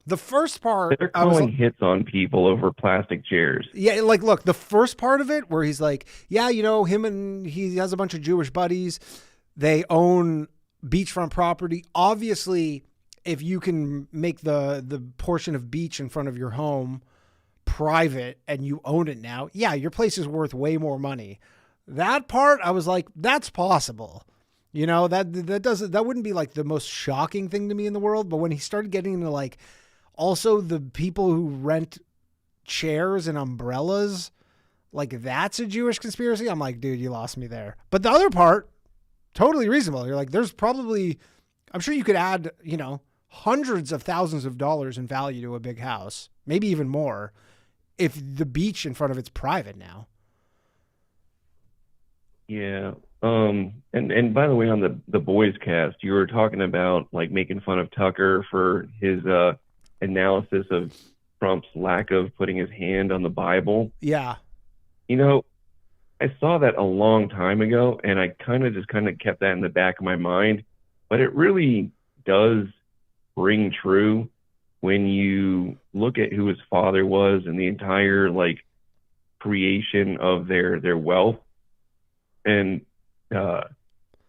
they're calling hits on people over plastic chairs. Yeah, look, the first part of it where he's him and he has a bunch of Jewish buddies. They own beachfront property. Obviously, if you can make the portion of beach in front of your home private and you own it now, yeah, your place is worth way more money. That part, I was that's possible. That wouldn't be the most shocking thing to me in the world. But when he started getting into also the people who rent chairs and umbrellas, like that's a Jewish conspiracy. I'm like, dude, you lost me there. But the other part, totally reasonable. You're like, there's probably, I'm sure you could add, you know, hundreds of thousands of dollars in value to a big house, maybe even more, if the beach in front of it's private now. Yeah. And by the way, on the boys cast, you were talking about like making fun of Tucker for his analysis of Trump's lack of putting his hand on the Bible. Yeah. You know, I saw that a long time ago, and I kind of kept that in the back of my mind. But it really does ring true when you look at who his father was and the entire like creation of their wealth. And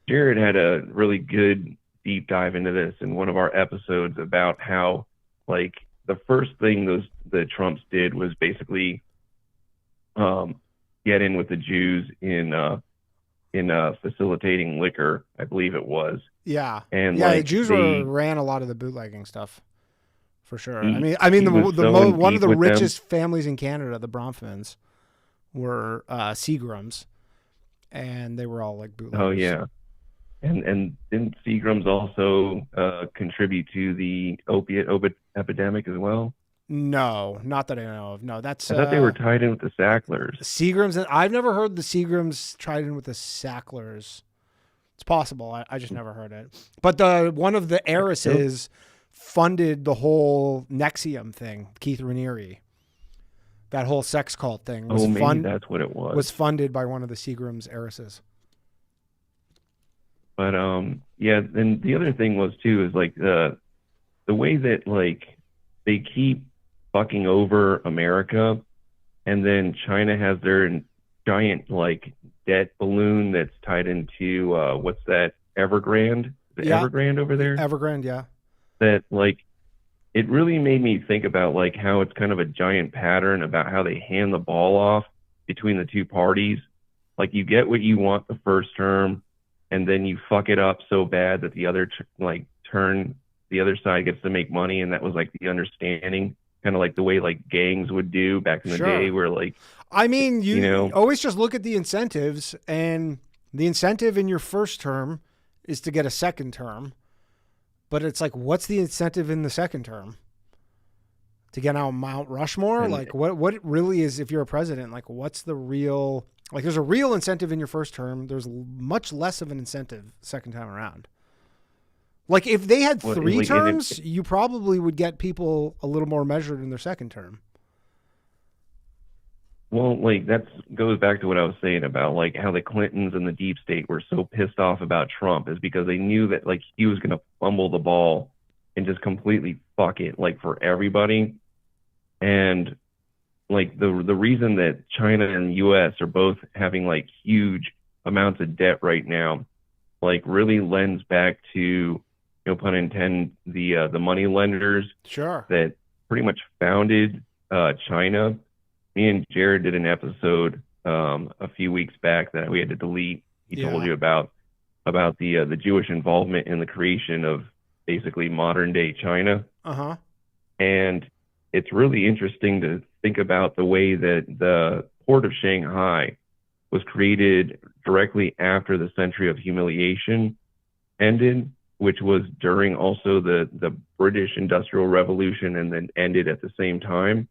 Jared had a really good deep dive into this in one of our episodes about how like the first thing the Trumps did was basically get in with the Jews in facilitating liquor, I believe it was. Yeah. And yeah, like, the Jews ran a lot of the bootlegging stuff for sure. I mean, one of the richest families in Canada, the Bronfmans, were Seagrams, and they were all like bootleggers. Oh yeah. And didn't Seagrams also contribute to the opiate epidemic as well? No, not that I know of. No, that's. I thought they were tied in with the Sacklers. Seagrams. I've never heard the Seagrams tied in with the Sacklers. It's possible. I just never heard it. But one of the heiresses funded the whole Nexium thing, Keith Raniere. That whole sex cult thing was maybe that's what it was. Was funded by one of the Seagrams heiresses. But yeah, then the other thing was too is like the way that like they keep fucking over America, and then China has their giant like debt balloon that's tied into what's that, Evergrande? Evergrande over there? Evergrande, yeah. That like it really made me think about like how it's kind of a giant pattern about how they hand the ball off between the two parties. Like you get what you want the first term, and then you fuck it up so bad that the other the other side gets to make money, and that was like the understanding, kind of like the way like gangs would do back in the day, where like, I mean, you know, always just look at the incentives, and the incentive in your first term is to get a second term, but it's like, what's the incentive in the second term? To get out Mount Rushmore? Like what really is, if you're a president, like what's the real, like there's a real incentive in your first term. There's much less of an incentive second time around. Like if they had three terms, you probably would get people a little more measured in their second term. Well, like that goes back to what I was saying about like how the Clintons and the deep state were so pissed off about Trump, is because they knew that like he was going to fumble the ball and just completely fuck it like for everybody. And like the reason that China and US are both having like huge amounts of debt right now, like really lends back to, no pun intended, the money lenders that pretty much founded China. Me and Jared did an episode a few weeks back that we had to delete. He told you about the Jewish involvement in the creation of basically modern day China. Uh-huh. And it's really interesting to think about the way that the port of Shanghai was created directly after the century of humiliation ended, which was during also the British Industrial Revolution, and then ended at the same time.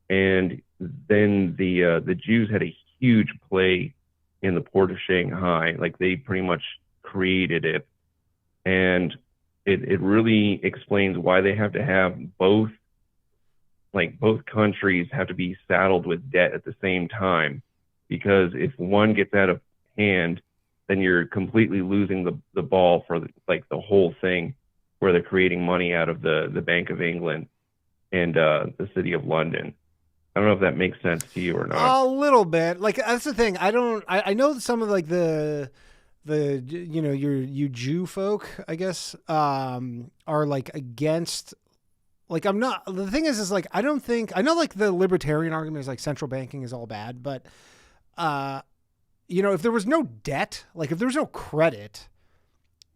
And then the Jews had a huge play in the port of Shanghai. Like they pretty much created it. And it really explains why they have to have both countries have to be saddled with debt at the same time. Because if one gets out of hand, then you're completely losing the ball for the whole thing, where they're creating money out of the Bank of England and the City of London. I don't know if that makes sense to you or not. A little bit. Like that's the thing. I know some of like the you know, you Jew folk, I guess, are like against. Like I'm not. The thing is like I don't think, I know like the libertarian argument is like central banking is all bad, but you know, if there was no debt, like if there was no credit,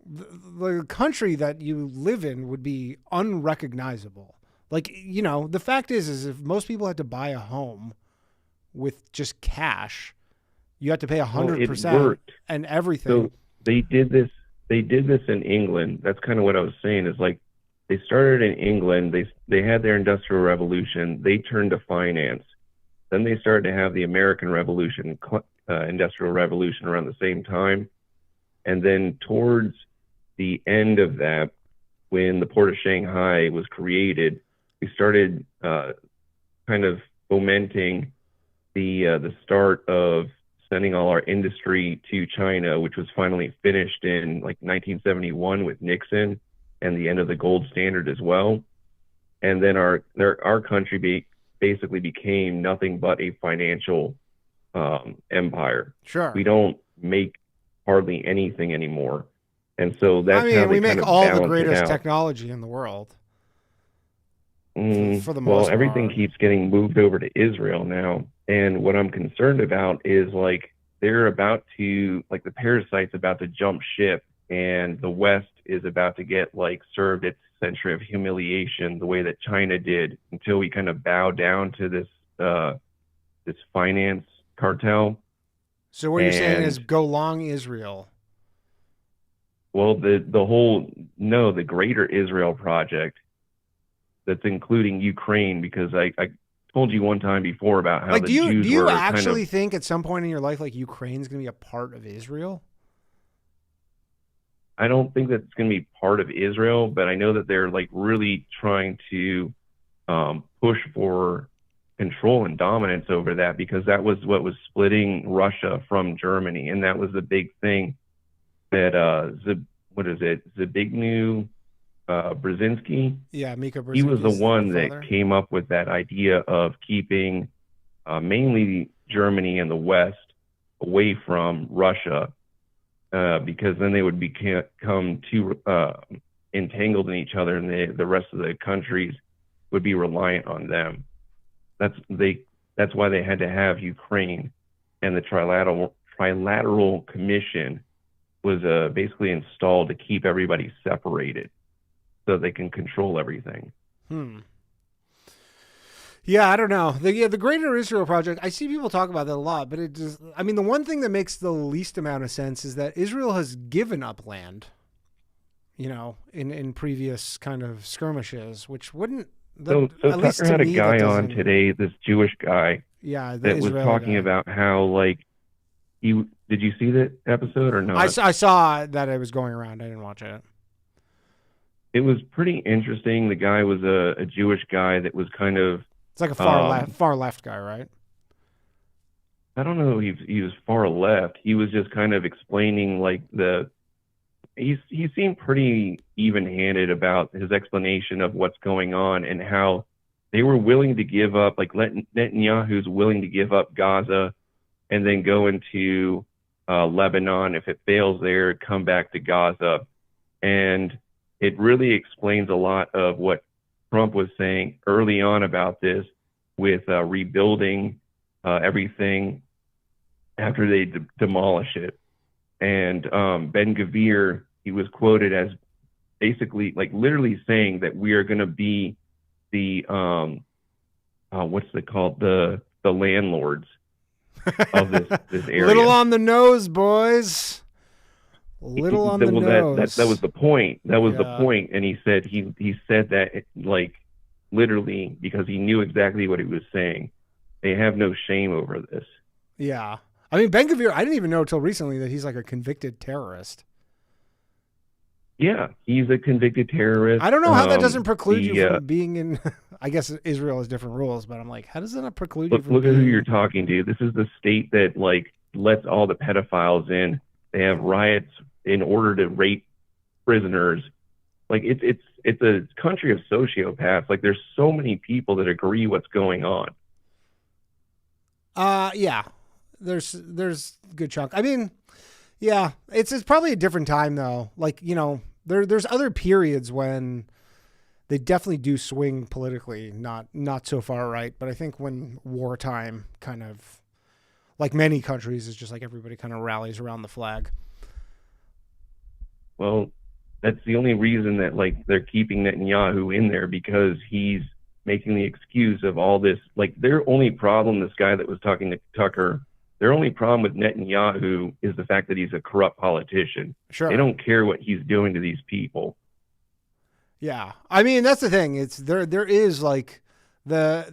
the country that you live in would be unrecognizable. Like, you know, the fact is if most people had to buy a home with just cash, you have to pay 100% and everything. So they did this in England. That's kind of what I was saying is like they started in England. They had their industrial revolution. They turned to finance. Then they started to have the American Revolution, industrial revolution around the same time. And then towards the end of that, when the port of Shanghai was created, we started kind of fomenting the start of sending all our industry to China, which was finally finished in like 1971 with Nixon and the end of the gold standard as well. And then our country basically became nothing but a financial empire. Sure. We don't make hardly anything anymore. And so that's how we they make kind of all the balance it greatest out. technology in the world. For the most Well, part. everything keeps getting moved over to Israel now. And what I'm concerned about is like they're about to, like the parasite's about to jump ship and the West is about to get like served its century of humiliation the way that China did until we kind of bow down to this finance cartel. So what you're saying is go long Israel. Well, the greater Israel project that's including Ukraine, because I told you one time before about how Like, the do you Jews were actually kind of, think at some point in your life like Ukraine's going to be a part of Israel? I don't think that it's going to be part of Israel, but I know that they're like really trying to push for control and dominance over that, because that was what was splitting Russia from Germany, and that was the big thing that Zbigniew Brzezinski. Yeah, Mika Brzezinski. He was the one that came up with that idea of keeping mainly Germany and the West away from Russia, because then they would become too entangled in each other, and the rest of the countries would be reliant on them. That's why they had to have Ukraine, and the trilateral commission was basically installed to keep everybody separated so they can control everything. Yeah, I don't know. The Greater Israel Project, I see people talk about that a lot, but the one thing that makes the least amount of sense is that Israel has given up land, you know, in previous kind of skirmishes, which wouldn't... So Tucker had a guy on today, this Jewish guy, that was talking about how, like, did you see that episode or not? I saw that it was going around. I didn't watch it. It was pretty interesting. The guy was a Jewish guy that was kind of... It's like a far left guy, right? I don't know if he was far left. He was just kind of explaining, like, he seemed pretty even-handed about his explanation of what's going on and how they were willing to give up, like Netanyahu's willing to give up Gaza and then go into Lebanon. If it fails there, come back to Gaza. And it really explains a lot of what Trump was saying early on about this with rebuilding everything after they demolish it. And Ben-Gvir, he was quoted as basically, like, literally saying that we are going to be the what's it called, the landlords of this area. Little on the nose, boys. Little on the nose. That was the point. That was the point. And he said he said that, like, literally, because he knew exactly what he was saying. They have no shame over this. Yeah. I mean, Ben-Gvir, I didn't even know until recently that he's like a convicted terrorist. Yeah, he's a convicted terrorist. I don't know how that doesn't preclude you from being in... I guess Israel has different rules, but I'm like, how does that not preclude you from Look at who you're talking to. This is the state that, like, lets all the pedophiles in. They have riots in order to rape prisoners. Like, it's a country of sociopaths. Like, there's so many people that agree what's going on. Yeah. There's a good chunk. I mean, yeah, it's probably a different time though. Like, you know, there's other periods when they definitely do swing politically, not so far right. But I think when wartime kind of, like many countries, is just like everybody kind of rallies around the flag. Well, that's the only reason that, like, they're keeping Netanyahu in there, because he's making the excuse of all this. Like, their only problem, this guy that was talking to Tucker, their only problem with Netanyahu is the fact that he's a corrupt politician. Sure. They don't care what he's doing to these people. Yeah. I mean, that's the thing. It's there is like it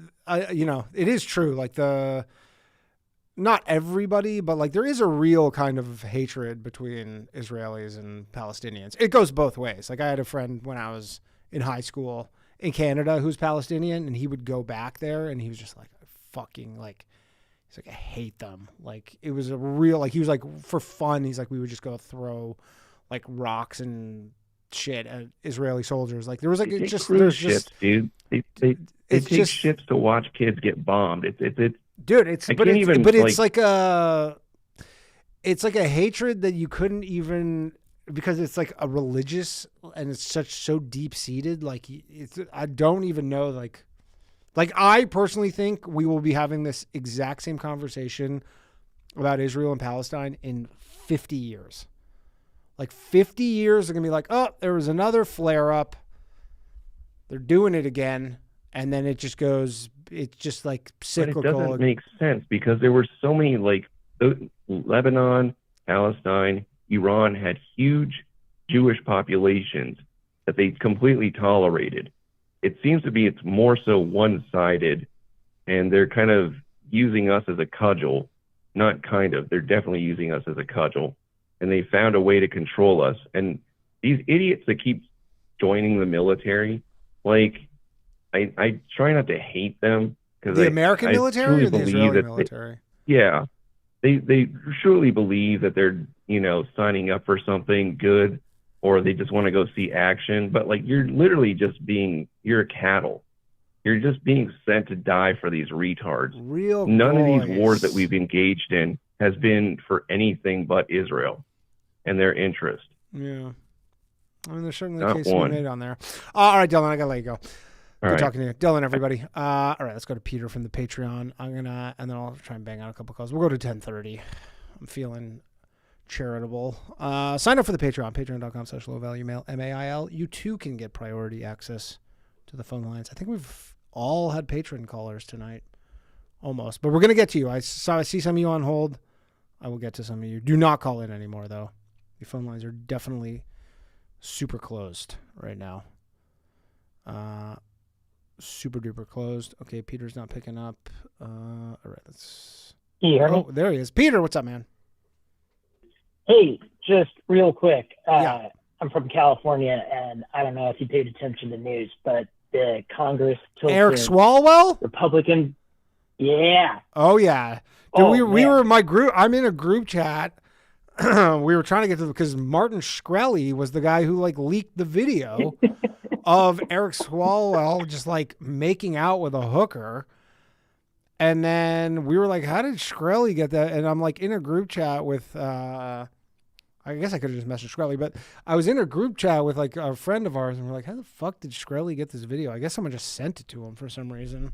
is true. Like not everybody, but like there is a real kind of hatred between Israelis and Palestinians. It goes both ways. Like I had a friend when I was in high school in Canada who's Palestinian, and he would go back there and he was just like, fucking like, he's like, I hate them. Like it was a real, like he was like, for fun, he's like, we would just go throw like rocks and shit at Israeli soldiers. Like there was like, They it take just, cruise there's ships, just, dude. They it's take just, ships to watch kids get bombed. It's dude, it's, I but can't it's, even, but it's like a hatred that you couldn't even, because it's like a religious and it's so deep seated. Like it's, I don't even know. Like I personally think we will be having this exact same conversation about Israel and Palestine in 50 years. Like 50 years are going to be like, oh, there was another flare up. They're doing it again. And then it just goes, it's just like cyclical. But it doesn't make sense because there were so many, like Lebanon, Palestine, Iran had huge Jewish populations that they completely tolerated. It seems to be it's more so one-sided, and they're kind of using us as a cudgel. Not kind of, they're definitely using us as a cudgel. And they found a way to control us. And these idiots that keep joining the military, like, I try not to hate them. The American military or the Israeli military? They truly believe that they're, signing up for something good, or they just want to go see action. But like, you're literally just you're a cattle. You're just being sent to die for these retards. None of these wars that we've engaged in has been for anything but Israel and their interest. Yeah. I mean, there's certainly a Not case to one. be made on there. All right, Dylan, I got to let you go. Good right. talking to you. Dylan, everybody. All right, let's go to Peter from the Patreon. And then I'll try and bang out a couple calls. We'll go to 10:30. I'm feeling charitable. Sign up for the Patreon, patreon.com/low-value-mail, MAIL. You too can get priority access to the phone lines. I think we've all had patron callers tonight. Almost. But we're going to get to you. I see some of you on hold. I will get to some of you. Do not call in anymore, though. Your phone lines are definitely super closed right now. Super duper closed. Okay, Peter's not picking up. All right, let's. Can you hear me? Oh, there he is. Peter, what's up, man? Hey, just real quick. I'm from California, and I don't know if you paid attention to the news, but the Congress tilted Eric Swalwell? Republican. Yeah. Oh, yeah. Dude, we were in my group. I'm in a group chat. We were trying to get to because Martin Shkreli was the guy who like leaked the video of Eric Swalwell just like making out with a hooker. And then we were like, how did Shkreli get that? And I'm like in a group chat with, I guess I could have just messaged Shkreli, but I was in a group chat with like a friend of ours and we're like, how the fuck did Shkreli get this video? I guess someone just sent it to him for some reason.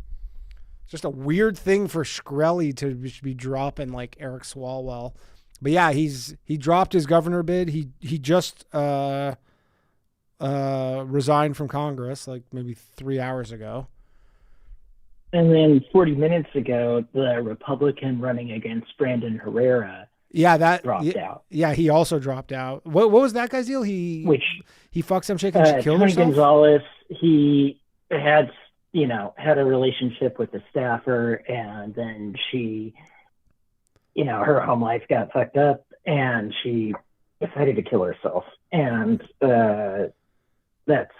It's just a weird thing for Shkreli to be dropping like Eric Swalwell. But yeah, he dropped his governor bid. He just resigned from Congress like maybe 3 hours ago. And then 40 minutes ago, the Republican running against Brandon Herrera dropped out. Yeah, he also dropped out. What was that guy's deal? He fucked some chick and she killed Tony herself? Gonzalez, he had a relationship with the staffer, and then she, her home life got fucked up, and she decided to kill herself. And that's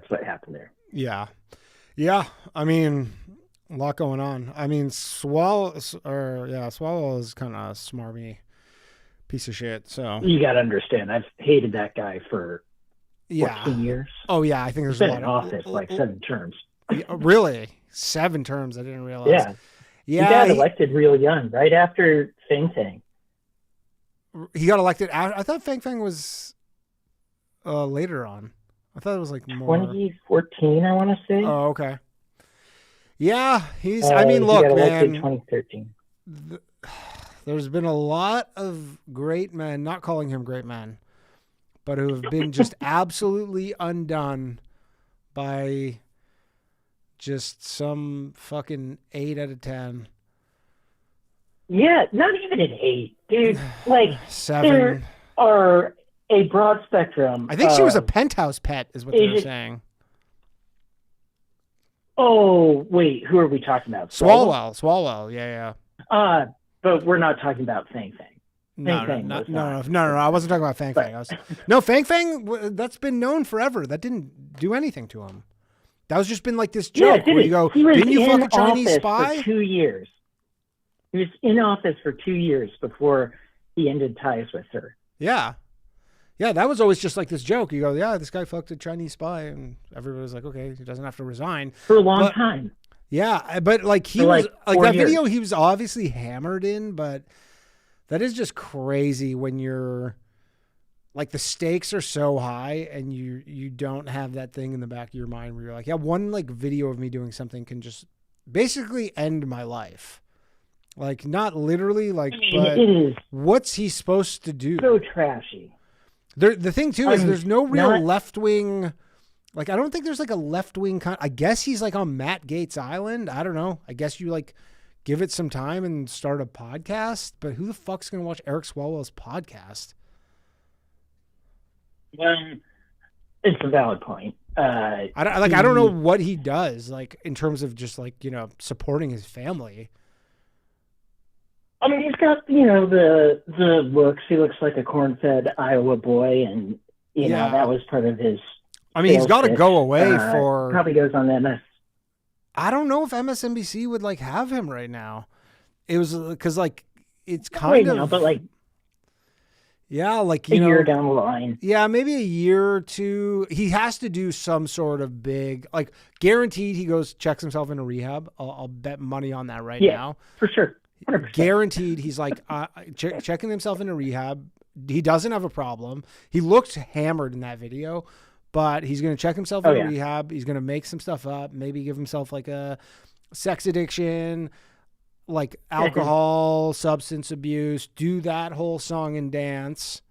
what happened there. Yeah. Yeah, I mean, a lot going on. I mean, Swalwell is kind of a smarmy piece of shit. So you got to understand, I've hated that guy for 14 years. Oh yeah, I think there's He's a been lot in office like 7 terms. Really? 7 terms? I didn't realize. Yeah. He got elected real young, right after Fang Fang. He got elected. I thought Fang Fang was later on. I thought it was like more 2014, I want to say. Oh, okay. Yeah, he's. I mean, look, he got elected man. 2013. There's been a lot of great men, not calling him great men, but who have been just absolutely undone by just some fucking 8 out of 10. Yeah, not even an 8, dude. Like 7. There are a broad spectrum. I think she was a penthouse pet, is what they were saying. Oh wait, who are we talking about? Swalwell. Yeah. But we're not talking about Fang Fang. No, I wasn't talking about Fang Fang. Fang Fang, that's been known forever. That didn't do anything to him. That was just been like this joke where you go, didn't you fuck a Chinese spy? For 2 years. He was in office for 2 years before he ended ties with her. Yeah. Yeah, that was always just like this joke. You go, yeah, this guy fucked a Chinese spy, and everybody was like, okay, he doesn't have to resign. For a long time. Yeah, but like he was like that video he was obviously hammered in, but that is just crazy when you're like the stakes are so high and you don't have that thing in the back of your mind where you're like, yeah, one like video of me doing something can just basically end my life. Like not literally, like, but it is what's he supposed to do? So trashy. The thing too is there's no real left wing. Like, I don't think there's like a left wing. I guess he's like on Matt Gaetz Island. I don't know. I guess you like give it some time and start a podcast. But who the fuck's going to watch Eric Swalwell's podcast? Well, it's a valid point. I don't know what he does, like in terms of just like, you know, supporting his family. I mean, he's got, you know, the looks. He looks like a corn-fed Iowa boy, and you know that was part of his. I mean, he's got to go away for. Probably goes on MS. I don't know if MSNBC would like have him right now. It was because like it's kind of, but like, yeah, like a year down the line. Yeah, maybe a year or two. He has to do some sort of big, like guaranteed. He goes checks himself into rehab. I'll bet money on that right now for sure. 100%. Guaranteed. He's like checking himself into rehab. He doesn't have a problem. He looked hammered in that video. But he's going to check himself into rehab. He's going to make some stuff up. Maybe give himself like a sex addiction, like alcohol, substance abuse, do that whole song and dance.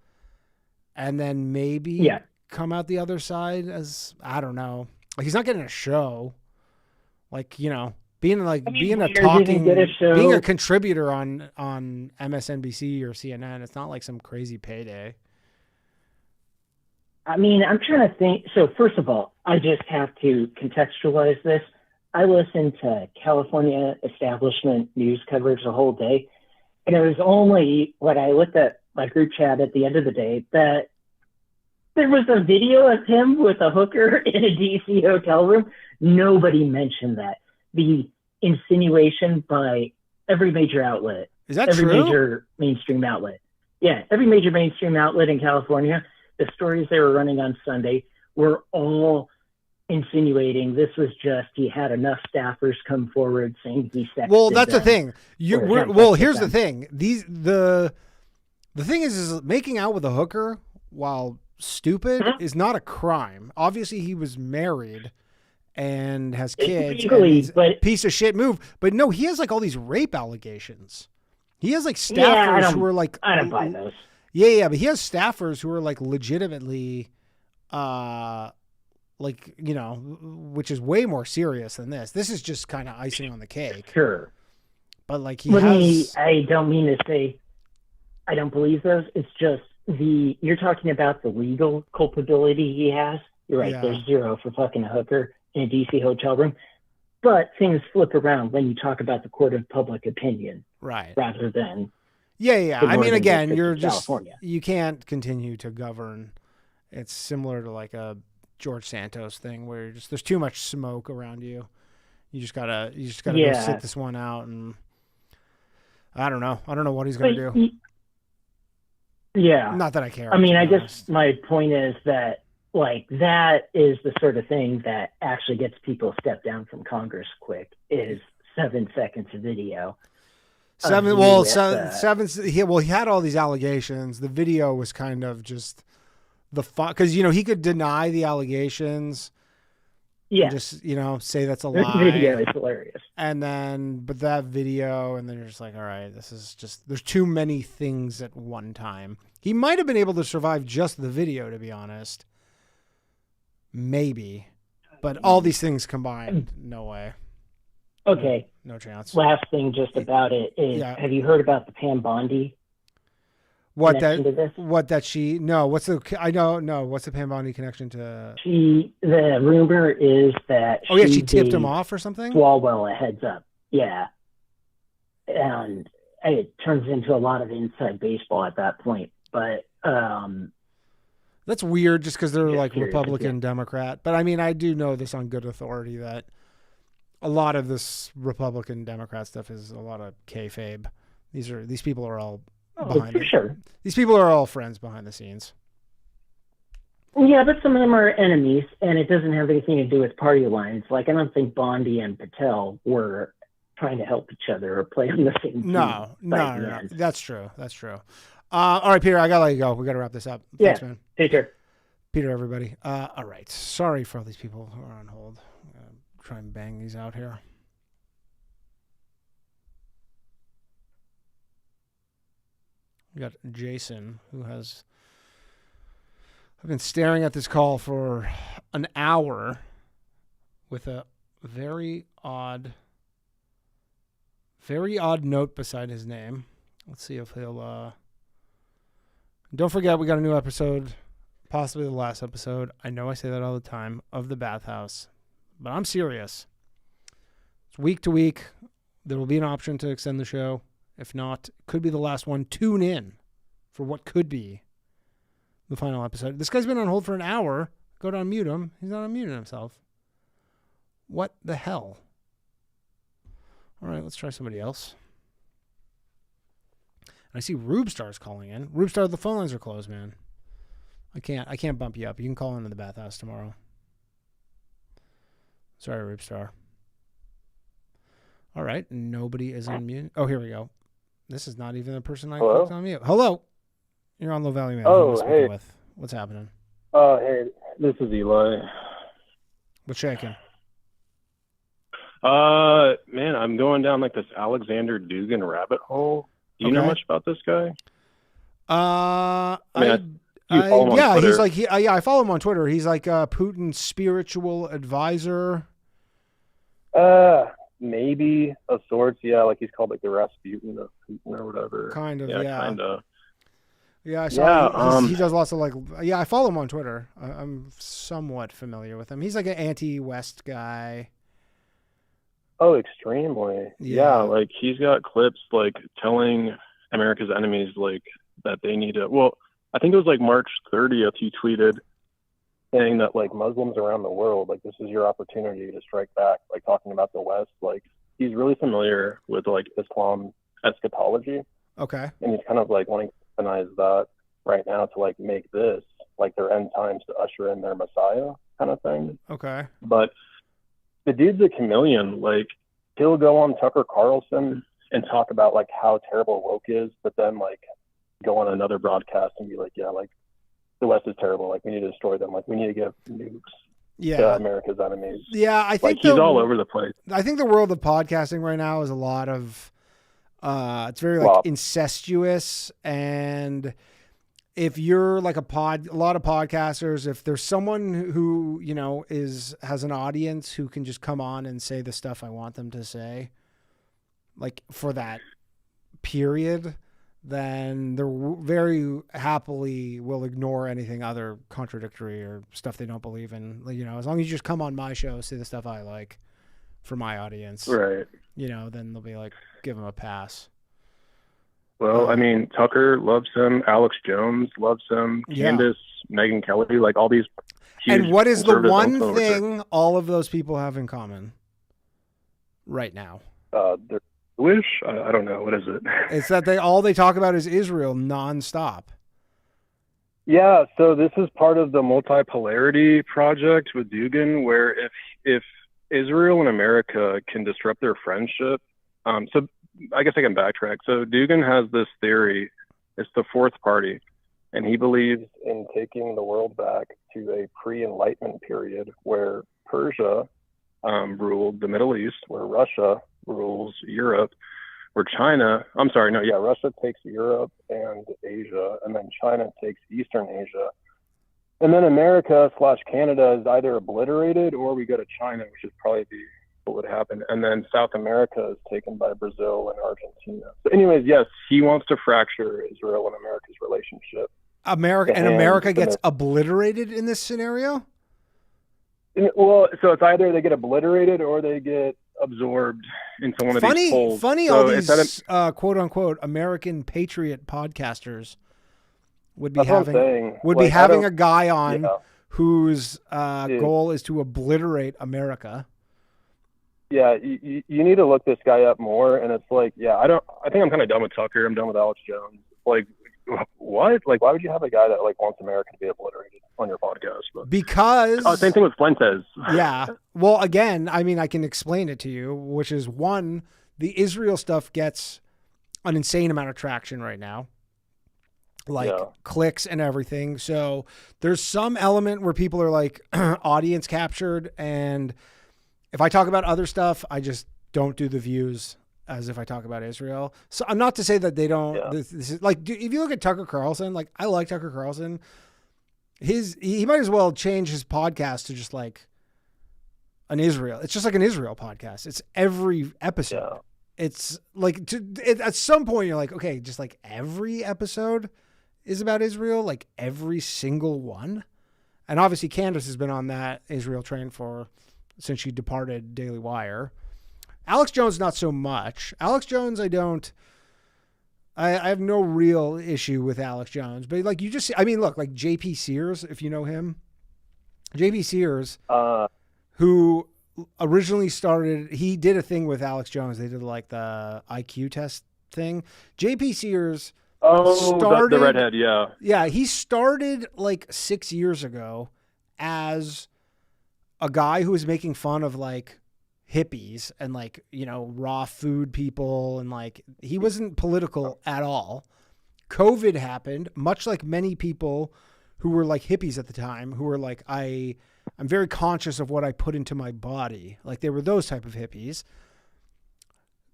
And then maybe come out the other side as, I don't know. Like he's not getting a show. Like, you know, being a contributor on MSNBC or CNN. It's not like some crazy payday. I mean, I'm trying to think. So first of all, I just have to contextualize this. I listened to California establishment news coverage the whole day. And it was only when I looked at my group chat at the end of the day that there was a video of him with a hooker in a DC hotel room. Nobody mentioned that. The insinuation by every major outlet. Is that every true? Major mainstream outlet. Yeah, every major mainstream outlet in California. The stories they were running on Sunday were all insinuating this was just he had enough staffers come forward saying he sexted Well, that's them, the thing. Here's the thing. The thing is making out with a hooker while stupid is not a crime. Obviously, he was married and has kids. But piece of shit move. But no, he has like all these rape allegations. He has like staffers who are like I don't buy those. Yeah, but he has staffers who are like legitimately, like, you know, which is way more serious than this. This is just kind of icing on the cake. Sure. But like I don't mean to say I don't believe those. It's just you're talking about the legal culpability he has. You're right. Yeah. There's 0 for fucking a hooker in a DC hotel room. But things flip around when you talk about the court of public opinion. Right. Rather than. Yeah. I mean, again, you're just, you can't continue to govern. It's similar to like a George Santos thing where you're just, there's too much smoke around you. You just gotta go sit this one out. And I don't know what he's going to do. Yeah. Not that I care. I mean, I guess my point is that like, that is the sort of thing that actually gets people stepped down from Congress quick is 7 seconds of video. He had all these allegations. The video was kind of just the fun because you know he could deny the allegations. Yeah, just you know say that's a lie. The video is hilarious. But that video, and then you're just like, all right, this is just there's too many things at one time. He might have been able to survive just the video, to be honest. Maybe. But all these things combined, no way. Okay. No chance. Last thing just about it is, have you heard about the Pam Bondi? What's the Pam Bondi connection to? The rumor is that she tipped him off or something? Swalwell a heads up. Yeah. And it turns into a lot of inside baseball at that point. But that's weird just because they're like Republican, Democrat. But I mean, I do know this on good authority that a lot of this Republican Democrat stuff is a lot of kayfabe. These people are all These people are all friends behind the scenes. Yeah, but some of them are enemies, and it doesn't have anything to do with party lines. Like, I don't think Bondi and Patel were trying to help each other or play on the same team. No. That's true. All right, Peter, I got to let you go. We got to wrap this up. Yeah. Thanks, man. Take care. Peter, everybody. All right. Sorry for all these people who are on hold. I'm going to try and bang these out here. We got Jason, who has... I've been staring at this call for an hour with a very odd note beside his name. Let's see if he'll... Don't forget, we got a new episode, possibly the last episode. I know I say that all the time, of The Bathhouse. But I'm serious. It's week to week. There will be an option to extend the show. If not, it could be the last one. Tune in for what could be the final episode. This guy's been on hold for an hour. Go to unmute him. He's not unmuting himself. What the hell? All right, let's try somebody else. And I see Rubestar's calling in. Rubestar, the phone lines are closed, man. I can't bump you up. You can call into the Bathhouse tomorrow. Sorry, Rubestar. All right, nobody is unmuted. Oh, here we go. This is not even the person I clicked on mute. Hello. You're on Low Value Man. Oh, hey. What's happening? Hey, this is Eli. What's shaking? Man, I'm going down like this Alexander Dugin rabbit hole. Do you know much about this guy? I follow him on Twitter. He's like Putin's spiritual advisor. Maybe of sorts. Yeah, like he's called like the Rasputin of Putin or whatever. Kind of. Yeah. Kind of. Yeah, I saw he does lots of I follow him on Twitter. I'm somewhat familiar with him. He's like an anti-West guy. Oh, extremely. Yeah, like he's got clips like telling America's enemies like that they need to. Well, I think it was like March 30th. He tweeted saying that like Muslims around the world, like this is your opportunity to strike back. Like talking about the West, like he's really familiar with like Islam eschatology. Okay. And he's kind of like wanting to weaponize that right now to like make this like their end times to usher in their Messiah kind of thing. Okay. But the dude's a chameleon. Like he'll go on Tucker Carlson and talk about like how terrible woke is, but then like go on another broadcast and be like, yeah, like the West is terrible. Like we need to destroy them. Like we need to give nukes to America's enemies. Yeah, I think like he's all over the place. I think the world of podcasting right now is a lot of it's very like incestuous, and if you're like a lot of podcasters, if there's someone who, you know, has an audience who can just come on and say the stuff I want them to say, like for that period, then they're very happily will ignore anything other contradictory or stuff they don't believe in. You know, as long as you just come on my show, say the stuff I like for my audience, right? You know, then they'll be like, give them a pass. Well, I mean, Tucker loves him. Alex Jones loves him. Candace, Megyn Kelly, like all these. And what is the one thing all of those people have in common right now? They're Jewish. I don't know. What is it? It's that they talk about is Israel nonstop. Yeah. So this is part of the multipolarity project with Dugin, where if Israel and America can disrupt their friendship, so I guess I can backtrack. So Dugin has this theory. It's the fourth party, and he believes in taking the world back to a pre-Enlightenment period where Persia ruled the Middle East, where Russia rules Europe, where Russia takes Europe and Asia, and then China takes Eastern Asia. And then America/Canada is either obliterated or we go to China, which is probably what would happen. And then South America is taken by Brazil and Argentina. So anyways, yes, he wants to fracture Israel and America's relationship. America gets obliterated in this scenario? Well, so it's either they get obliterated or they get absorbed into one of these poles. Funny, so all these quote unquote American patriot podcasters would be having a guy on whose goal is to obliterate America. Yeah, you need to look this guy up more. And it's like, I think I'm kind of done with Tucker. I'm done with Alex Jones. Like, what? Like, why would you have a guy that like wants America to be obliterated on your podcast? But, because same thing with Fuentes. Yeah. Well, again, I mean, I can explain it to you, which is one, the Israel stuff gets an insane amount of traction right now, like clicks and everything. So there's some element where people are like audience captured, and if I talk about other stuff, I just don't do the views as if I talk about Israel. So I'm not to say that they don't. Yeah. This is, like, if you look at Tucker Carlson, like I like Tucker Carlson. He might as well change his podcast to just like an Israel. It's just like an Israel podcast. It's every episode. Yeah. It's like at some point you're like, okay, just like every episode is about Israel, like every single one. And obviously Candace has been on that Israel train since she departed Daily Wire. Alex Jones, not so much. Alex Jones, I have no real issue with Alex Jones, but like you just see, I mean, look, like JP Sears, if you know him, JP Sears, who originally he did a thing with Alex Jones. They did like the IQ test thing. JP Sears started, the redhead. Yeah. Yeah. He started like 6 years ago as a guy who was making fun of like hippies and like, you know, raw food people. And like, he wasn't political at all. COVID happened, much like many people who were like hippies at the time, who were like, I'm very conscious of what I put into my body. Like they were those type of hippies.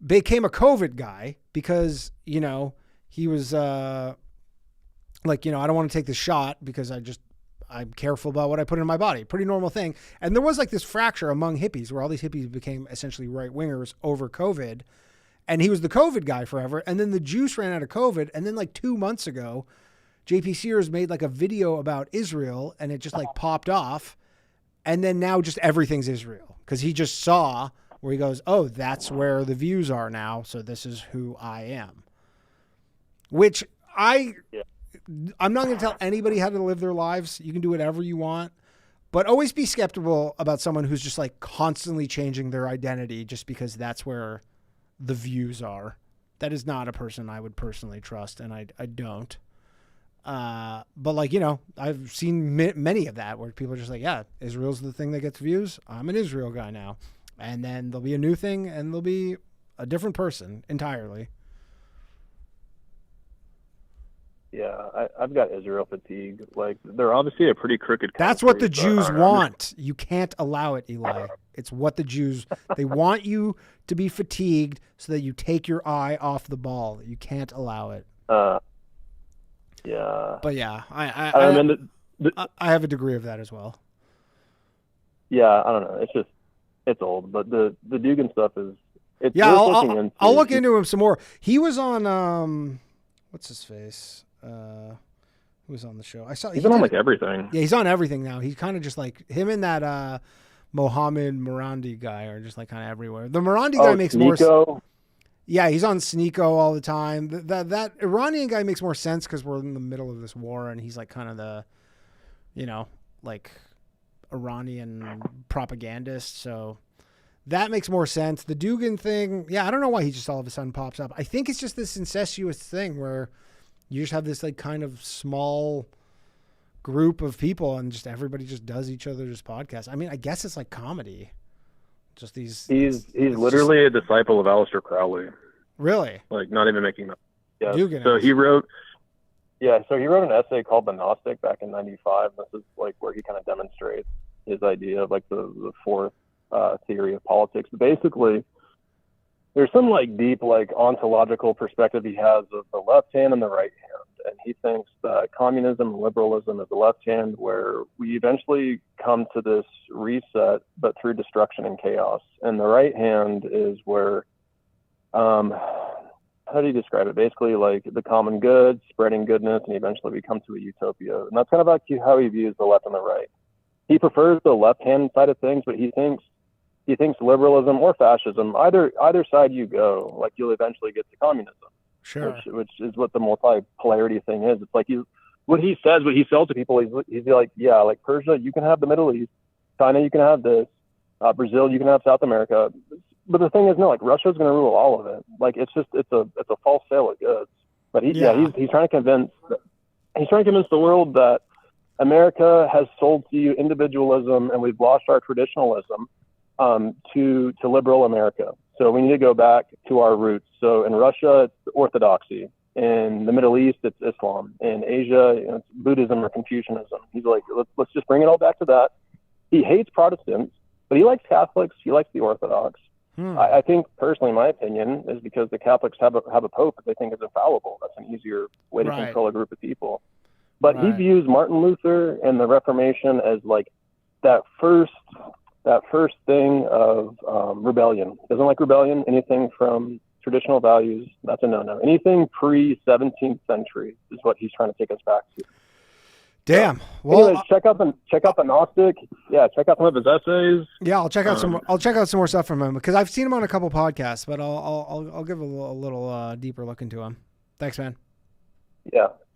Became a COVID guy because, you know, he was like, you know, I don't want to take the shot because I'm careful about what I put in my body. Pretty normal thing. And there was like this fracture among hippies where all these hippies became essentially right wingers over COVID. And he was the COVID guy forever. And then the juice ran out of COVID. And then like 2 months ago, JP Sears made like a video about Israel and it just like popped off. And then now just everything's Israel because he just saw where he goes, oh, that's where the views are now. So this is who I am, which I'm not going to tell anybody how to live their lives. You can do whatever you want, but always be skeptical about someone who's just like constantly changing their identity just because that's where the views are. That is not a person I would personally trust, and I don't. But like, you know, I've seen many of that where people are just like, yeah, Israel's the thing that gets views. I'm an Israel guy now. And then there'll be a new thing and there'll be a different person entirely. Yeah, I've got Israel fatigue. Like, they're obviously a pretty crooked country. That's what the Jews want. You can't allow it, Eli. It's what the Jews, they want you to be fatigued so that you take your eye off the ball. You can't allow it. Yeah. But yeah, I have a degree of that as well. Yeah, I don't know. It's old, but the Dugin stuff is, it's I'll look into him some more. He was on, what's his face? Who was on the show? He's on like everything. Yeah, he's on everything now. He's kind of just like him and that Mohammed Morandi guy are just like kind of everywhere. The Morandi guy makes more sense. Yeah, he's on Sneeko all the time. That Iranian guy makes more sense because we're in the middle of this war and he's like kind of the, you know, like Iranian propagandist. So that makes more sense. The Dugin thing, yeah, I don't know why he just all of a sudden pops up. I think it's just this incestuous thing where you just have this like kind of small group of people and just everybody just does each other's podcasts. I mean, I guess it's like comedy. Just these. He's literally a disciple of Aleister Crowley. Really? Like, not even making that. Yeah. Dugin so he wrote an essay called The Gnostic back in '95. This is like where he kind of demonstrates his idea of like the fourth theory of politics. But basically, there's some like deep like ontological perspective he has of the left hand and the right hand. and he thinks that communism and liberalism is the left hand, where we eventually come to this reset, but through destruction and chaos. And the right hand is where, how do you describe it? Basically, like the common good, spreading goodness, and eventually we come to a utopia. And that's kind of like how he views the left and the right. He prefers the left-hand side of things, but he thinks liberalism or fascism, either side you go, like you'll eventually get to communism. Sure. Which is what the multipolarity thing is. It's like what he sells to people, he's like, yeah, like Persia, you can have the Middle East, China, you can have this, Brazil, you can have South America. But the thing is, no, like Russia's going to rule all of it. Like it's a false sale of goods. But he's trying to convince the world that America has sold to you individualism, and we've lost our traditionalism to liberal America. So we need to go back to our roots. So in Russia, it's Orthodoxy. In the Middle East, it's Islam. In Asia, it's Buddhism or Confucianism. He's like, let's just bring it all back to that. He hates Protestants, but he likes Catholics. He likes the Orthodox. I think, personally, my opinion is because the Catholics have a pope that they think is infallible. That's an easier way to control a group of people. But he views Martin Luther and the Reformation as like that first thing of rebellion. Doesn't like rebellion. Anything from traditional values, that's a no-no. Anything pre-17th century is what he's trying to take us back to. Damn. Well, anyways, check out the Gnostic. Yeah, check out some of his essays. Yeah, I'll check out some more stuff from him, because I've seen him on a couple podcasts, but I'll give a little deeper look into him. Thanks, man.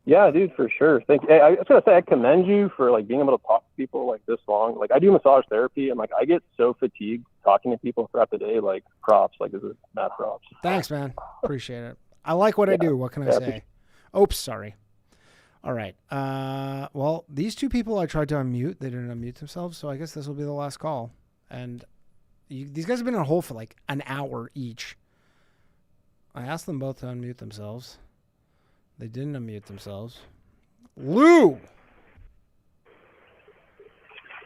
Yeah, dude, for sure. Thank you. Hey, I was gonna say, I commend you for like being able to talk to people like this long. Like I do massage therapy, and like I get so fatigued talking to people throughout the day. Like props. Like this is mad props. Thanks, man. Appreciate it. I like what I do. What can I say? Oops, sorry. All right. Well, these two people I tried to unmute. They didn't unmute themselves, so I guess this will be the last call. And these guys have been on hold for like an hour each. I asked them both to unmute themselves. They didn't unmute themselves. Lou!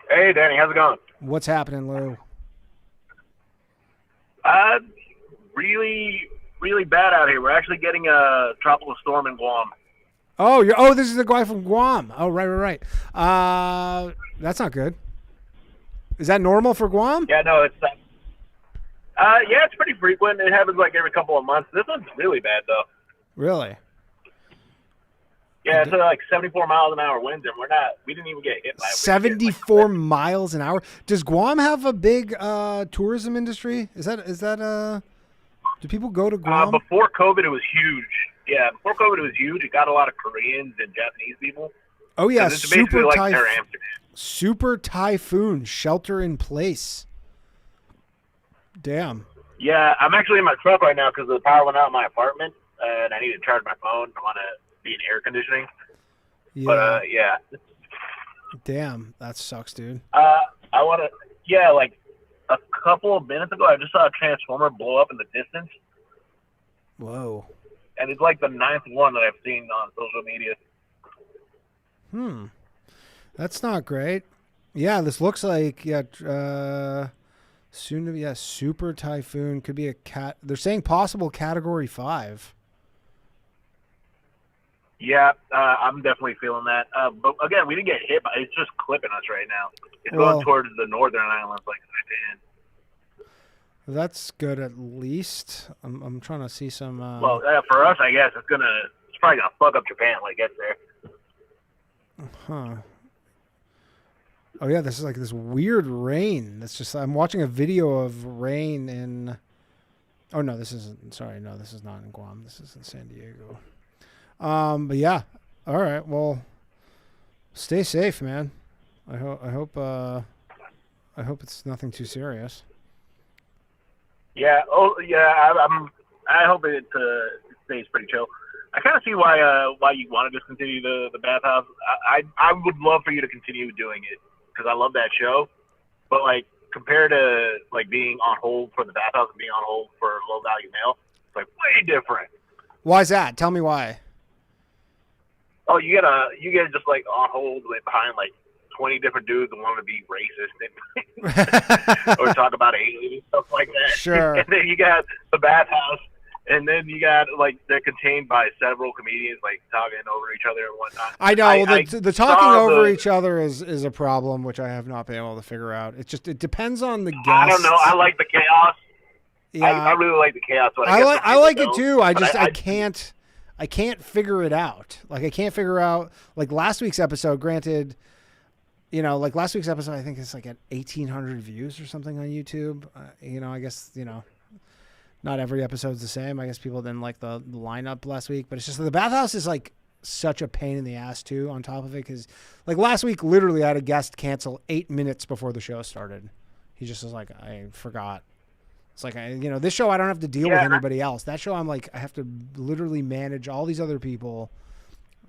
Hey, Danny. How's it going? What's happening, Lou? Really, really bad out here. We're actually getting a tropical storm in Guam. Oh, this is the guy from Guam. Oh, right. That's not good. Is that normal for Guam? Yeah, no, it's it's pretty frequent. It happens like every couple of months. This one's really bad though. Really? Yeah, it's like 74 miles an hour winds, and we didn't even get hit by it. 74 miles an hour. Does Guam have a big tourism industry? Is that do people go to Guam? Before COVID, it was huge. Yeah, before COVID, it was huge. It got a lot of Koreans and Japanese people. Oh yeah, it's basically like their Amsterdam. Super typhoon, shelter in place. Damn. Yeah, I'm actually in my truck right now because the power went out in my apartment, and I need to charge my phone. I want to be in air conditioning. Yeah. But yeah. Damn, that sucks, dude. I want to. Yeah, like a couple of minutes ago, I just saw a transformer blow up in the distance. Whoa. And it's like the 9th one that I've seen on social media. That's not great. Yeah, this looks like soon to be super typhoon. Could be a cat. They're saying possible category 5. Yeah, I'm definitely feeling that. But again, we didn't get hit, but it's just clipping us right now. It's going towards the northern islands like Japan. That's good at least. I'm trying to see some. Well, for us, I guess it's probably gonna fuck up Japan when it gets there. Huh. Oh yeah, this is like this weird rain. That's just. I'm watching a video of rain in. Oh no, this isn't. Sorry, no, this is not in Guam. This is in San Diego. But yeah. All right. Well, stay safe, man. I hope it's nothing too serious. Yeah. Oh, yeah. I hope it stays pretty chill. I kind of see why you want to discontinue the bathhouse. I would love for you to continue doing it because I love that show. But like compared to like being on hold for the bathhouse and being on hold for low value mail, it's like way different. Why is that? Tell me why. Oh, you get just like on hold behind like 20 different dudes that want to be racist and or talk about aliens and stuff like that. Sure. And then you got the bathhouse, And then you got, like, they're contained by several comedians, like, talking over each other and whatnot. I know. The talking over each other is a problem, which I have not been able to figure out. It depends on the guests. I don't know. I like the chaos. Yeah. I really like the chaos. But I like it too. I can't figure it out. Like, I can't figure out, like, last week's episode, granted, you know, like last week's episode, I think it's like at 1,800 views or something on YouTube. You know, I guess, you know, not every episode's the same. I guess people didn't like the lineup last week, but it's just the bathhouse is like such a pain in the ass too on top of it. Cause like last week, literally I had a guest cancel 8 minutes before the show started. He just was like, I forgot. It's like, you know, this show, I don't have to deal with anybody else. That show, I'm like, I have to literally manage all these other people.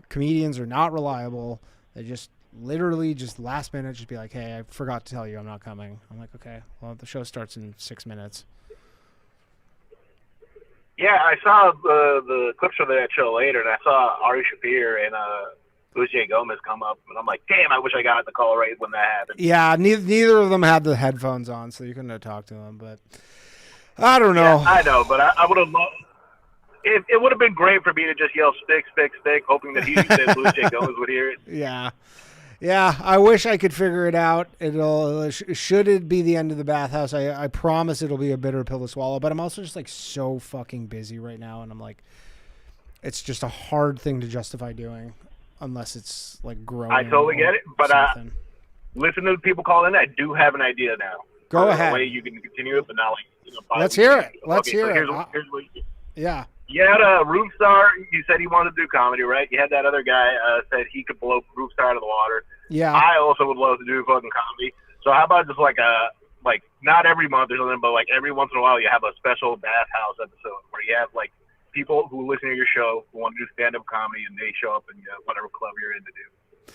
Comedians are not reliable. They just literally just last minute just be like, hey, I forgot to tell you I'm not coming. I'm like, okay, well, the show starts in 6 minutes. Yeah, I saw the clips from that show later, and I saw Ari Shaffir and Luis J. Gomez come up, and I'm like, damn, I wish I got the call right when that happened. Yeah, neither of them had the headphones on, so you couldn't have talked to them, but I don't know. Yeah, I know, but I would have loved... It would have been great for me to just yell stick, stick, stick, hoping that Luis J. Gomez would hear it. Yeah, I wish I could figure it out. Should it be the end of the bathhouse, I promise it'll be a bitter pill to swallow, but I'm also just like so fucking busy right now, and I'm like, it's just a hard thing to justify doing unless it's like growing. I totally get it, but listen to the people calling in. I do have an idea now. Go ahead. The way you can continue it, but not like, you know, Let's hear it. Here's what you do. Yeah. You had a Roofstar. You said he wanted to do comedy, right? You had that other guy said he could blow Roofstar out of the water. Yeah. I also would love to do fucking comedy. So how about just like not every month or something, but like every once in a while you have a special bathhouse episode where you have like people who listen to your show who want to do stand-up comedy and they show up in whatever club you're in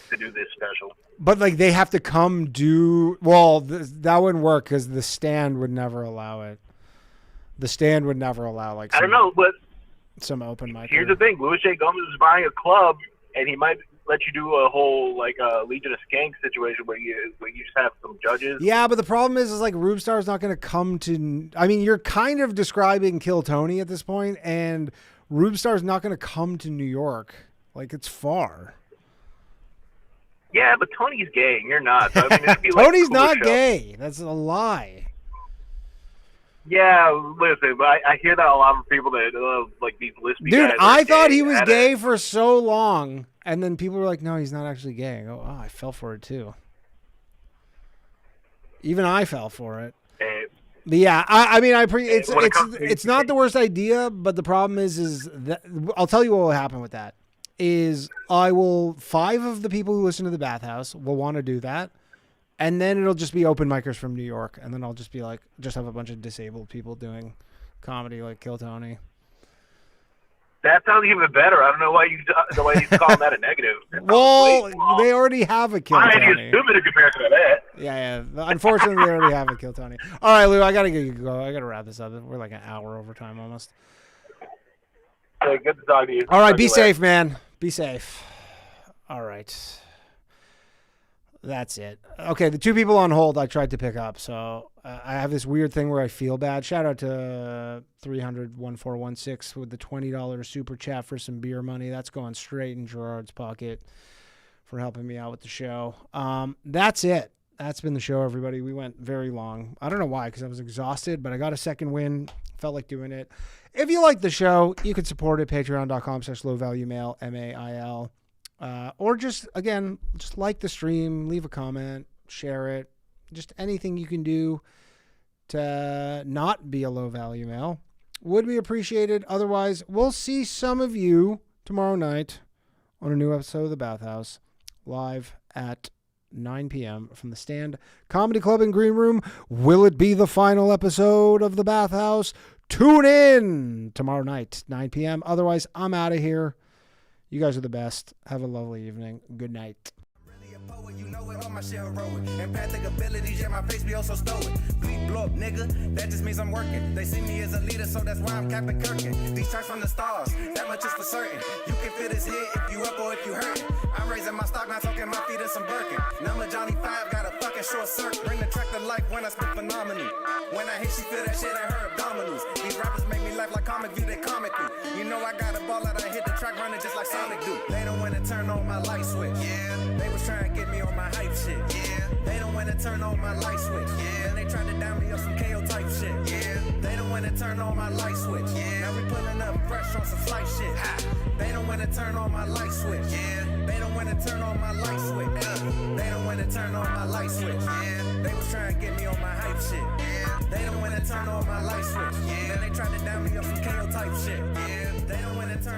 to do this special. But like they have to come do, well, that wouldn't work because the stand would never allow it. The stand would never allow like I don't know, but some open mic. Here's the thing: Luis J. Gomez is buying a club, and he might let you do a whole like Legion of Skanks situation where you just have some judges. Yeah, but the problem is like Roofstar's not going to come to. I mean, you're kind of describing Kill Tony at this point, and Roofstar's not going to come to New York. Like it's far. Yeah, but Tony's gay, and you're not. So, I mean, it'd be Tony's like a cool not gay. That's a lie. Yeah, listen, but I hear that a lot from people that like these lispy guys. Dude, I thought he was gay for so long, and then people were like, "No, he's not actually gay." I go, "Oh, I fell for it too." Even I fell for it. But yeah, I mean, it's not the worst idea, but the problem is that I'll tell you what will happen with that. Is 5 of the people who listen to the bathhouse will want to do that. And then it'll just be open micers from New York. And then I'll just be like, just have a bunch of disabled people doing comedy like Kill Tony. That sounds even better. I don't know why you call that a negative. Well, they already have a Kill Tony. I ain't stupid in comparison to that. Yeah. Unfortunately, they already have a Kill Tony. All right, Lou, I got to go. I got to wrap this up. We're like an hour over time almost. Hey, good to talk to you. All right, be safe, man. Be safe. All right. That's it. Okay, the 2 people on hold I tried to pick up. So I have this weird thing where I feel bad. Shout out to 300-1416 with the $20 super chat for some beer money. That's going straight in Gerard's pocket for helping me out with the show. That's it. That's been the show, everybody. We went very long. I don't know why, because I was exhausted, but I got a second win. Felt like doing it. If you like the show, you can support it. Patreon.com/lowvaluemail, MAIL. Or just like the stream, leave a comment, share it. Just anything you can do to not be a low value mail would be appreciated. Otherwise, we'll see some of you tomorrow night on a new episode of The Bathhouse, live at 9 p.m. from the Stand Comedy Club in Green Room. Will it be the final episode of The Bathhouse? Tune in tomorrow night, 9 p.m. Otherwise, I'm out of here. You guys are the best. Have a lovely evening. Good night. You know it, all my shit heroic. Empathic abilities, yeah, my face be also stoic. We blow up, nigga, that just means I'm working. They see me as a leader, so that's why I'm Captain Kirkin. These charts from the stars, that much is for certain. You can feel this hit if you up or if you hurting. I'm raising my stock, not talking my feet in some Birkin. Number Johnny 5 got a fucking short circuit. Bring the track to life when I spit phenomenal. When I hit, she feel that shit in her abdominals. These rappers make me laugh like comic view, they comical. You know I got a ball out, I hit the track running just like Sonic do. They don't wanna turn on my light switch. Yeah. They was trying to get me on my hype shit. Yeah. They don't wanna turn on my light switch. Yeah. And they tried to down me up some KO type shit. Yeah. They don't wanna turn on my light switch. Yeah. Now we pulling up fresh on some flight shit. Ha. They don't wanna turn on my light switch. Yeah. They don't wanna turn on my light switch. They don't wanna turn on my light switch. Yeah. They was trying to get me on my hype shit. Yeah. They don't wanna turn on my light switch. Yeah. Then they tried to down me up some KO type shit. Yeah. They don't wanna turn